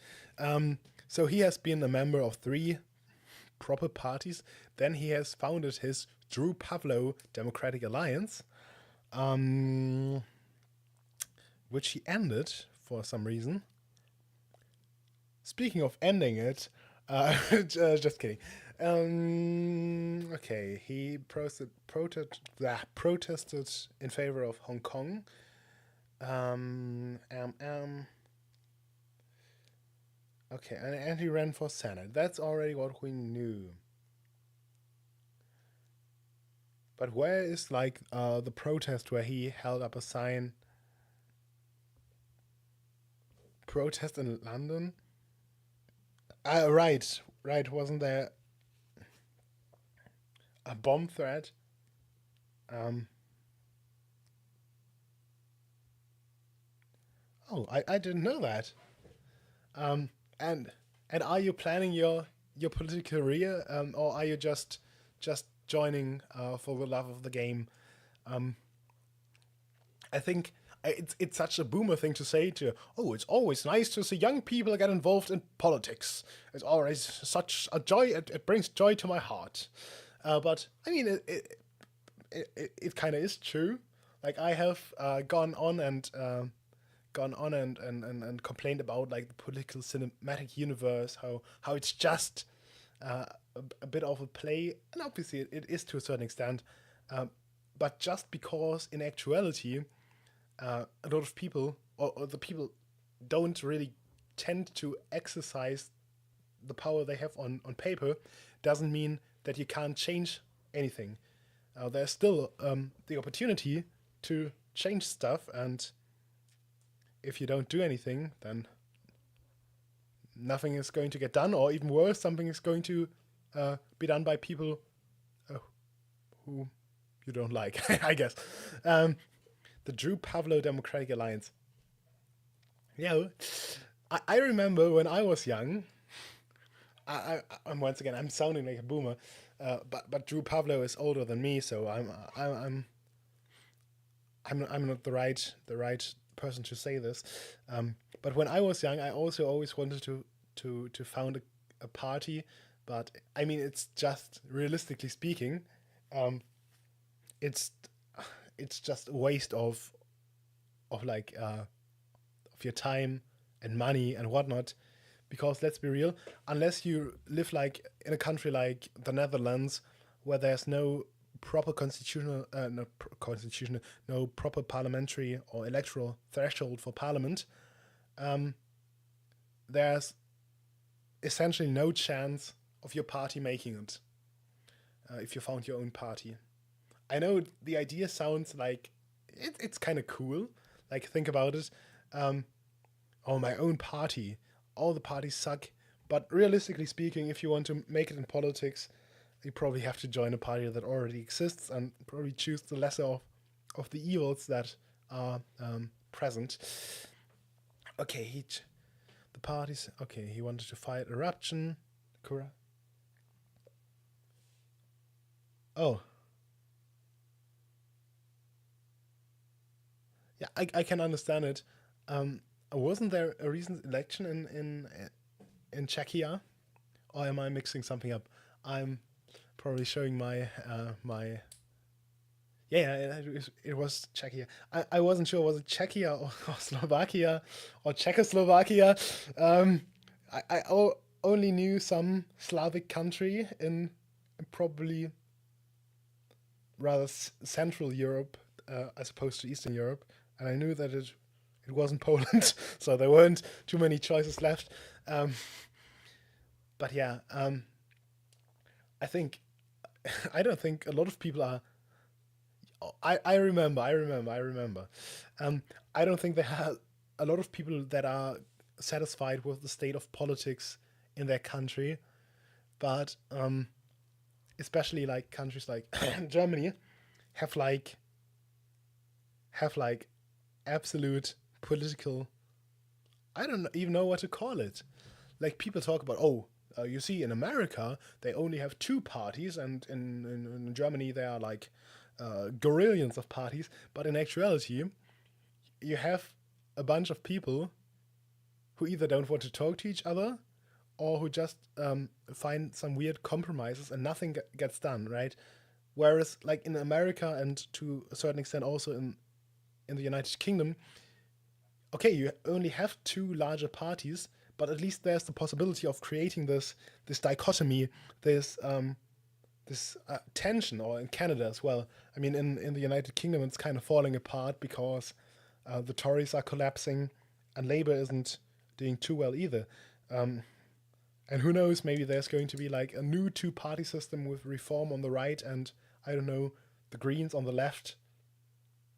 So he has been a member of 3 proper parties. Then he has founded his Drew Pavlou Democratic Alliance, um, which he ended for some reason. Speaking of ending it, just kidding. Okay, he protested in favor of Hong Kong. Um, um, um, okay, and he ran for Senate. That's already what we knew. But where is like the protest where he held up a sign? Protest in London? Right, right. Wasn't there a bomb threat? Um, oh, I didn't know that. Um, and and are you planning your political career, or are you just joining for the love of the game? Um, I think it's such a boomer thing to say to. Oh, it's always nice to see young people get involved in politics. It's always such a joy. It brings joy to my heart. But I mean, it kind of is true. Like I have gone on and complained about like the political cinematic universe, how it's just a bit of a play, and obviously it is to a certain extent, um, but just because in actuality, a lot of people, or the people don't really tend to exercise the power they have on paper, doesn't mean that you can't change anything. There's still the opportunity to change stuff, and if you don't do anything, then nothing is going to get done, or even worse, something is going to be done by people uh, who you don't like, I guess. Um, the Drew Pavlou Democratic Alliance. Yeah, I remember when I was young. I'm once again, I'm sounding like a boomer, but Drew Pavlou is older than me, so I'm not the right person to say this. But when I was young, I also always wanted to found a party, but I mean, it's just realistically speaking, um, it's it's just a waste of like of your time and money and whatnot. Because let's be real, unless you live like in a country like the Netherlands, where there's no proper constitutional, no proper parliamentary or electoral threshold for parliament, there's essentially no chance of your party making it if you found your own party. I know the idea sounds like it's kind of cool. Like, think about it. Um, oh, my own party. All the parties suck. But realistically speaking, if you want to make it in politics, you probably have to join a party that already exists and probably choose the lesser of the evils that are present. Okay, the parties. Okay, he wanted to fight eruption. Correct. Oh, yeah, I can understand it. Wasn't there a recent election in Czechia? Or am I mixing something up? I'm probably showing my yeah, it was Czechia. I wasn't sure, was it Czechia or Slovakia or Czechoslovakia. Um, I only knew some Slavic country in probably rather Central Europe as opposed to Eastern Europe, and I knew that it wasn't Poland, so there weren't too many choices left. Um, but yeah, I think I don't think a lot of people are. I remember. Um, I don't think there are a lot of people that are satisfied with the state of politics in their country, but especially like countries like Germany have like have like absolute political. I don't even know what to call it. Like, people talk about, oh, you see, in America they only have two parties, and in Germany there are like gorillions of parties. But in actuality, you have a bunch of people who either don't want to talk to each other or who just find some weird compromises and nothing gets done, right? Whereas, like in America and to a certain extent also in the United Kingdom, okay, you only have two larger parties, but at least there's the possibility of creating this dichotomy, this tension, or in Canada as well. I mean, in the United Kingdom, it's kind of falling apart because the Tories are collapsing and Labour isn't doing too well either. Um, and who knows, maybe there's going to be like a new two party system with Reform on the right and, I don't know, the Greens on the left.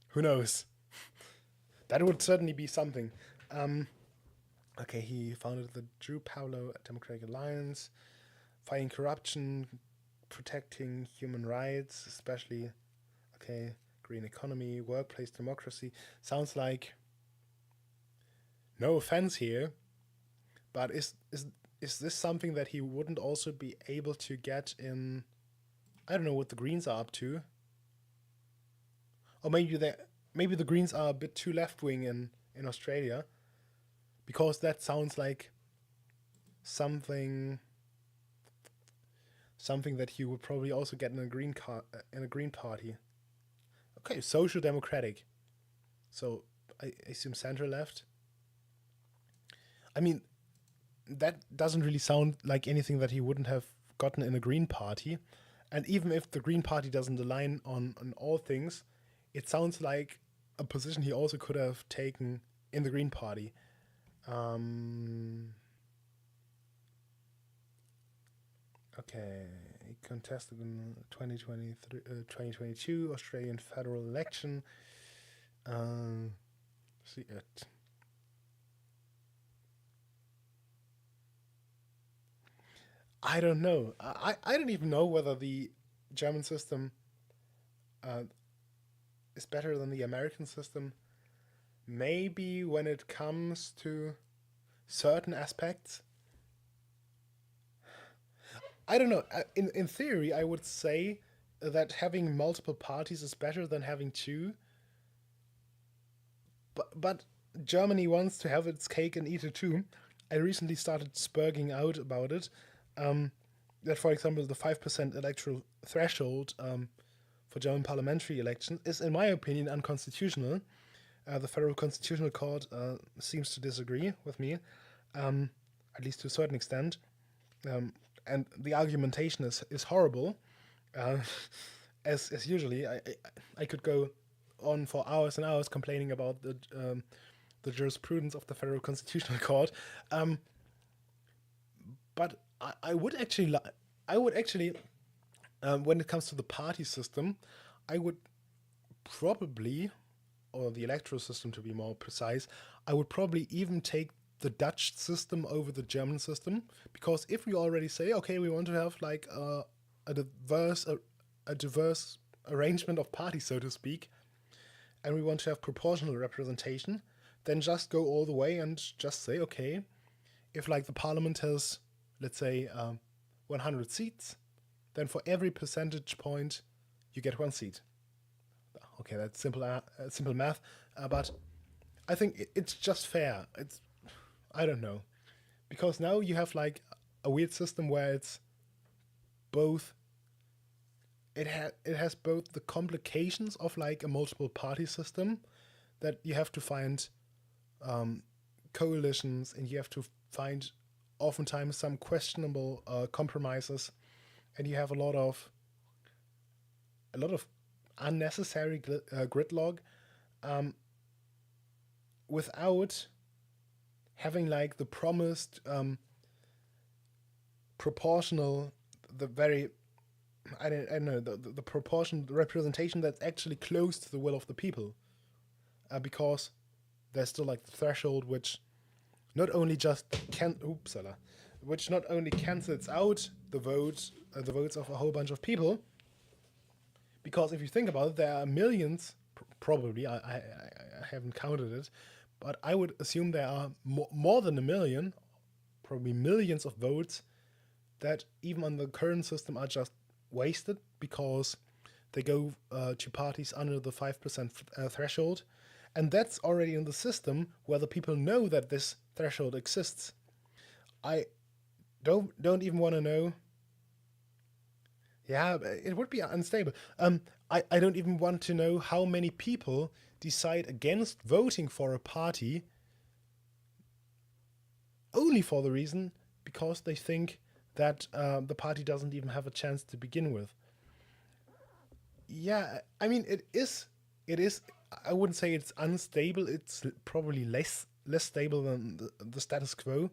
Who knows? That would certainly be something. Um, okay, he founded the Drew Pavlou Democratic Alliance, fighting corruption, protecting human rights, especially, okay, green economy, workplace democracy. Sounds like, no offense here, but is this something that he wouldn't also be able to get in? I don't know what the Greens are up to, or maybe the Greens are a bit too left wing in Australia, because that sounds like something something that you would probably also get in in a Green Party. Okay, social democratic. So I assume center left. I mean, that doesn't really sound like anything that he wouldn't have gotten in a Green Party. And even if the Green Party doesn't align on all things, it sounds like a position he also could have taken in the Green Party. Um, okay, he contested in 2023, 2022 Australian federal election. See it. I don't know. I don't even know whether the German system uh, is better than the American system. Maybe when it comes to certain aspects. I don't know. In theory, I would say that having multiple parties is better than having two. But Germany wants to have its cake and eat it too. I recently started spurging out about it. Um, that, for example, the 5% electoral threshold for German parliamentary elections is, in my opinion, unconstitutional. The Federal Constitutional Court seems to disagree with me, um, at least to a certain extent. Um, and the argumentation is horrible. Uh, as usually, I could go on for hours and hours complaining about the jurisprudence of the Federal Constitutional Court. Um, but I would actually when it comes to the party system, I would probably, or the electoral system to be more precise, I would probably even take the Dutch system over the German system, because if we already say, okay, we want to have like a diverse a diverse arrangement of parties, so to speak, and we want to have proportional representation, then just go all the way and just say, okay, if like the parliament has, let's say, 100 seats, then for every percentage point, you get one seat. Okay, that's simple math, but I think it's just fair. It's I don't know, because now you have like a weird system where it's both. It has both the complications of like a multiple party system, that you have to find um, coalitions, and you have to find oftentimes some questionable compromises, and you have a lot of unnecessary gridlock, um, without having like the promised proportional, the very I don't know, the proportion, the representation that's actually close to the will of the people, because there's still like the threshold, which not only just which not only cancels out the votes of a whole bunch of people, because if you think about it, there are millions, probably, I haven't counted it, but I would assume there are more than a million, probably millions of votes that even on the current system are just wasted, because they go to parties under the 5% threshold. And that's already in the system where the people know that this threshold exists. I don't even want to know. Yeah, it would be unstable. I don't even want to know how many people decide against voting for a party only for the reason because they think that the party doesn't even have a chance to begin with. Yeah, I mean it is. I wouldn't say it's unstable. It's probably less stable than the status quo.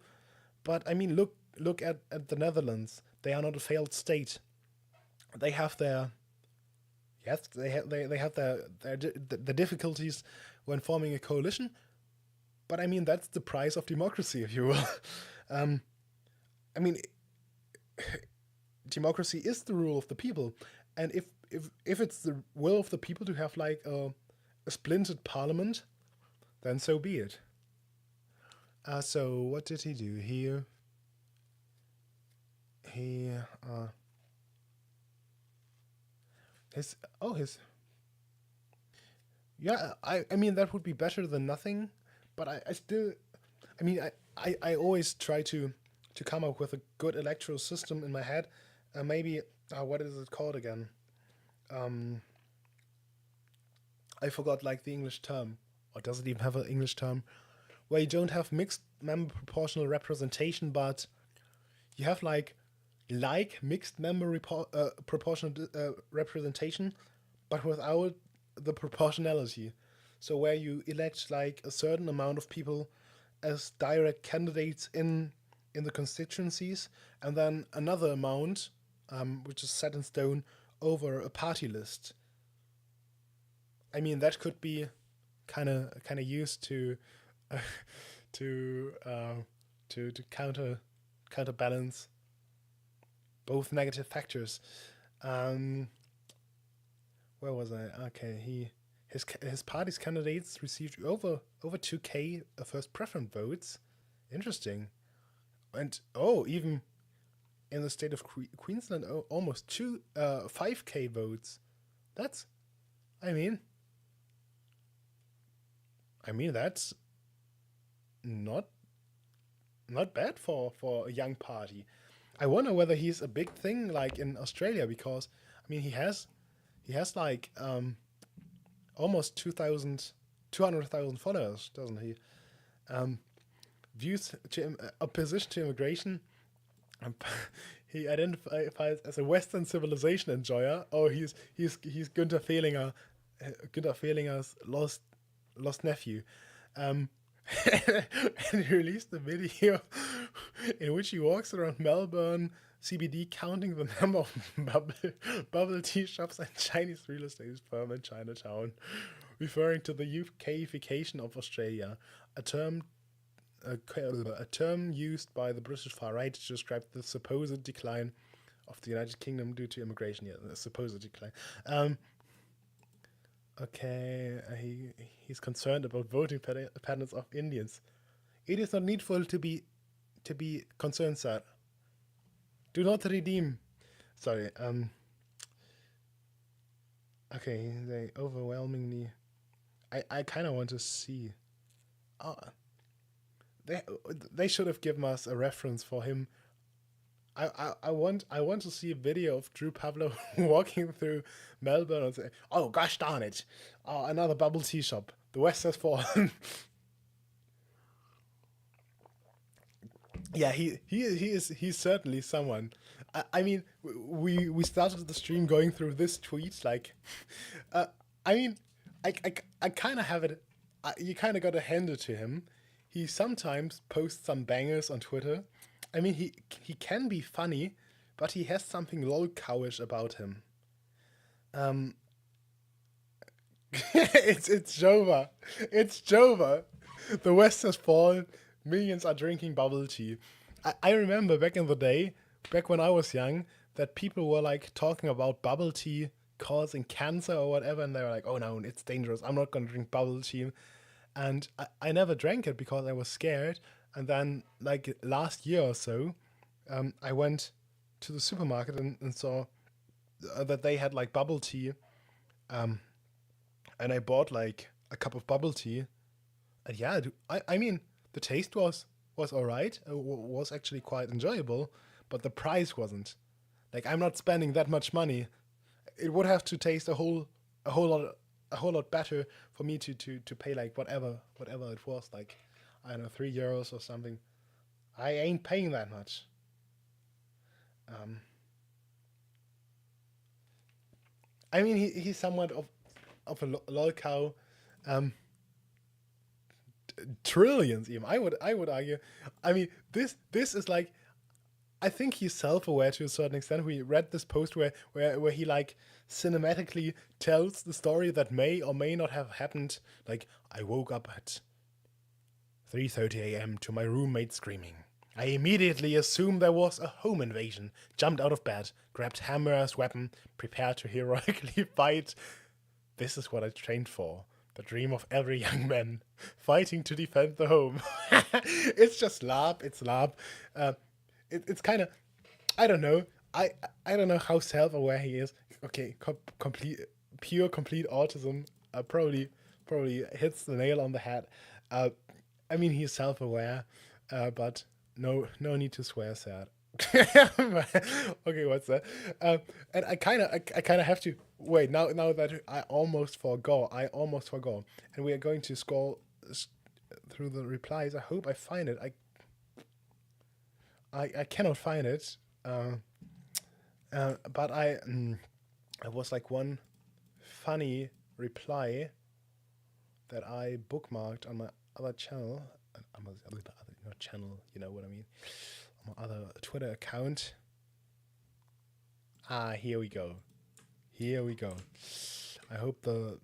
But I mean, look at the Netherlands. They are not a failed state. They have their yes, they have the difficulties when forming a coalition. But I mean, that's the price of democracy, if you will. um, I mean, democracy is the rule of the people, and if it's the will of the people to have like a splintered parliament, then so be it. So what did he do here? He his oh his yeah. I mean that would be better than nothing, but I still I mean I always try to come up with a good electoral system in my head. Maybe what is it called again? Um, I forgot like the English term, or does it even have an English term? Where you don't have mixed member proportional representation, but you have like mixed member proportional representation, but without the proportionality. So where you elect like a certain amount of people as direct candidates in the constituencies, and then another amount, which is set in stone over a party list. I mean that could be kind of used uh, to to counterbalance both negative factors. Um, where was I? Okay, his party's candidates received over 2K first preference votes. Interesting. And even in the state of Queensland, almost 5K votes. That's, I mean, that's not bad for a young party. I wonder whether he's a big thing like in Australia, because I mean he has like almost 200,000 followers, doesn't he? Um, views to opposition to immigration. Um, he identifies as a Western civilization enjoyer. Oh, he's Günther Fehlinger, Günther Fehlinger's lost nephew. Um, and he released a video in which he walks around Melbourne CBD counting the number of bubble tea shops and Chinese real estate firm in Chinatown, referring to the UKification of Australia, a term a term used by the British far right to describe the supposed decline of the United Kingdom due to immigration. Yeah, the supposed decline. Okay, he's concerned about voting patterns of Indians. It is not needful to be concerned, sir. Do not redeem. Sorry. Okay, they overwhelmingly. I kind of want to see. Oh, they should have given us a reference for him. I want to see a video of Drew Pavlou walking through Melbourne and say, "Oh gosh darn it, another bubble tea shop. The West has fallen." Yeah, he's certainly someone. I mean, we started the stream going through this tweet like, uh, I mean, I kind of have it. You kind of got to hand it to him. He sometimes posts some bangers on Twitter. I mean, he can be funny, but he has something lol cowish about him. Um, it's Jova. It's Jova. The West has fallen. Millions are drinking bubble tea. I remember back in the day, back when I was young, that people were like talking about bubble tea causing cancer or whatever, and they were like, "Oh no, it's dangerous. I'm not gonna drink bubble tea." And I never drank it because I was scared. And then, like last year or so, I went to the supermarket and saw that they had like bubble tea, um, and I bought like a cup of bubble tea. And yeah, I mean, the taste was all right. Was actually quite enjoyable, but the price wasn't. Like I'm not spending that much money. It would have to taste a whole lot a whole lot better for me to pay like whatever it was, like I don't know, €3 or something. I ain't paying that much. Um, I mean, he's somewhat of a lolcow. Um, Trillions even. I would argue. I mean, this is like, I think he's self-aware to a certain extent. We read this post where he like cinematically tells the story that may or may not have happened. Like, I woke up at 3:30 a.m. to my roommate screaming. I immediately assumed there was a home invasion, jumped out of bed, grabbed hammer as weapon, prepared to heroically fight. This is what I trained for. The dream of every young man, fighting to defend the home. It's just lab. It's lab. Uh, it's kind of, I don't know. I don't know how self-aware he is. Okay, complete autism. Probably hits the nail on the head. Uh, I mean, he's self-aware, but no need to swear, sad. Okay, what's that? And I kind of have to wait now that I almost forgot, and we are going to scroll through the replies. I hope I find it. I cannot find it. But it was like one funny reply that I bookmarked on my other channel, on my other not channel, you know what I mean, on my other Twitter account. Here we go. Here we go. I hope the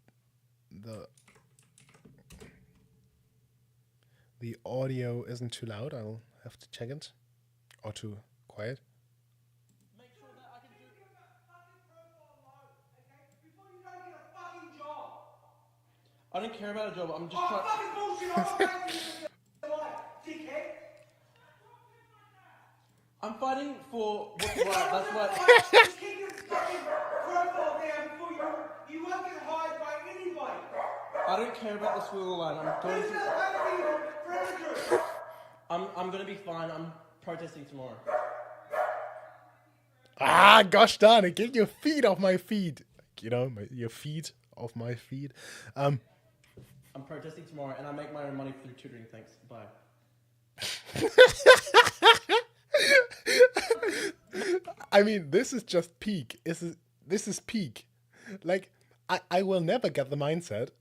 the audio isn't too loud. I'll have to check it, or too quiet. I don't care about a job. I'm just Oh, trying. fucking bullshit! I'm not fighting you, dickhead. I'm fighting for what's right. That's why. Just keep your fucking profile down before you won't get hired by anybody. I don't care about the squiggle line. I'm going Who's to. gonna pay for you for Andrew? I'm gonna be fine. I'm protesting tomorrow. Ah, gosh darn it, get your feet off my feet. You know, your feet off my feet. I'm protesting tomorrow, and I make my own money through tutoring. Thanks. Bye. I mean, this is just peak. This is peak. Like, I will never get the mindset.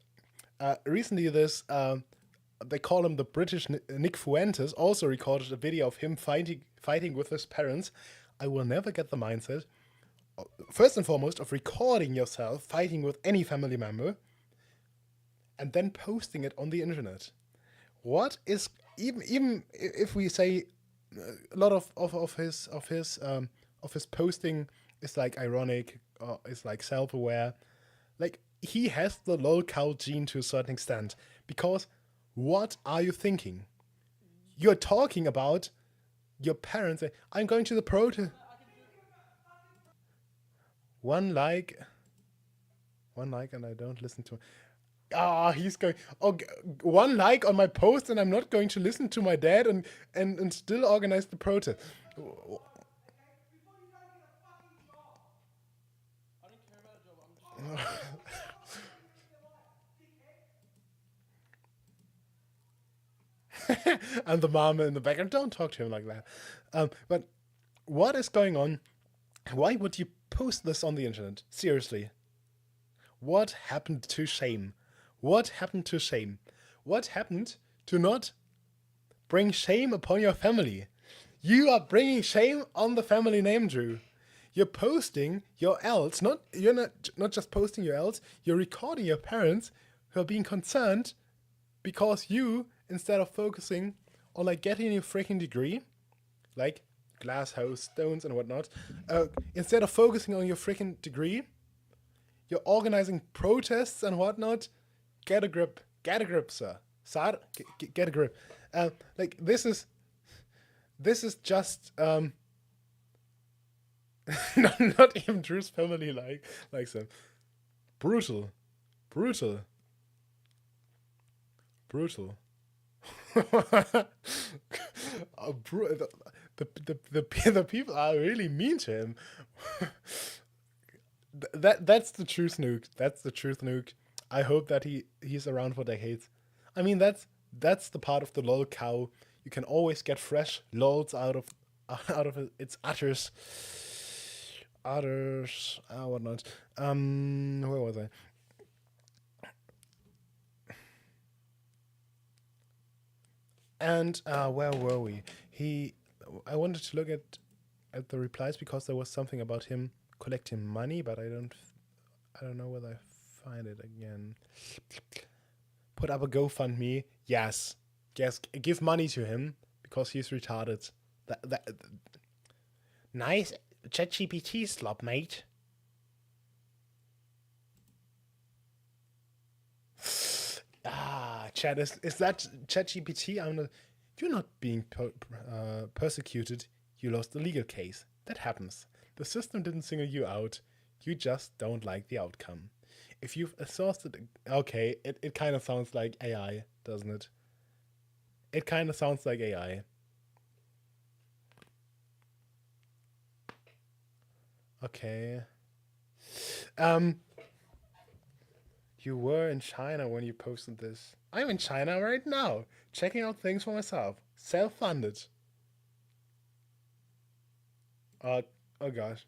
Recently, they call him the British Nick Fuentes, also recorded a video of him fighting with his parents. I will never get the mindset, first and foremost, of recording yourself fighting with any family member and then posting it on the internet. What is, even if we say a lot of his posting is like ironic or is like self-aware, like he has the lol cow gene to a certain extent, because what are you thinking? You're talking about your parents. I'm going to the protest. One like, one like, and I don't listen to. Ah, he's going. Oh, one like on my post, and I'm not going to listen to my dad and still organize the protest. I don't care about a job. I'm just trying. And the mom in the background, don't talk to him like that. But what is going on? Why would you post this on the internet? Seriously. What happened to shame? What happened to shame? What happened to not bring shame upon your family? You are bringing shame on the family name, Drew. You're posting your else, you're not just posting your else, you're recording your parents who are being concerned because you, instead of focusing on like getting your freaking degree, like glass house, stones and whatnot, instead of focusing on your freaking degree, you're organizing protests and whatnot. Get a grip. Get a grip, sir. Sir, get a grip. Like this is just not even Drew's family likes him. Brutal, brutal, brutal. The people are really mean to him. That's the truth, Nuke. That's the truth, Nuke. I hope that he's around for decades. I mean, that's the part of the lol cow. You can always get fresh lols out of its utters, whatnot. Where was I? And where were we? I wanted to look at the replies because there was something about him collecting money, but I don't know whether I find it again. Put up a GoFundMe. Yes, yes. Give money to him because he's retarded. That nice ChatGPT slop, mate. Ah, Chat, is that ChatGPT? You're not being persecuted. You lost the legal case. That happens. The system didn't single you out. You just don't like the outcome. If you've exhausted, okay, it kind of sounds like AI, doesn't it? It kind of sounds like AI. Okay. Um, you were in China when you posted this. I'm in China right now, checking out things for myself. Self-funded. Uh, oh gosh.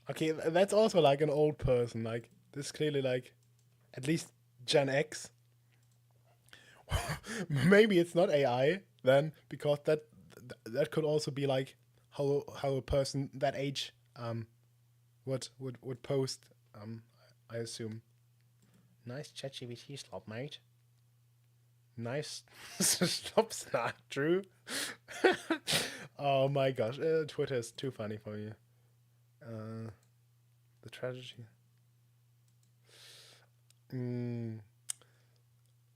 Okay, that's also like an old person. Like this is clearly like at least Gen X. Maybe it's not AI then, because that could also be like how a person that age would post. I assume. Nice ChatGPT slop, mate. Nice slop snot, Drew. Oh my gosh, Twitter is too funny for me. The tragedy. Mm,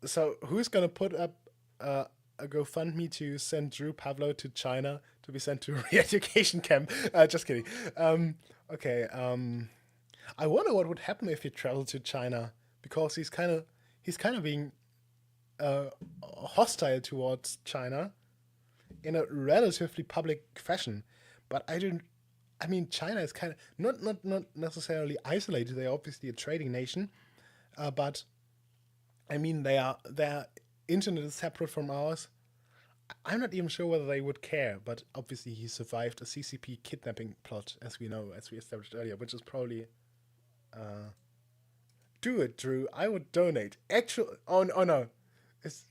so who's gonna put up a GoFundMe to send Drew Pavlou to China to be sent to a re-education camp? Just kidding. Okay. I wonder what would happen if he traveled to China because he's kind of being uh, hostile towards China in a relatively public fashion. But I don't. I mean, China is kind of not necessarily isolated. They're obviously a trading nation, but I mean, their internet is separate from ours. I'm not even sure whether they would care, but obviously he survived a CCP kidnapping plot, as we know, as we established earlier, which is probably do it, Drew. I would donate. Actual. Oh no, is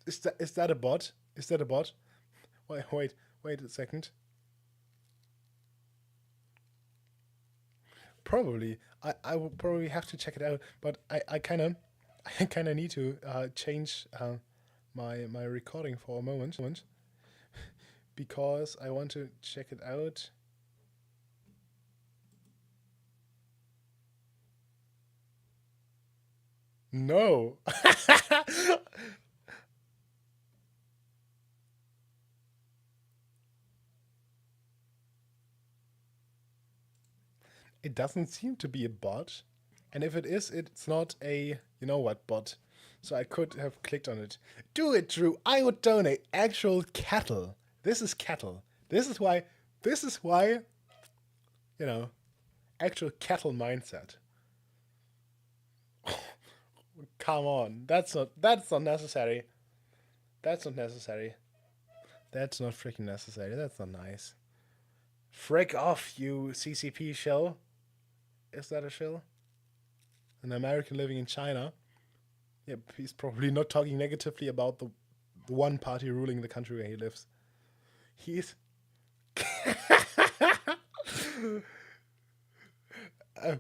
that a bot? Is that a bot? Wait a second. Probably. I will probably have to check it out, but I kind of I kind of need to change my recording for a moment because I want to check it out. No. It doesn't seem to be a bot. And if it is, it's not a you know what bot. So I could have clicked on it. Do it, Drew. I would donate actual cattle. This is cattle. This is why, you know, actual cattle mindset. Come on. That's not necessary. That's not necessary. That's not freaking necessary. That's not nice. Frick off, you CCP shill. Is that a shill? An American living in China. Yep, he's probably not talking negatively about the one party ruling the country where he lives. He's uh,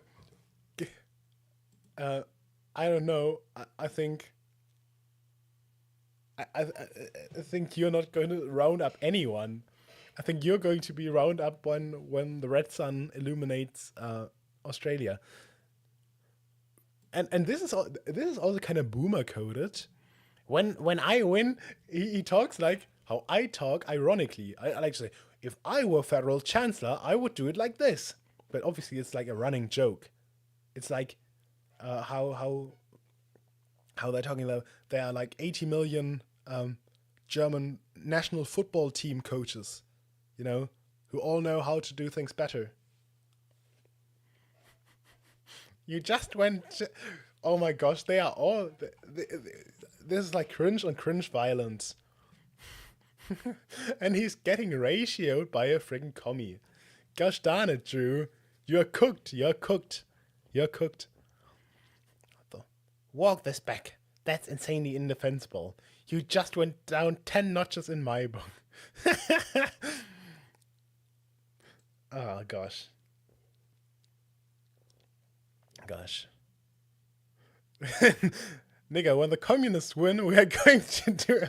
uh, I don't know. I think I think you're not going to round up anyone. I think you're going to be round up when the red sun illuminates Australia. And this is also kind of boomer coded. When I win, he talks like how I talk. Ironically, I like to say, if I were federal chancellor, I would do it like this. But obviously, it's like a running joke. It's like how they're talking about there are like 80 million German national football team coaches, you know, who all know how to do things better. You just went. Oh my gosh, they are all. This is like cringe on cringe violence. And he's getting ratioed by a friggin' commie. Gosh darn it, Drew. You're cooked. You're cooked. You're cooked. Walk this back. That's insanely indefensible. You just went down 10 notches in my book. Oh, gosh. Gosh. Nigga, when the communists win, we are going to do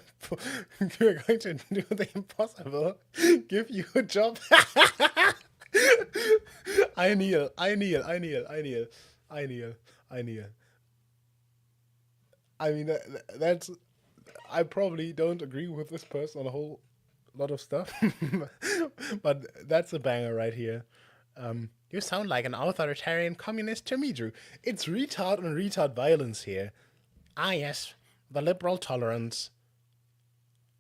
we're going to do the impossible. Give you a job. I kneel. I kneel. I kneel. I kneel. I kneel. I kneel. I mean, that's. I probably don't agree with this person on a whole lot of stuff, but that's a banger right here. You sound like an authoritarian communist to me, Drew. It's retard and retard violence here. Ah, yes, the liberal tolerance.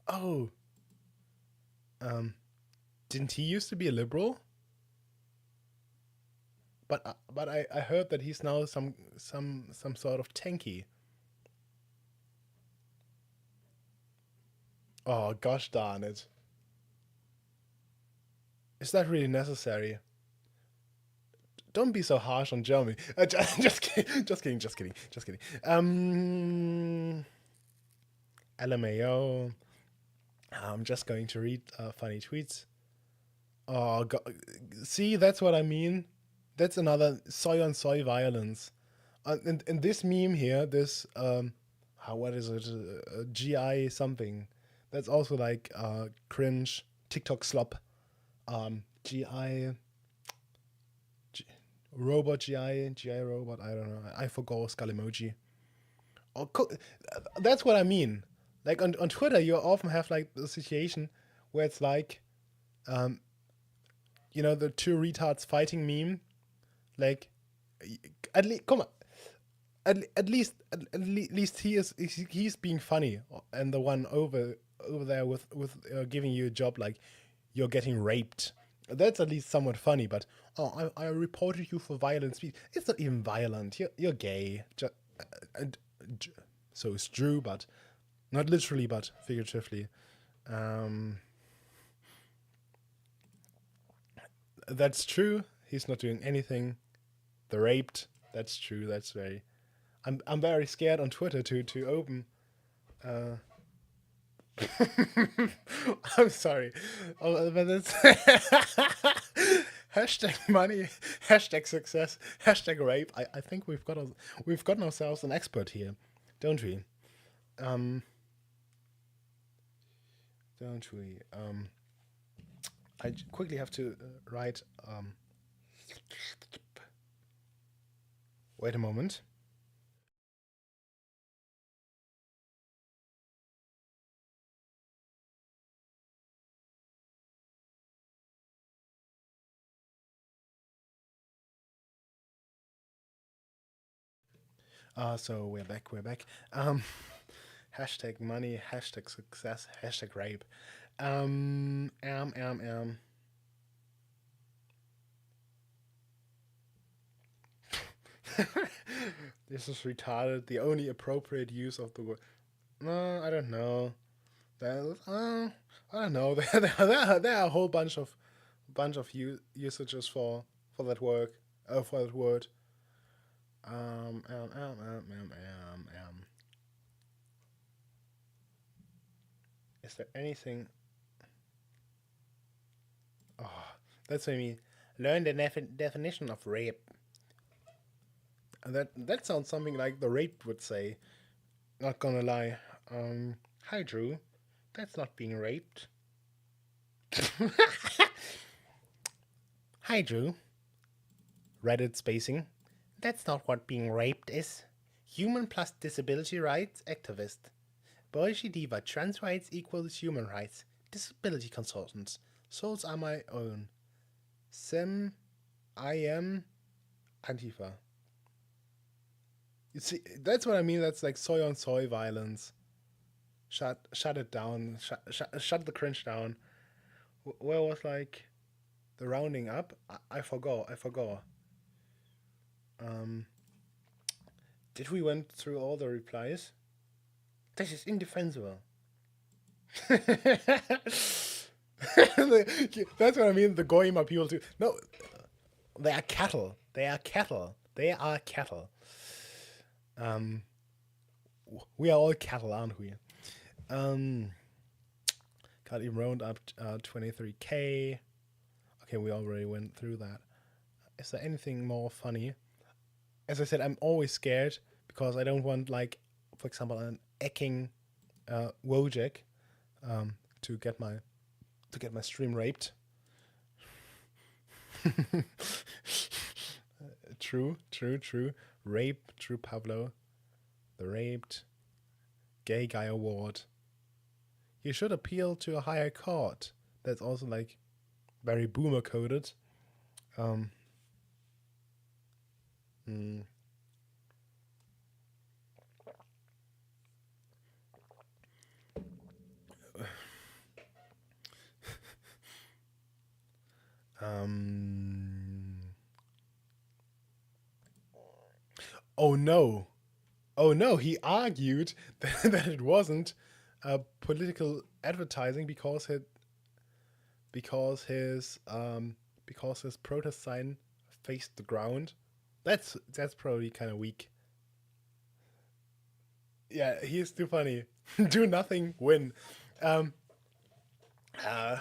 Oh, didn't he used to be a liberal? But I heard that he's now some sort of tanky. Oh gosh darn it! Is that really necessary? Don't be so harsh on Germany. Just kidding. Just kidding. Just kidding. Just kidding. LMAO. I'm just going to read funny tweets. Oh, God. See, that's what I mean. That's another soy on soy violence. And this meme here, this what is it? GI something. That's also like cringe TikTok slop. GI Robot GI robot. I don't know. I forgot skull emoji. Or that's what I mean. Like on Twitter, you often have like the situation where it's like, um, the two retards fighting meme. Like, at least come on, at least he's being funny, and the one over there with giving you a job like you're getting raped. That's at least somewhat funny. But I reported you for violent speech. It's not even violent. You're gay. And so is Drew, but not literally, but figuratively. Um, that's true. He's not doing anything. The raped. That's true. That's very. I'm very scared on Twitter to open. Uh, I'm sorry. Oh, but it's hashtag money, hashtag success, hashtag rape. I think we've gotten ourselves an expert here, don't we? Um, don't we? I quickly have to write. Wait a moment. So we're back. We're back. Hashtag money, hashtag success, hashtag rape. Um, um, um, um. This is retarded. The only appropriate use of the word. No, I don't know. I don't know. There are a whole bunch of usages for that work. For that word. Um, um, um, um, um, um. Is there anything? Oh, that's what I mean. Learn the definition of rape. That sounds something like the rape would say. Not gonna lie. Hi Drew. That's not being raped. Hi Drew. Reddit spacing. That's not what being raped is. Human plus disability rights activist. Boishi Diva, trans rights equals human rights. Disability consultants. Souls are my own. Sim, I am Antifa. You see, that's what I mean. That's like soy on soy violence. Shut it down. Shut the cringe down. Where was like the rounding up? I forgot. I forgot. Um, did we went through all the replies? This is indefensible. That's what I mean. The Goyima people too. No, they are cattle. They are cattle. They are cattle. We are all cattle, aren't we? Got even round up 23K. Okay, we already went through that. Is there anything more funny? As I said, I'm always scared because I don't want, like, for example, an ecking Wojak to get my stream raped. True. Rape, Drew Pavlou. The raped gay guy award. You should appeal to a higher court. That's also like very boomer coded. Um, mm. Um, oh no. Oh no, he argued that it wasn't political advertising because his protest sign faced the ground. That's probably kind of weak. Yeah, he is too funny. Do nothing, win. Um, uh,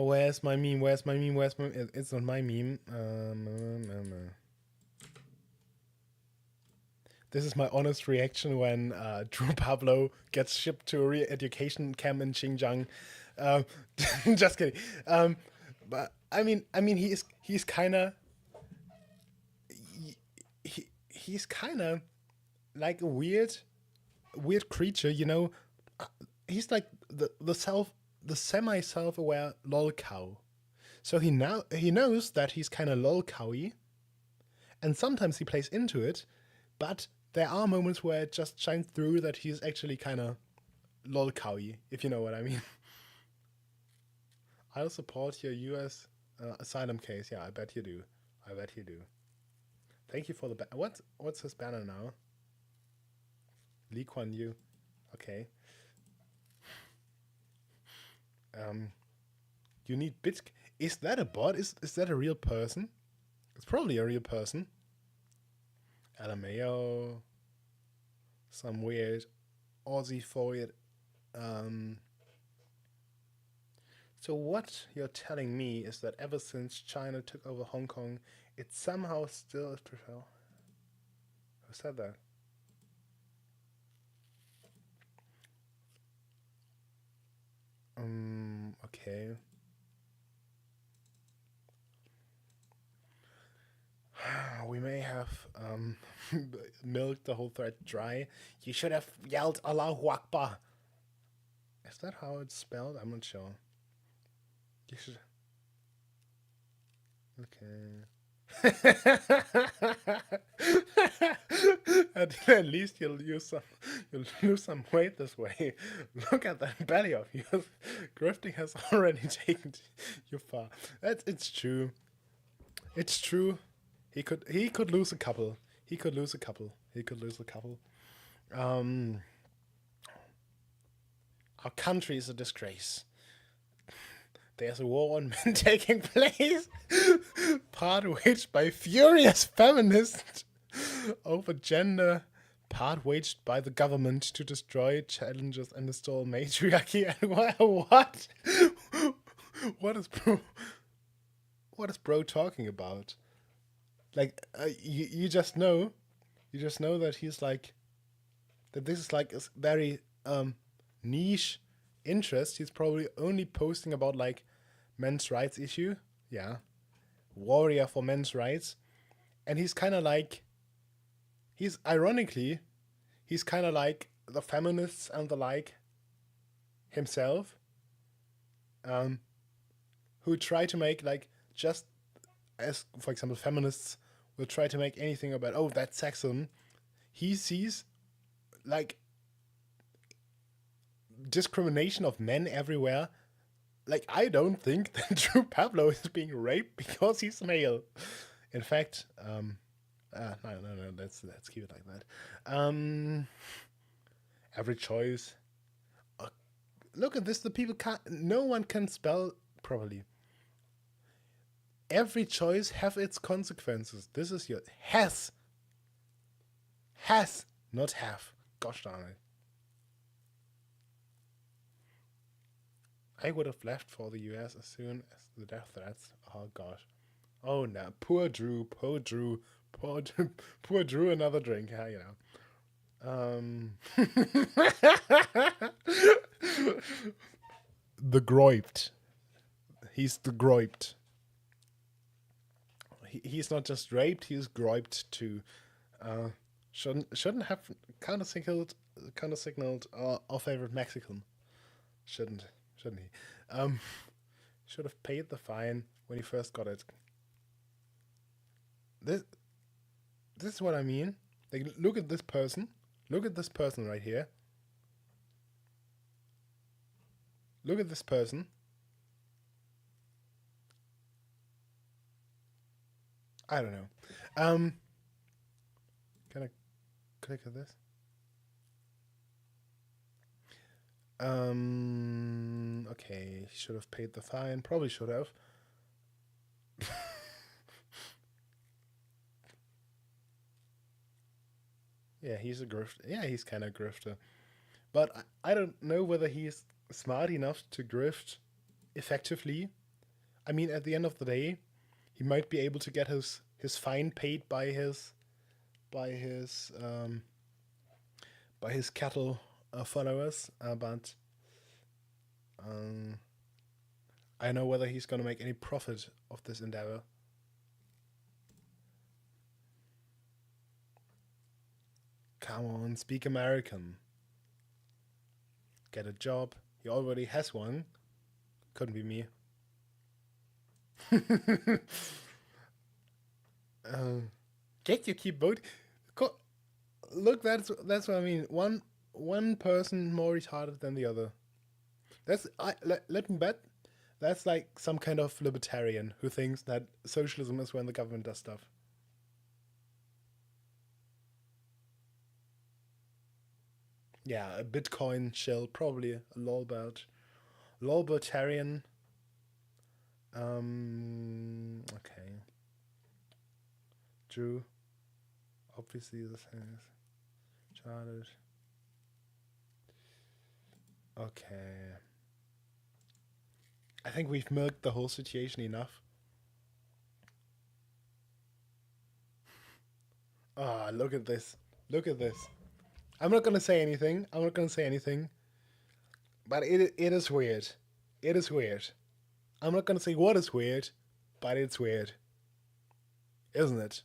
where's my meme? Where's my meme? Where's my? It's not my meme. This is my honest reaction when Drew Pavlou gets shipped to a re-education camp in Xinjiang. Um, just kidding. But I mean, he's kind of he's kind of like a weird creature, you know. Uh, He's like the semi self aware lol cow. So he knows that he's kind of lol cowy, and sometimes he plays into it, but there are moments where it just shines through that he's actually kind of lol cowy, if you know what I mean. I'll support your U.S. Asylum case. Yeah, I bet you do. I bet you do. Thank you for the what's his banner now? Lee Kuan Yew. Okay. You need bit. Is that a bot? Is that a real person? It's probably a real person. LMAO. Some weird Aussie forward. So what you're telling me is that ever since China took over Hong Kong, it somehow still is preferred. Who said that? Okay. We may have milked the whole thread dry. You should have yelled Allahu Akbar. Is that how it's spelled? I'm not sure. You should. Okay. At least you'll lose some weight this way. Look at that belly of yours. Grifting has already taken you far. It's true. It's true. He could lose a couple. He could lose a couple. Our country is a disgrace. There's a war on men taking place, part waged by furious feminists over gender, part waged by the government to destroy challenges and install matriarchy. And what? What is bro talking about? Like you just know that he's like that. This is like a very niche interest. He's probably only posting about like men's rights issue. Yeah, warrior for men's rights, and he's kind of like he's kind of like the feminists and the like himself, who try to make like just as for example feminists will try to make anything about that's sexism. He sees like discrimination of men everywhere. Like I don't think that Drew Pavlou is being raped because he's male. In fact, no, let's keep it like that. Every choice. Look at this. The people can't. No one can spell properly. Every choice have its consequences. This is your has, not have. Gosh darn it. I would have left for the US as soon as the death threats. Oh gosh. Oh no. Poor Drew. Another drink. Yeah, you know. The groiped. He's the groiped. He's not just raped, he's groiped too. Shouldn't have counter signaled our favorite Mexican. Shouldn't he? Should have paid the fine when he first got it. This is what I mean. Like, look at this person. Look at this person right here. Look at this person. I don't know. Can I click on this? Okay, he should have paid the fine. Probably should have. Yeah, he's a grifter. Yeah, he's kind of a grifter. But I don't know whether he's smart enough to grift effectively. I mean, at the end of the day, he might be able to get his fine paid by his cattle followers, but I don't know whether he's gonna make any profit of this endeavor. Come on, speak American. Get a job. He already has one. Couldn't be me. Get you keep voting. Look, that's what I mean. One person more retarded than the other. Let me bet. That's like some kind of libertarian who thinks that socialism is when the government does stuff. Yeah, a Bitcoin shill, probably a lolbertarian. Okay. Drew. Obviously, this is childish. Okay. I think we've milked the whole situation enough. Ah, look at this. Look at this. I'm not gonna say anything. But it is weird. It is weird. I'm not gonna say what is weird, but it's weird. Isn't it?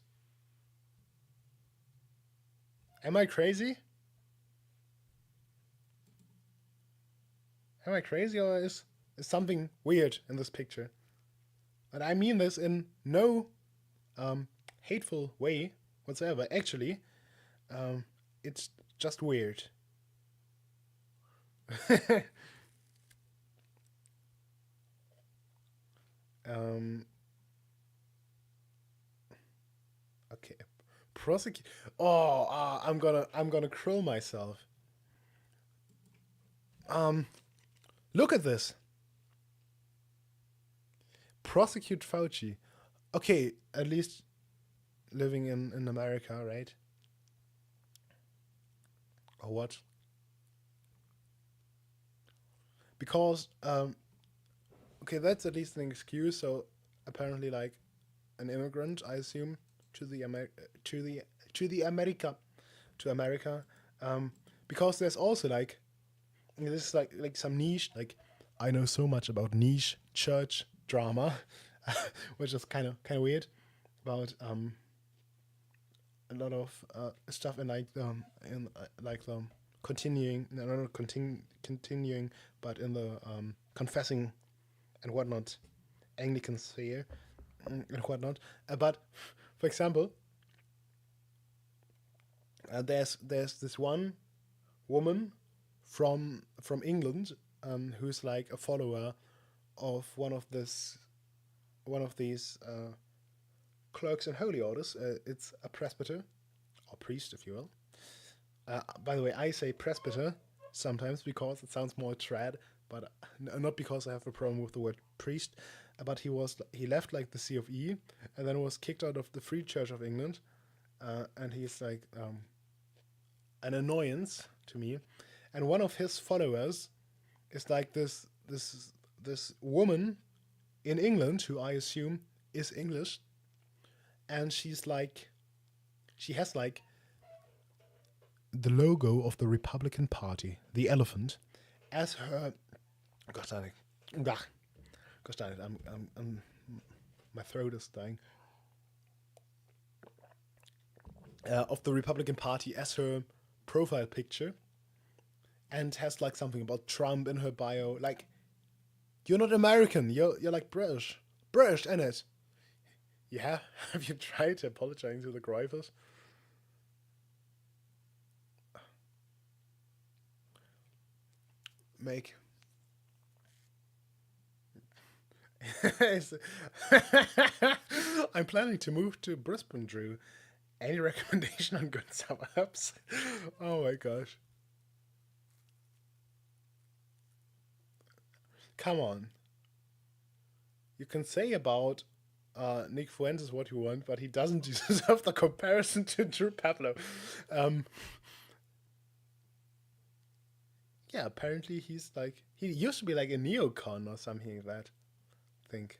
Am I crazy? Am I crazy, or is something weird in this picture? And I mean this in no hateful way whatsoever. Actually, it's just weird. Okay, prosecute. Oh, I'm gonna krill myself. Look at this. Prosecute Fauci. Okay, at least living in America, right? Or what? Because okay, that's at least an excuse. So apparently, like an immigrant, I assume, to the America, because there's also like this is like some niche, like I know so much about niche church drama, which is kind of weird, about a lot of stuff in like the continuing, no, not continuing, but in the confessing and whatnot, Anglican sphere and whatnot. But for example, there's this one woman from England who's like a follower of one of these clerks and holy orders. It's a presbyter or priest, if you will. By the way, I say presbyter sometimes because it sounds more trad, but not because I have a problem with the word priest. But he left like the CFE and then was kicked out of the Free Church of England, and he's like an annoyance to me. And one of his followers is like this woman in England who I assume is English, and she has like the logo of the Republican Party, the elephant, as her. Gosh darn it! Gosh darn it! I'm my throat is dying. Of the Republican Party as her profile picture, and has like something about Trump in her bio. Like, you're not American. You're like British, in it. Yeah, have you tried apologizing to the Greifers? Make. I'm planning to move to Brisbane, Drew. Any recommendation on good suburbs? Oh my gosh. Come on. You can say about Nick Fuentes what you want, but he doesn't deserve the comparison to Drew Pavlou. Yeah, apparently he used to be like a neocon or something like that. I think.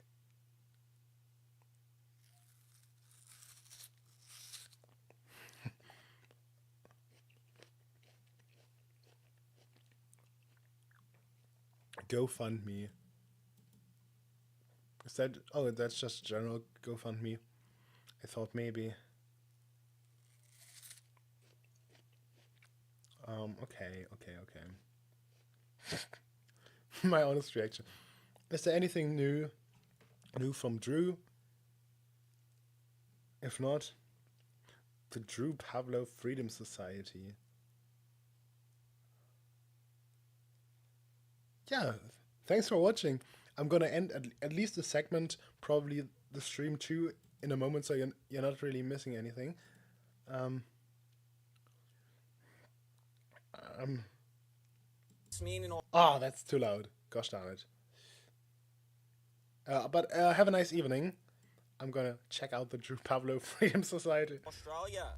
GoFundMe. Is that? Oh, that's just general GoFundMe. I thought maybe. Okay. My honest reaction. Is there anything new from Drew? If not, the Drew Pavlou Freedom Society. Yeah, thanks for watching. I'm gonna end at least a segment, probably the stream too, in a moment, so you're not really missing anything. Um, that's too loud. Gosh darn it. But have a nice evening. I'm gonna check out the Drew Pavlou Freedom Society. Australia,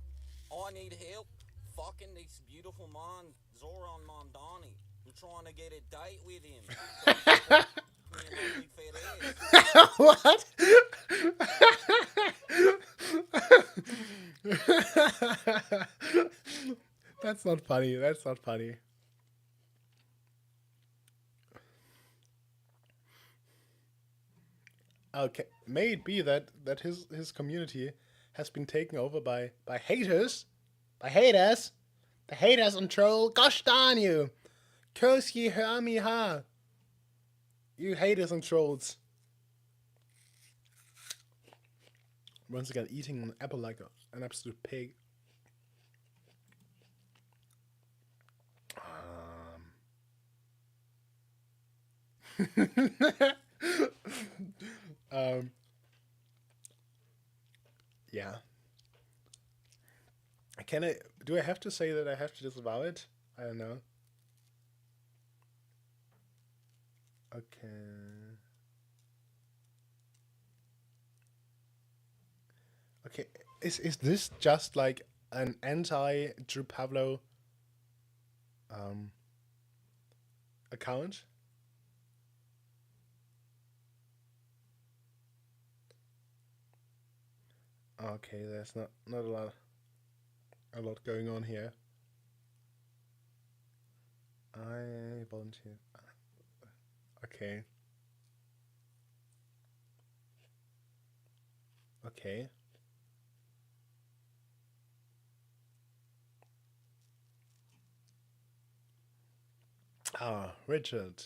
I need help. Fucking this beautiful man, Zoran Mandani. I'm trying to get a date with him. What? That's not funny. That's not funny. Okay, may it be that his community has been taken over by haters, the haters and troll. Gosh darn you, curse ye hör me ha, you haters and trolls. Once again, eating an apple like an absolute pig. Yeah. Do I have to say that I have to disavow it? I don't know. Okay. Okay. Is this just like an anti Drew Pavlou account? Okay, there's not a lot going on here. I volunteer. Okay. Okay. Richard,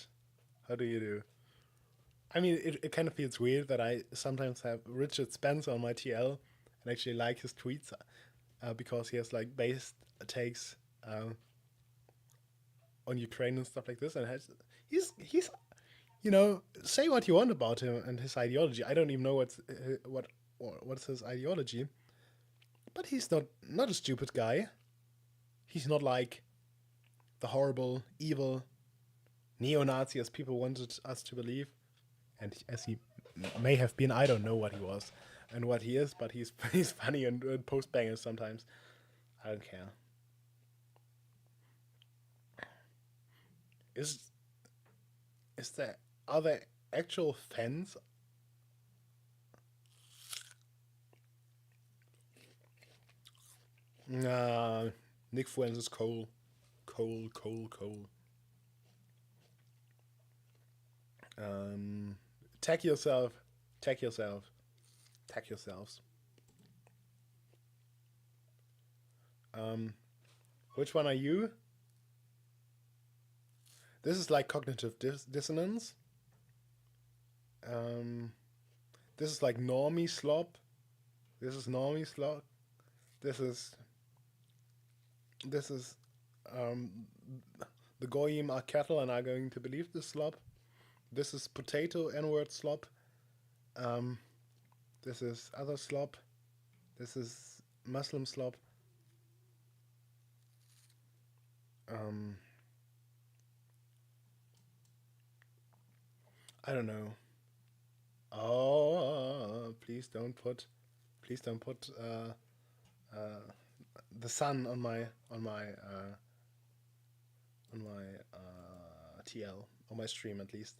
how do you do? I mean, it kind of feels weird that I sometimes have Richard Spencer on my TL and actually like his tweets because he has like based takes on Ukraine and stuff like this, and he's say what you want about him and his ideology. I don't even know what's his ideology, but he's not a stupid guy. He's not like the horrible, evil neo-Nazi as people wanted us to believe, and as he may have been. I don't know what he was and what he is, but he's funny and post bangers sometimes. I don't care. Are there actual fans? Nah, Nick Fuentes is cool. Tag yourselves. Which one are you? This is like cognitive dissonance. This is like normie slop. This is normie slop. This is the goyim are cattle and are going to believe this slop. This is potato N-word slop. This is other slop. This is Muslim slop. I don't know. Oh, please don't put the sun on my TL, on my stream at least.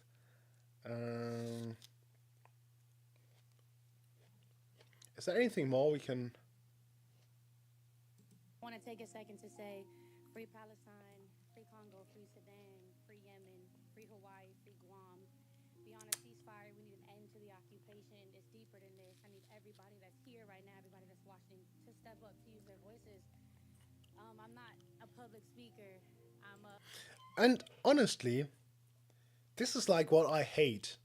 Is there anything more we can? I want to take a second to say, free Palestine, free Congo, free Sudan, free Yemen, free Hawaii, free Guam. Beyond a ceasefire, we need an end to the occupation. It's deeper than this. I need everybody that's here right now, everybody that's watching, to step up, to use their voices. I'm not a public speaker. I'm a And honestly, this is like what I hate.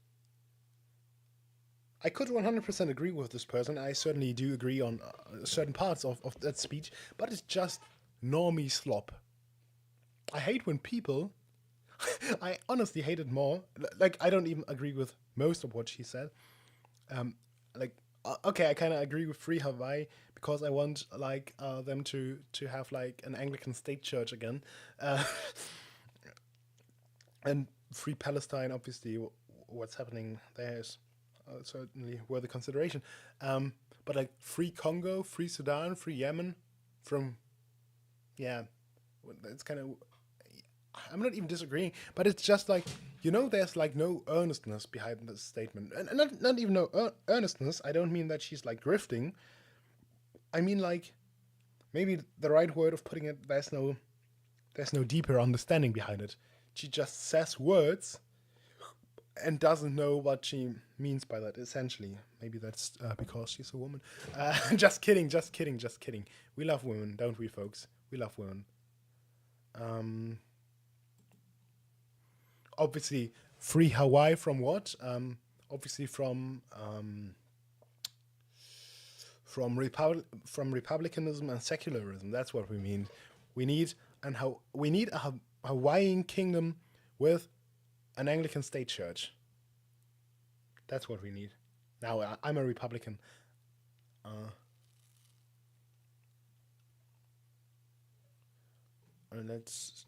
I could 100% agree with this person. I certainly do agree on certain parts of that speech, but it's just normie slop. I hate when people. I honestly hate it more. Like, I don't even agree with most of what she said. Like, okay, I kind of agree with Free Hawaii because I want like them to have like an Anglican state church again, and Free Palestine. Obviously, what's happening there is certainly worth a consideration. But like Free Congo, Free Sudan, Free Yemen, from yeah, it's kind of. I'm not even disagreeing, but it's just like, there's like no earnestness behind this statement, and not even no earnestness. I don't mean that she's like grifting. I mean like maybe the right word of putting it. There's no deeper understanding behind it. She just says words and doesn't know what she means by that. Essentially, maybe that's because she's a woman. Just kidding, just kidding, just kidding. We love women, don't we, folks? We love women. Obviously, Free Hawaii from what? Obviously from republicanism and secularism. That's what we mean. We need a Hawaiian kingdom with an Anglican state church. That's what we need. Now I'm a Republican. And let's.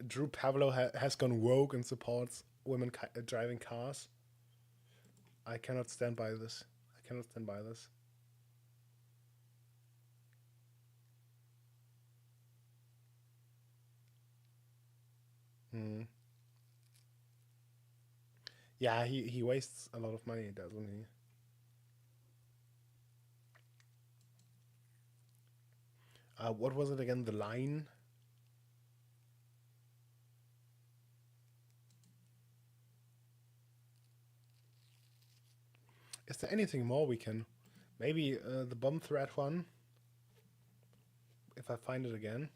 Drew Pavlou has gone woke and supports women driving cars. I cannot stand by this. I cannot stand by this. Yeah, he wastes a lot of money, doesn't he? What was it again? The line? Is there anything more we can? Maybe the bomb threat one? If I find it again.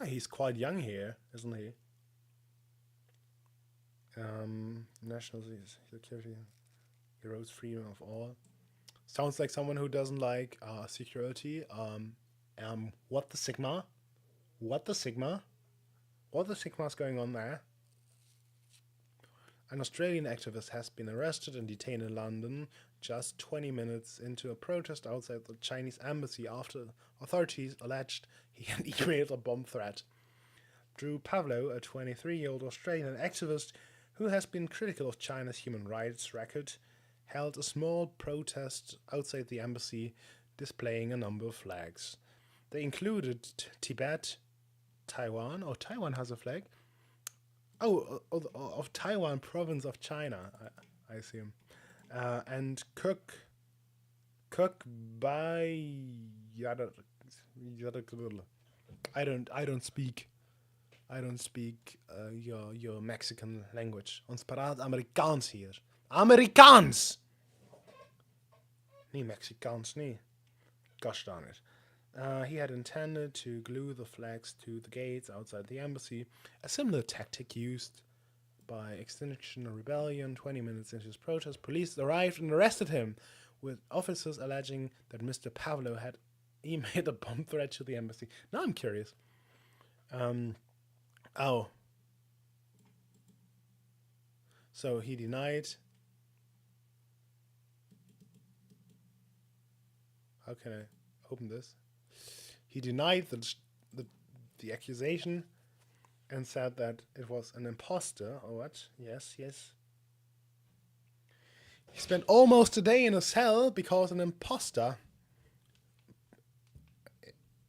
He's quite young here, isn't he? National security, heroes, freedom of all. Sounds like someone who doesn't like security. What the Sigma? What the Sigma? What the Sigma's going on there? An Australian activist has been arrested and detained in London just 20 minutes into a protest outside the Chinese embassy after authorities alleged he had emailed a bomb threat. Drew Pavlou, a 23-year-old Australian activist who has been critical of China's human rights record, held a small protest outside the embassy displaying a number of flags. They included Tibet, Taiwan, Taiwan has a flag. Of Taiwan province of China, I assume. And by I don't speak your Mexican language. Ons praat Amerikaans hier. Amerikaans! Nee, Mexicaans, nee. Gosh darn it. He had intended to glue the flags to the gates outside the embassy, a similar tactic used by Extinction Rebellion. 20 minutes into his protest, police arrived and arrested him, with officers alleging that Mr. Pavlou had emailed a bomb threat to the embassy. Now I'm curious. So he denied. How can I open this? He denied the accusation and said that it was an imposter. Or what? Yes. He spent almost a day in a cell because an imposter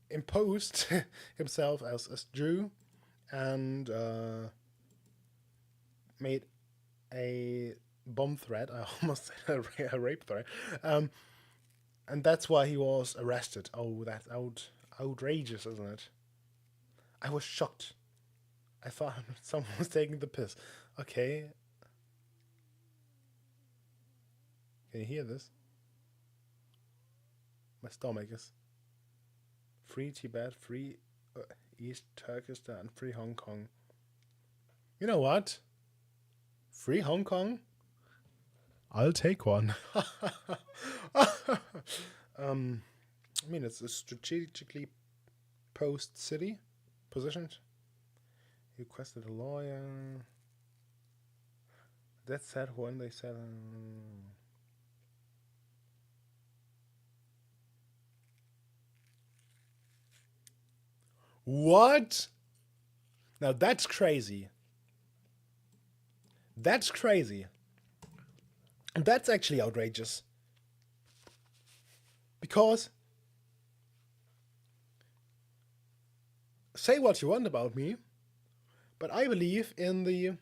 imposed himself as Drew and made a bomb threat. I almost said a rape threat. And that's why he was arrested. Oh, that's outrageous, isn't it? I was shocked. I thought someone was taking the piss. Okay. Can you hear this? My stomach is. Free Tibet, free East Turkestan, free Hong Kong. You know what? Free Hong Kong? I'll take one. I mean, it's a strategically posed city, positioned. He requested a lawyer. That said when they said. What? Now that's crazy. That's crazy. And that's actually outrageous. Because say what you want about me, but I believe in the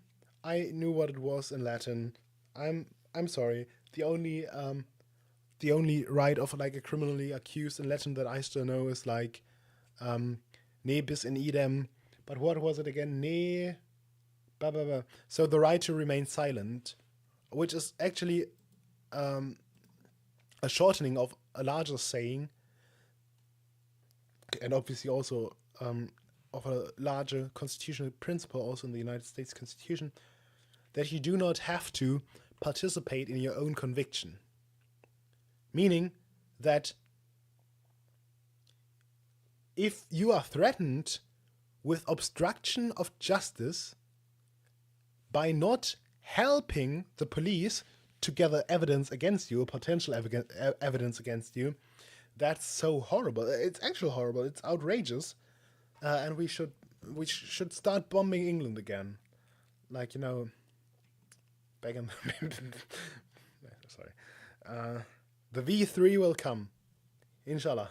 I knew what it was in Latin. I'm sorry. The only right of like a criminally accused in Latin that I still know is like ne bis in idem. But what was it again? Ne blah blah blah. So the right to remain silent, which is actually a shortening of a larger saying, and obviously also of a larger constitutional principle also in the United States Constitution, that you do not have to participate in your own conviction. Meaning that if you are threatened with obstruction of justice by not helping the police to gather evidence against you, potential evidence against you, that's so horrible. It's actually horrible. It's outrageous. And we should start bombing England again, like, you know, back in sorry, the V3 will come, inshallah.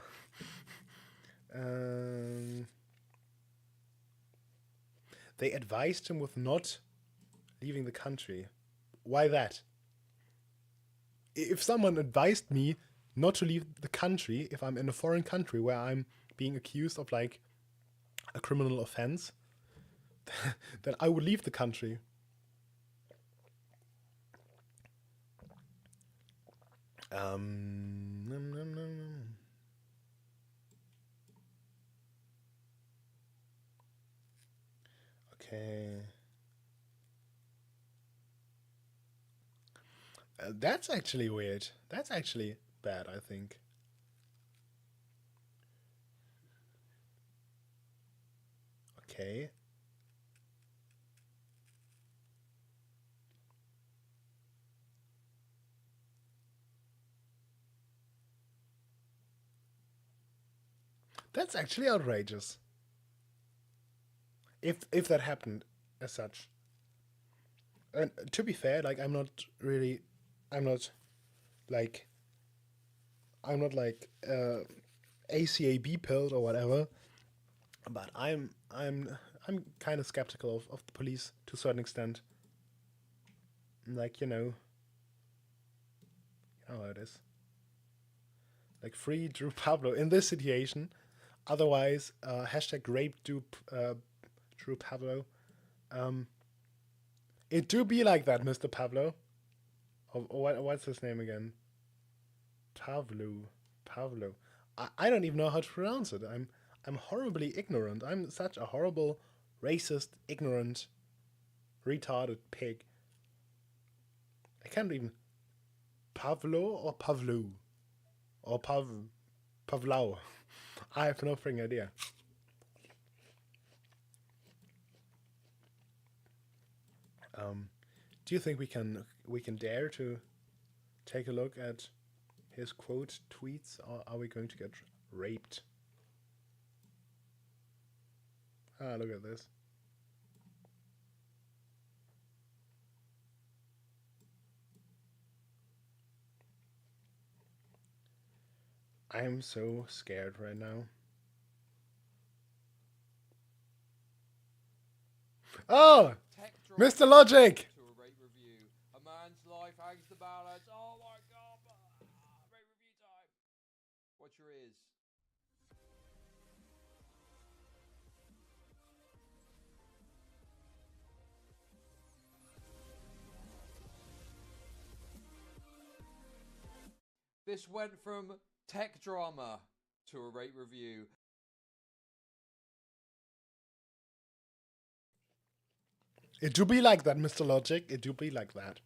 They advised him with not leaving the country. Why that? If someone advised me not to leave the country, if I'm in a foreign country where I'm being accused of like a criminal offense, then I would leave the country. Okay. That's actually weird. That's actually bad, I think. Okay. That's actually outrageous. If that happened as such. And to be fair, like I'm not like ACAB pilled or whatever, but I'm kind of skeptical of the police to a certain extent. Like, you know how it is. Like, free Drew Pavlou in this situation. Otherwise, hashtag rape Drew Pavlou. It do be like that, Mr. Pavlou. What's his name again? Pavlou. I don't even know how to pronounce it. I'm horribly ignorant. I'm such a horrible, racist, ignorant, retarded pig. I can't even. Pavlo or Pavlou? Or Pavlau? I have no freaking idea. Do you think we can dare to take a look at his quote tweets, or are we going to get raped? Ah, look at this. I am so scared right now. Oh! Mr. Logic! To a rate review. A man's life hangs the balance. Oh my god! Rate review time. Watch your ears. This went from tech drama to a rate review. It do be like that, Mr. Logic. It do be like that.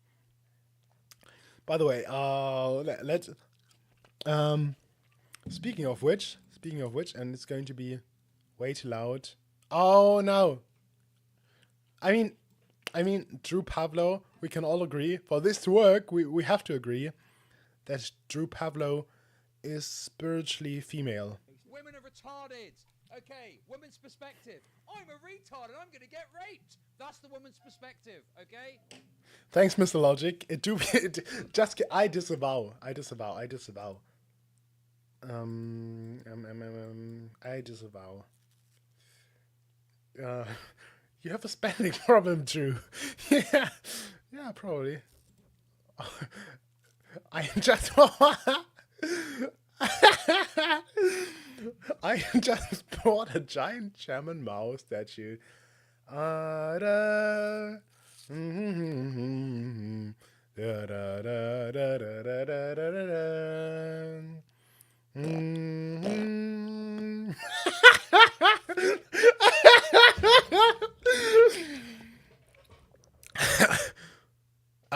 By the way, let's speaking of which, and it's going to be way too loud. Oh no. I mean, Drew Pavlou, we can all agree, for this to work, we have to agree that Drew Pavlou is spiritually female. Women are retarded. Okay, woman's perspective. I'm a retard and I'm gonna get raped. That's the woman's perspective, okay? Thanks, Mr. Logic. It do be, I disavow. I disavow. I disavow. You have a spending problem, Drew. Yeah, probably. I just I just bought a giant German mouse statue.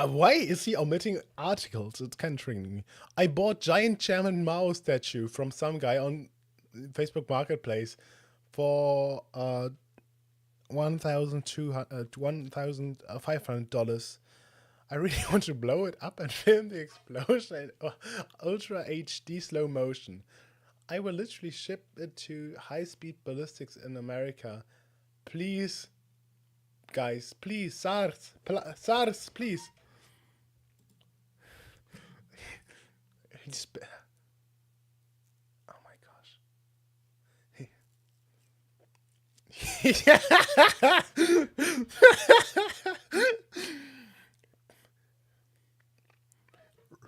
Why is he omitting articles? It's kind of triggering me. I bought giant German mouse statue from some guy on Facebook Marketplace for $1,500. I really want to blow it up and film the explosion in ultra HD slow motion. I will literally ship it to high-speed ballistics in America. Please, guys, please, SARS, please. Oh my gosh.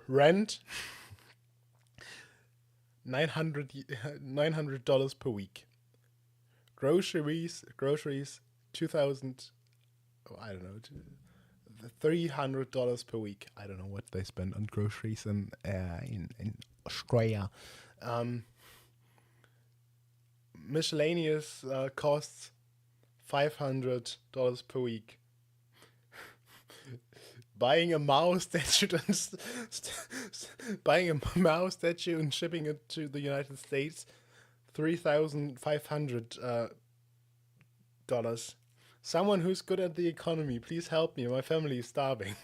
Rent $900 per week. Groceries 2,000. I don't know. $300 per week. I don't know what they spend on groceries in Australia. Miscellaneous costs $500 per week. Buying a mouse statue and shipping it to the United States, $3,500. Someone who's good at the economy, please help me. My family is starving.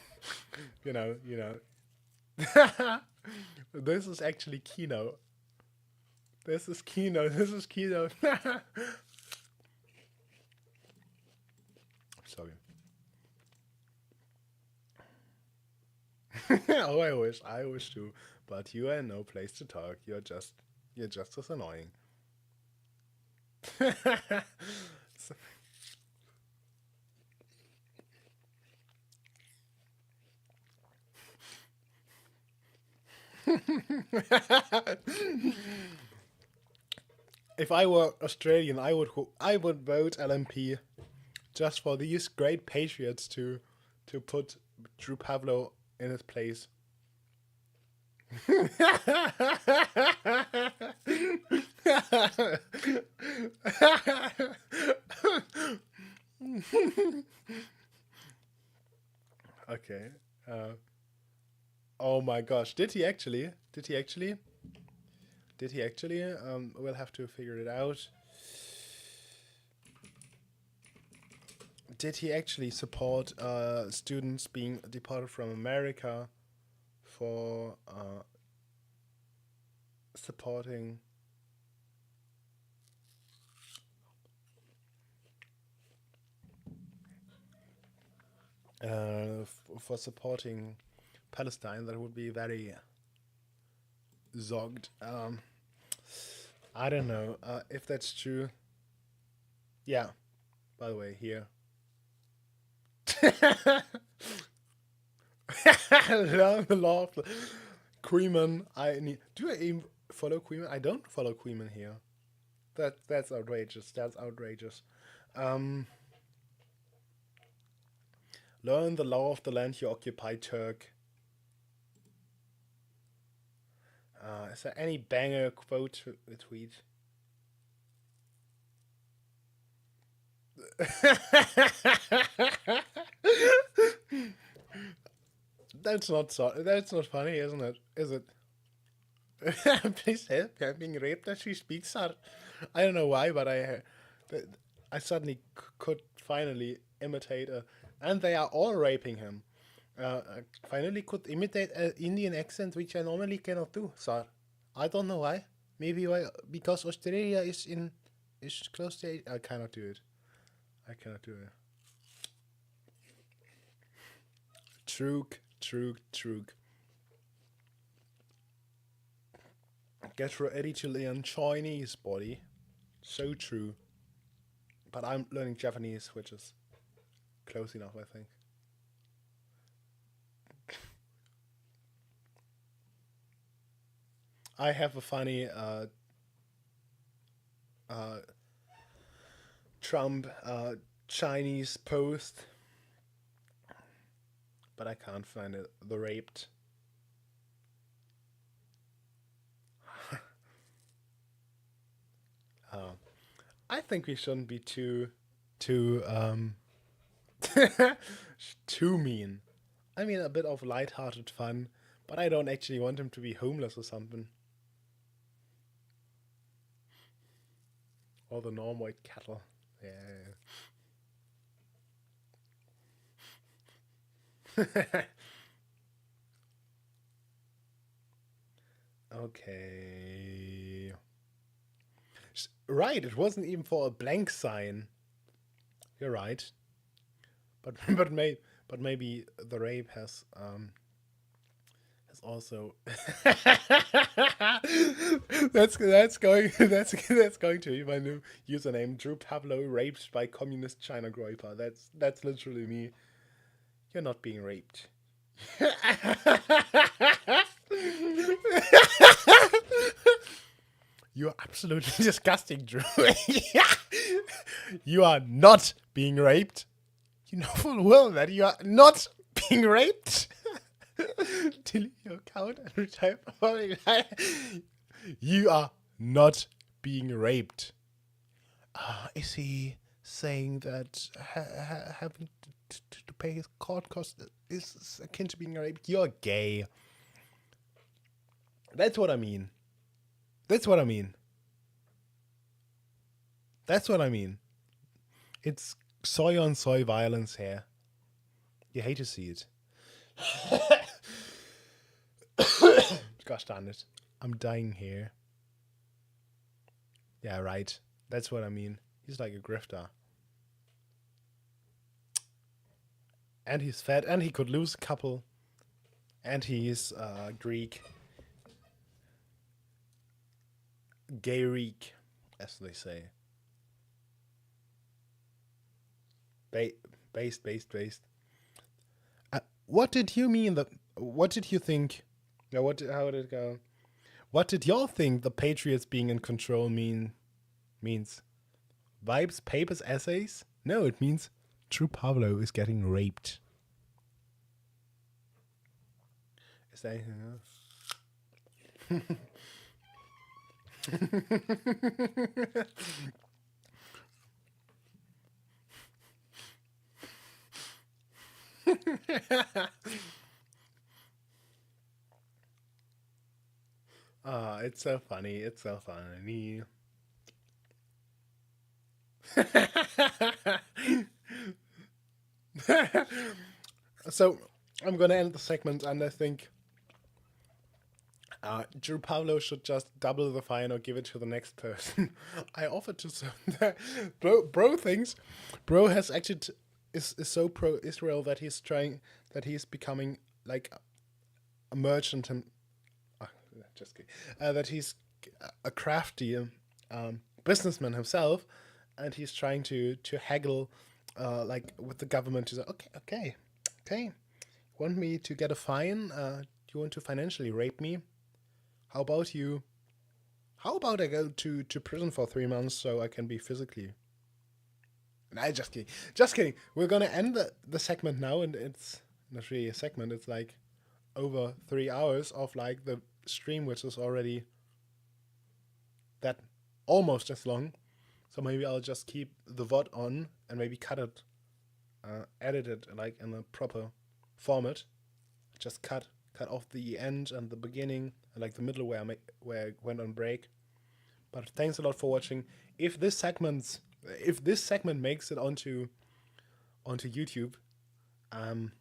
you know. This is actually Kino. This is Kino. Sorry. Oh, I wish to, but you are in no place to talk. You're just as annoying. If I were Australian, I would vote LMP just for these great patriots to put Drew Pavlou in his place. Okay. Oh my gosh! Did he actually? We'll have to figure it out. Did he actually support students being deported from America for supporting Palestine? That would be very zogged. I don't know if that's true. Yeah. By the way, here. Learn the law of Queeman. Do I even follow Queeman? I don't follow Queeman here. That's outrageous. Learn the law of the land you occupy, Turk. Is there any banger quote to tweet? That's not funny, isn't it? Is it? Please help! I'm being raped as she speaks. I don't know why, but I suddenly could finally imitate and they are all raping him. I finally could imitate an Indian accent, which I normally cannot do. So I don't know why. Maybe because Australia is close to. I cannot do it. True. Get ready to learn Chinese, buddy. So true. But I'm learning Japanese, which is close enough, I think. I have a funny Trump Chinese post, but I can't find it. The raped. I think we shouldn't be too too mean. I mean, a bit of light-hearted fun, but I don't actually want him to be homeless or something. Or the norm-white cattle. Yeah. Okay. Right, it wasn't even for a blank sign. You're right. But maybe the rape has also that's going to be my new username. Drew Pavlou, raped by communist China Groiper. That's literally me. You're not being raped. You are absolutely disgusting, Drew. You are not being raped. You know full well that you are not being raped. Delete your account and retire. You are not being raped. Is he saying that having to pay his court costs is akin to being raped? You're gay. That's what I mean. It's soy on soy violence here. You hate to see it. Gosh darn it. I'm dying here. Yeah, right. That's what I mean. He's like a grifter. And he's fat, and he could lose a couple. And he's Greek. Gay-reek, as they say. Based. What did you mean? What did you think? How did it go? What did y'all think the Patriots being in control means? Vibes, papers, essays? No, it means Drew Pavlou is getting raped. Is that anything else? It's so funny. So I'm gonna end the segment, and I think Drew Pavlou should just double the fine or give it to the next person. I offered to bro thinks bro has actually is so pro Israel that he's becoming like a merchant and just kidding. That he's a crafty businessman himself, and he's trying to haggle like with the government to say, okay, want me to get a fine? You want to financially rape me? How about I go to prison for 3 months so I can be physically? Nah, just kidding. We're gonna end the segment now, and it's not really a segment. It's like over 3 hours of like the stream, which is already that almost as long. So maybe I'll just keep the VOD on and maybe cut it, edit it like in a proper format. Just cut off the end and the beginning and like the middle where I went on break. But thanks a lot for watching. If this segment makes it onto YouTube, I'm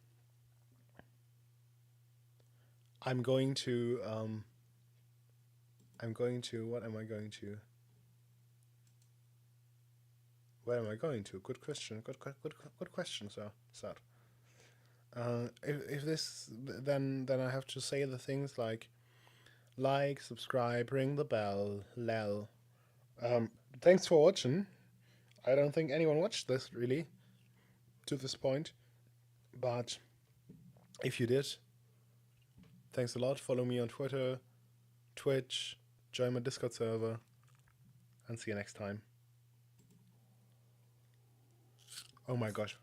going to what am I going to? Where am I going to? Good question. Good question, sir. If this, then I have to say the things like, subscribe, ring the bell, lel. Thanks for watching. I don't think anyone watched this really to this point, but if you did, thanks a lot. Follow me on Twitter, Twitch, join my Discord server, and see you next time. Oh my gosh.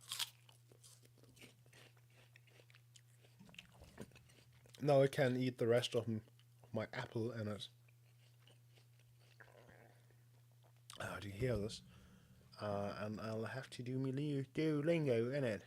Now I can eat the rest of my apple in it. Do you hear this? And I'll have to do my Duolingo in it.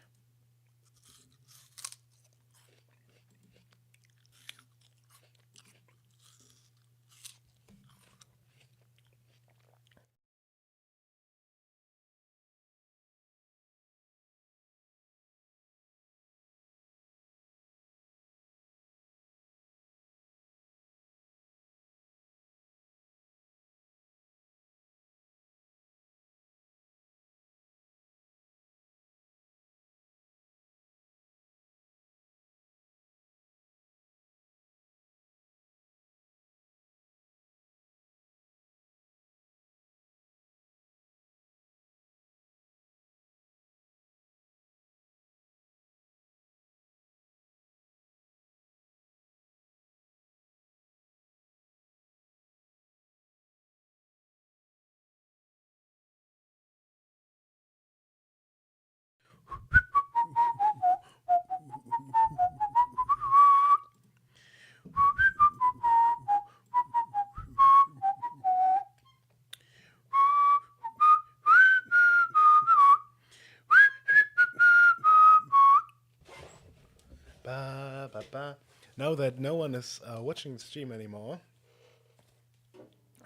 Now that no one is watching the stream anymore,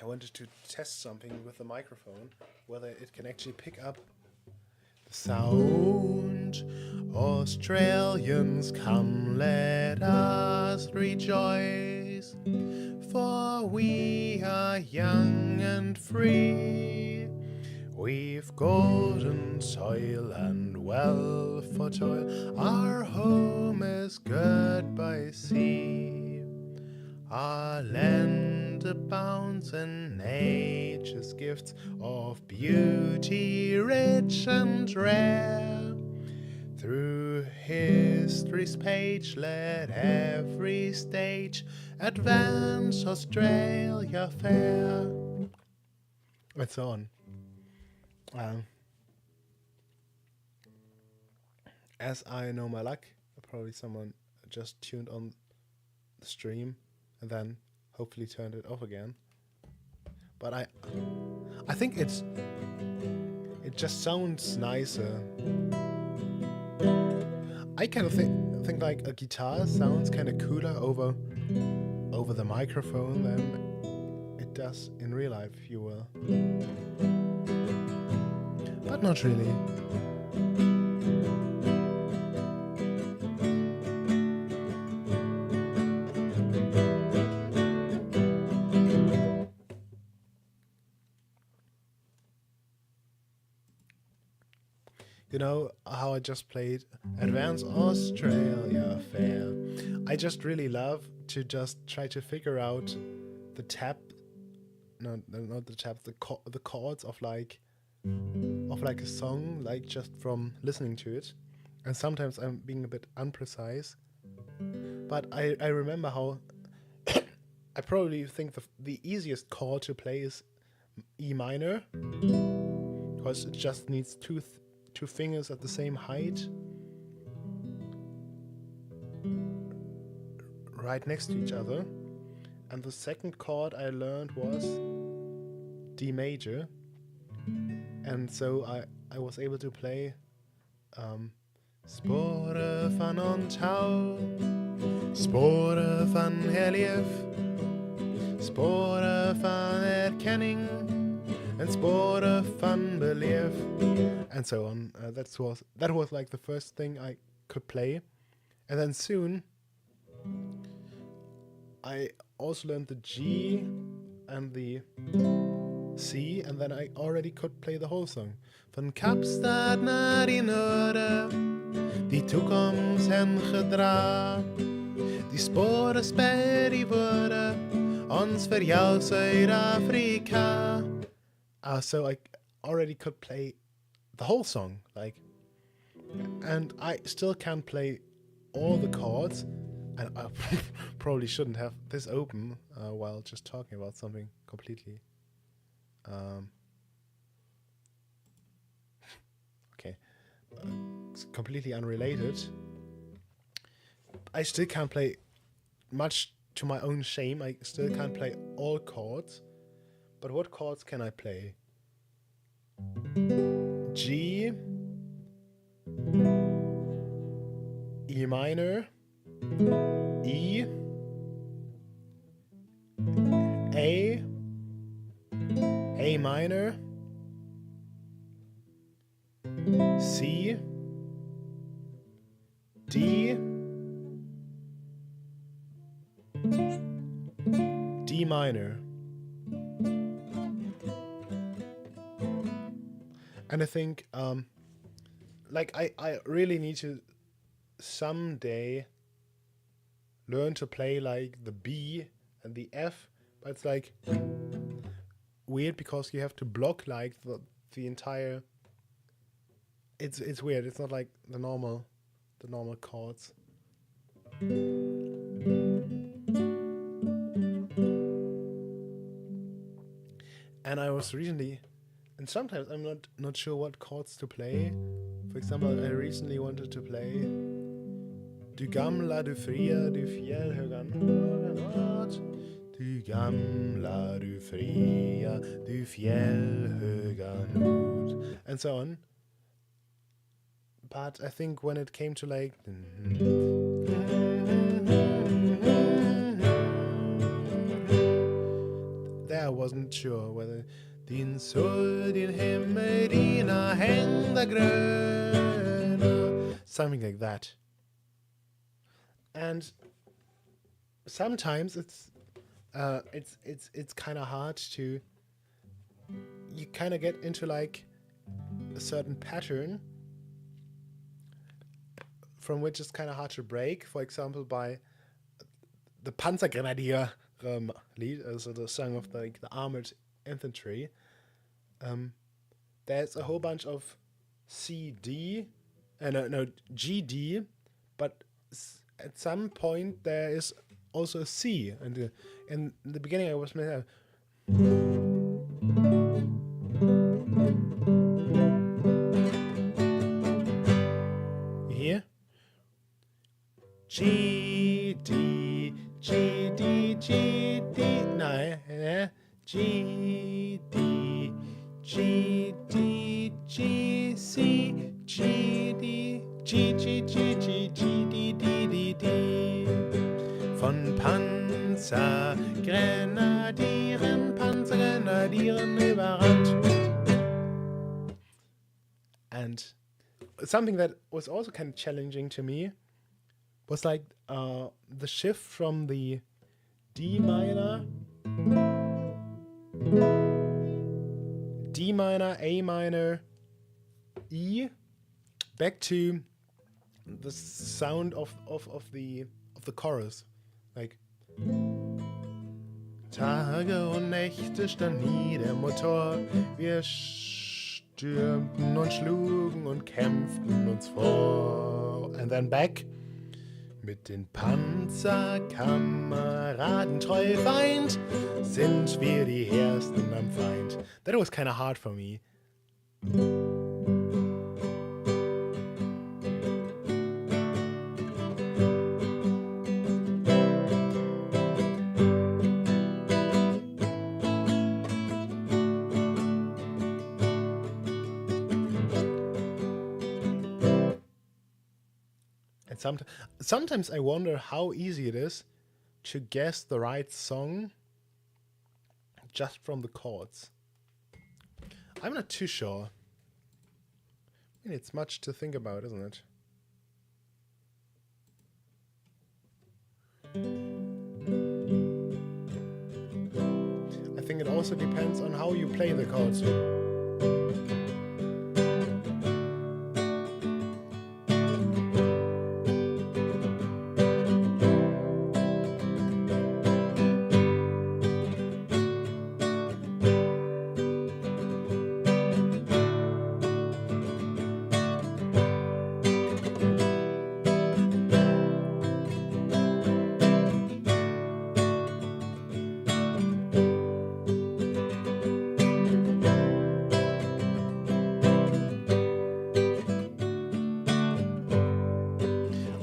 I wanted to test something with the microphone, whether it can actually pick up the sound. Australians, come let us rejoice, for we are young and free. We've golden soil and wealth for toil. Our home is good by sea. Our land abounds in nature's gifts of beauty rich and rare. Through history's page let every stage advance Australia fair. And so on. As I know my luck, probably someone just tuned on the stream and then hopefully turned it off again. But I think it just sounds nicer. I kind of think like a guitar sounds kind of cooler over the microphone than it does in real life, if you will. But not really. You know how I just played Advance Australia Fair? I just really love to just try to figure out the tab, no, not the tab, the chords of like a song, like just from listening to it. And sometimes I'm being a bit unprecise. But I remember how I probably think the easiest chord to play is E minor, because it just needs two fingers at the same height, right next to each other, And the second chord I learned was D major. And so I was able to play Spore van onthoud, spore van herleef, spore van erkenning, and spore van belief, and so on. That was like the first thing I could play. And then soon I also learned the G and the C, and then I already could play the whole song. Van Kapstad naar die noorden, die toekomst hen gedra. Die sporen spel die woorden, ons voor jou Zuid-Afrika. So I already could play the whole song, and I still can't play all the chords, and I probably shouldn't have this open while just talking about something completely completely unrelated. I still can't play, much to my own shame, I still can't play all chords. But what chords can I play? G, E minor, E, A minor, C, D, D minor. And I think I really need to someday learn to play like the B and the F, but it's like weird because you have to block like the entire. It's weird. It's not like the normal chords. And I was recently, and sometimes I'm not sure what chords to play. For example, I recently wanted to play Du gamla, du fria, du fjällhöga nord. Du gamla, du fria, du fjällhöga nord. And so on. But I think when it came to like there, I wasn't sure whether din sol, din himmel, dina händer gröna, something like that. And sometimes it's kind of hard to. You kind of get into like a certain pattern from which it's kind of hard to break. For example, by the Panzergrenadier lead, also the song of the armored infantry. There's a whole bunch of G, D, but at some point there is also a C, and in the beginning I was you hear? G, D, G, D, G, D, no, G, D, G, D, G, C, G, D, G, G, G, G, G, D, D, D, D. Von Panzergrenadieren überrannt. And something that was also kind of challenging to me was like the shift from the D minor, A minor, E, back to the sound of the chorus, like Tage und Nächte stand nie der Motor, wir stürmten und schlugen und kämpften uns vor, and then back. Mit den Panzerkameraden treu Feind sind wir die Ersten am Feind. That was kind of hard for me. Sometimes I wonder how easy it is to guess the right song just from the chords. I'm not too sure. I mean, it's much to think about, isn't it? I think it also depends on how you play the chords.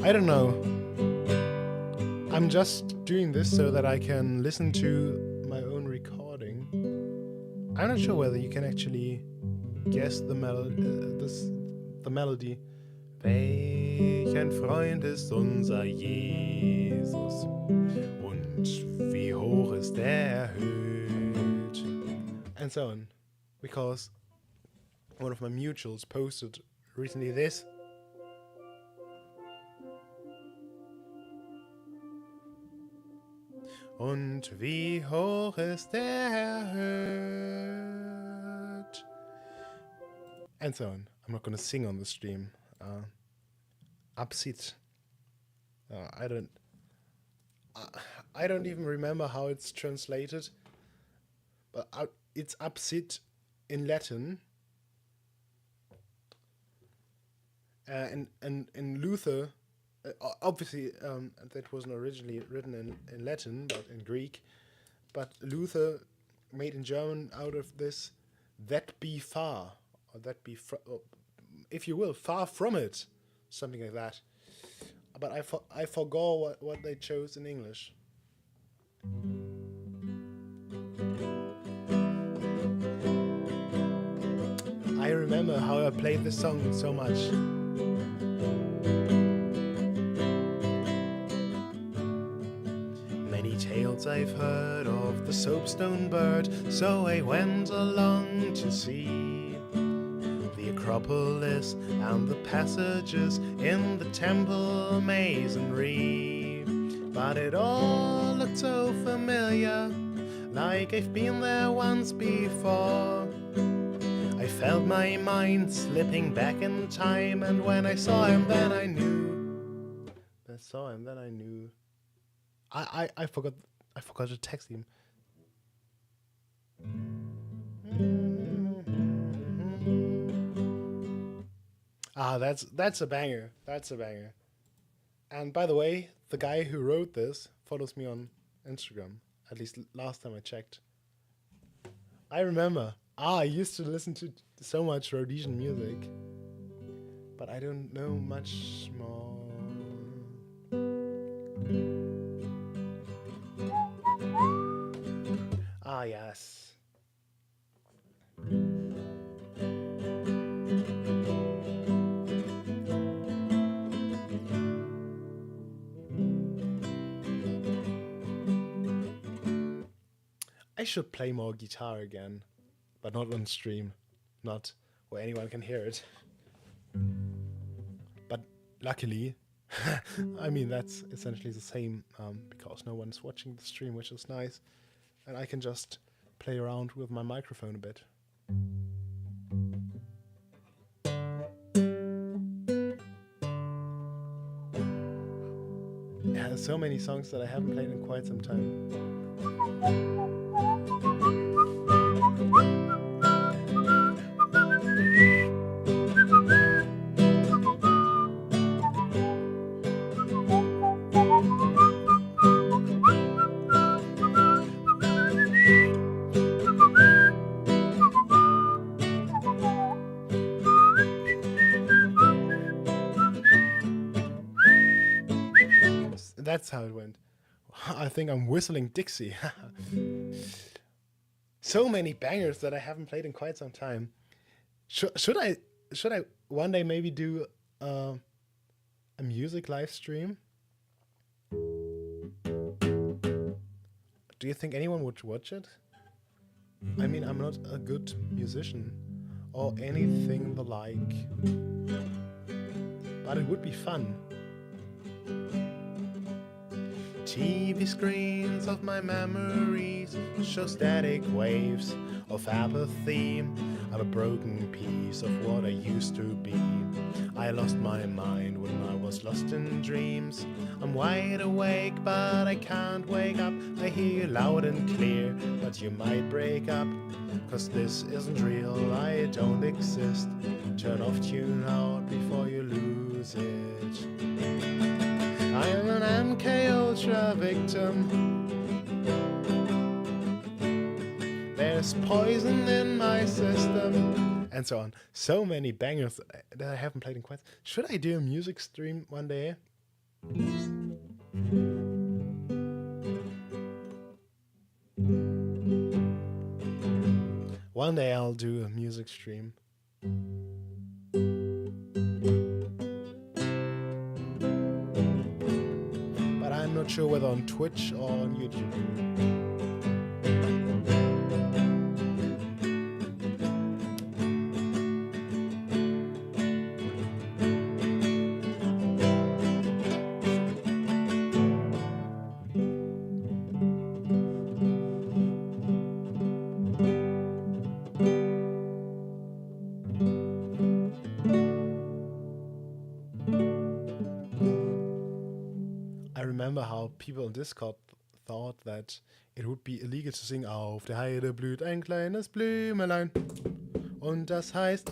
I don't know. I'm just doing this so that I can listen to my own recording. I'm not sure whether you can actually guess the melody. Welch Freund ist unser Jesus und wie hoch ist er erhöht. And so on. Because one of my mutuals posted recently this. Und wie hoch ist der erhöht. And so on. I'm not gonna sing on the stream. Absit. I don't even remember how it's translated. But it's absit in Latin. And in Luther, obviously that wasn't originally written in Latin, but in Greek. But Luther made in German out of this, that be far, or that be, if you will, far from it, something like that. But I forgot what they chose in English. I remember how I played this song so much. Many tales I've heard of the soapstone bird, so I went along to see the Acropolis and the passages in the temple masonry. But it all looked so familiar, like I've been there once before. I felt my mind slipping back in time, and when I saw him, then I knew. I forgot to text him. That's a banger. That's a banger. And by the way, the guy who wrote this follows me on Instagram. At least last time I checked. I remember. I used to listen to so much Rhodesian music, but I don't know much more. Ah, yes. I should play more guitar again. But not on stream, not where anyone can hear it. But luckily, I mean, that's essentially the same because no one's watching the stream, which is nice. And I can just play around with my microphone a bit. Yeah, there's so many songs that I haven't played in quite some time. That's how it went. I think I'm whistling Dixie. So many bangers that I haven't played in quite some time. Should I one day maybe do a music live stream. Do you think anyone would watch it? I mean, I'm not a good musician or anything the like, but it would be fun. TV screens of my memories show static waves of apathy. I'm a broken piece of what I used to be. I lost my mind when I was lost in dreams. I'm wide awake, but I can't wake up. I hear you loud and clear, but you might break up. 'Cause this isn't real, I don't exist. Turn off, tune out before you lose it. I'm an MK Ultra victim. There's poison in my system. And so on. So many bangers that I haven't played in quite. Should I do a music stream one day? One day I'll do a music stream. But I'm not sure whether on Twitch or on YouTube. I remember how people on Discord thought that it would be illegal to sing Auf der Heide blüht ein kleines Blümelein und das heißt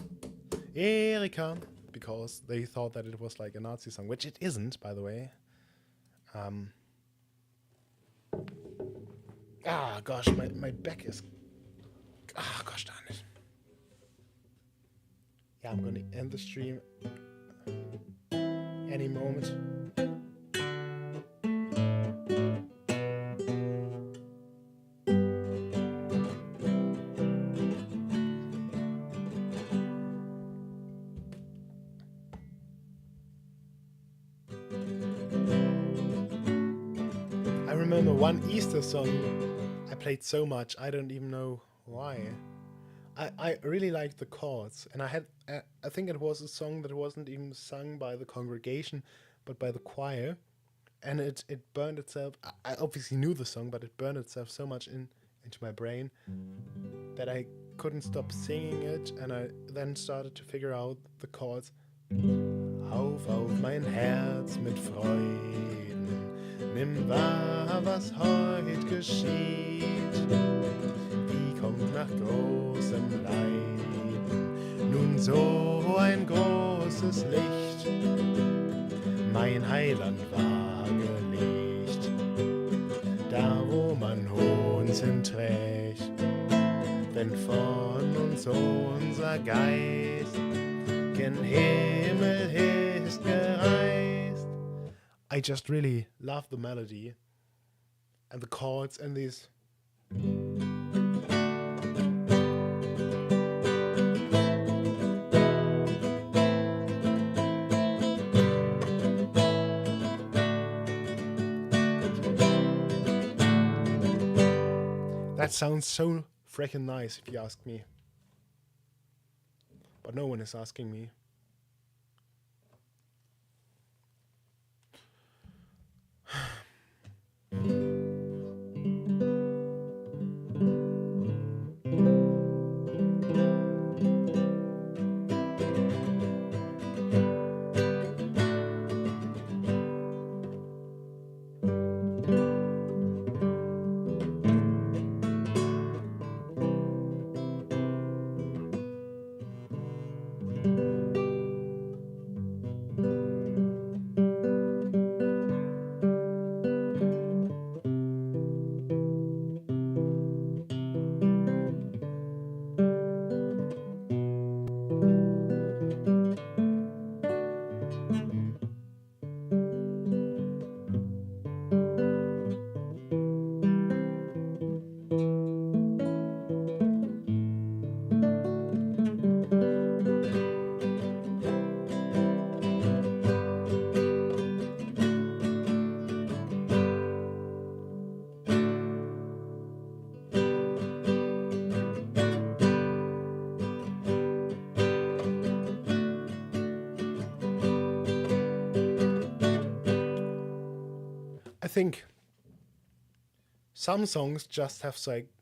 Erika, because they thought that it was like a Nazi song, which it isn't, by the way. Gosh, my back is... gosh darn it. Yeah, I'm gonna end the stream any moment. I remember one Easter song I played so much, I don't even know why. I really liked the chords, and I think it was a song that wasn't even sung by the congregation, but by the choir, and it burned itself. I obviously knew the song, but it burned itself so much into my brain that I couldn't stop singing it, and I then started to figure out the chords. Auf, auf mein Herz mit Freuden, nimm wahr, was heut geschieht. Wie kommt nach großem Leiden nun so ein großes Licht? Mein Heiland war gelegt, da wo man Hohnsinn trägt, wenn von uns unser Geist gen Himmel ist gereist. I just really love the melody and the chords and these. That sounds so freaking nice if you ask me. But no one is asking me. think some songs just have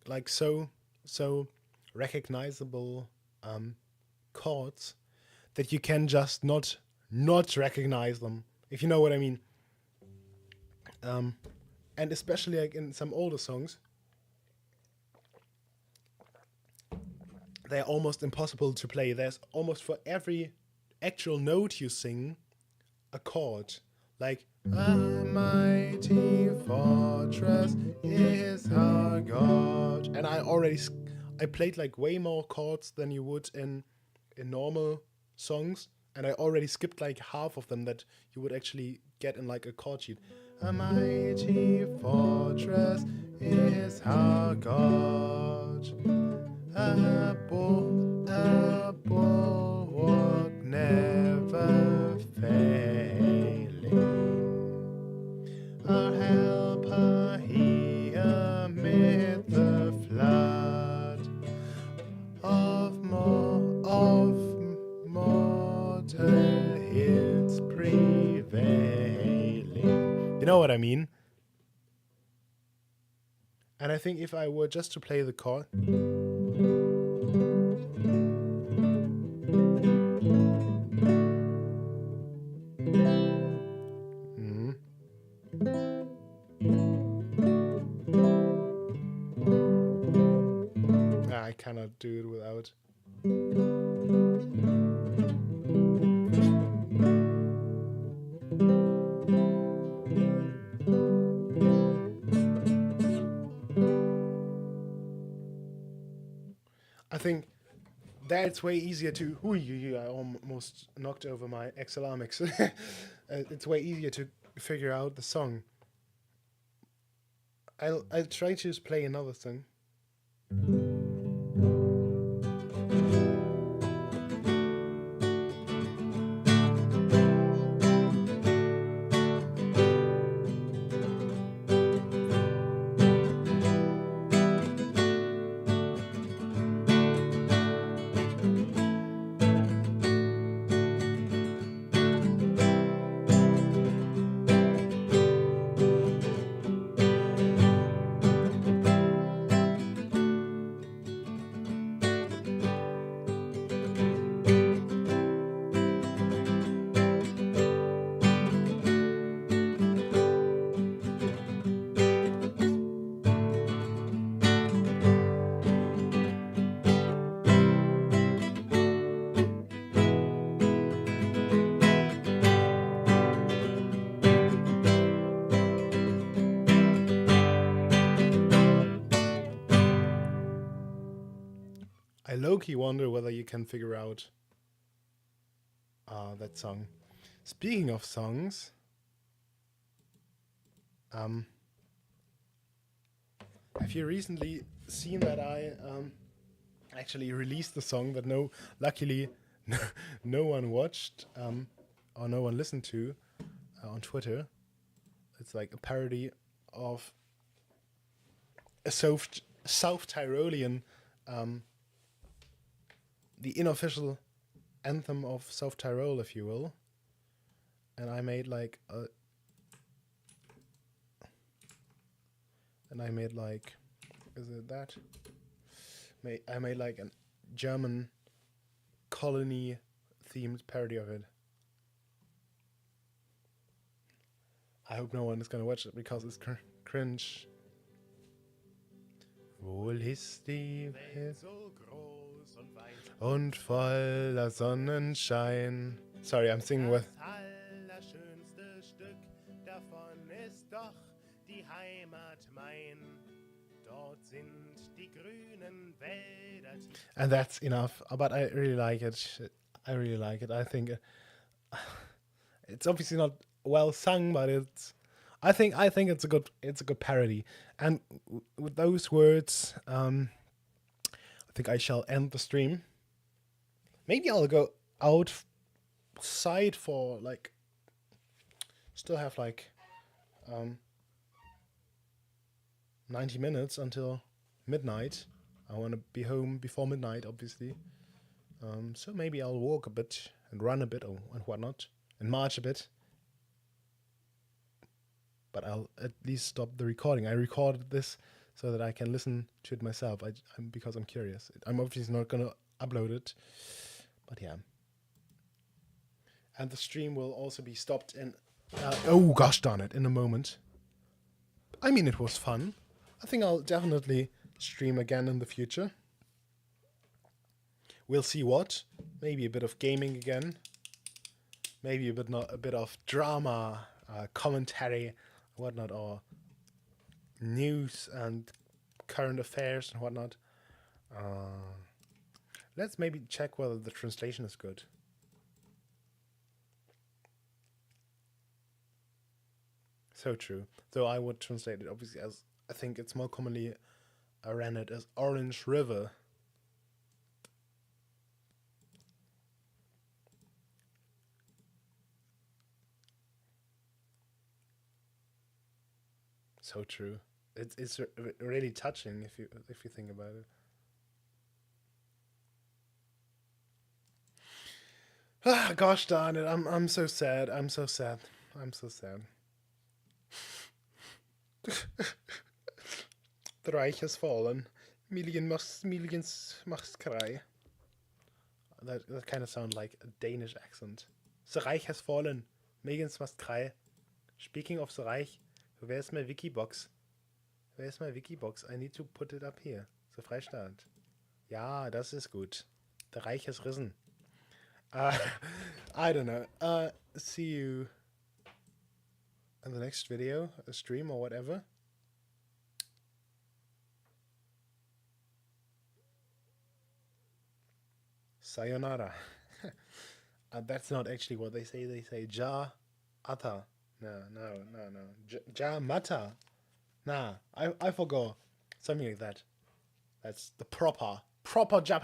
like so recognizable chords that you can just not recognize them, if you know what I mean. And especially like in some older songs, they're almost impossible to play. There's almost for every actual note you sing a chord. Like, a mighty fortress is our God. And I played like way more chords than you would in normal songs. And I already skipped like half of them that you would actually get in like a chord sheet. A mighty fortress is our God. A bulwark never failing. Our helper he amid the flood of mortal hills prevailing. You know what I mean? And I think if I were just to play the chord, I cannot do it without. I think that's way easier to. I almost knocked over my XLR mix. It's way easier to figure out the song. I'll try to just play another song. I low-key wonder whether you can figure out that song. Speaking of songs, have you recently seen that I actually released the song that luckily no one watched or no one listened to on Twitter? It's like a parody of a South Tyrolean, the unofficial anthem of South Tyrol, if you will. And I made like is it that? I made like a German colony themed parody of it. I hope no one is gonna watch it because it's cringe. Wohl ist die Welt so groß und voller Sonnenschein. Sorry, I'm singing with. Das allerschönste Stück davon ist doch die Heimat mein. Dort sind die grünen Wälder. And that's enough. But I really like it. I think it's obviously not well sung, but I think it's a good parody. And with those words, I think I shall end the stream. Maybe I'll go outside for still have 90 minutes until midnight. I want to be home before midnight, obviously. So maybe I'll walk a bit and run a bit and whatnot and march a bit. but I'll at least stop the recording. I recorded this so that I can listen to it myself. Because I'm curious. I'm obviously not gonna upload it, but yeah. And the stream will also be stopped in. Oh gosh darn it! In a moment. I mean, it was fun. I think I'll definitely stream again in the future. We'll see what. Maybe a bit of gaming again. Maybe a bit of drama, commentary, whatnot, or news and current affairs and whatnot. Let's maybe check whether the translation is good. So true. Though I would translate it obviously as, I think it's more commonly ran it as Orange River. So true. It's really touching if you think about it. Ah, gosh darn it! I'm so sad. I'm so sad. I'm so sad. The Reich has fallen. Millions must cry. That kind of sounds like a Danish accent. The Reich has fallen. Millions must cry. Speaking of the Reich, where's my Wikibox? Where's my Wikibox? I need to put it up here. The Freistaat. Ja, das ist gut. The Reich has risen. I don't know. See you in the next video, a stream or whatever. Sayonara. That's not actually what they say. They say ja ata. No. Ja mata. Nah, I forgot. Something like that. That's the proper Japanese.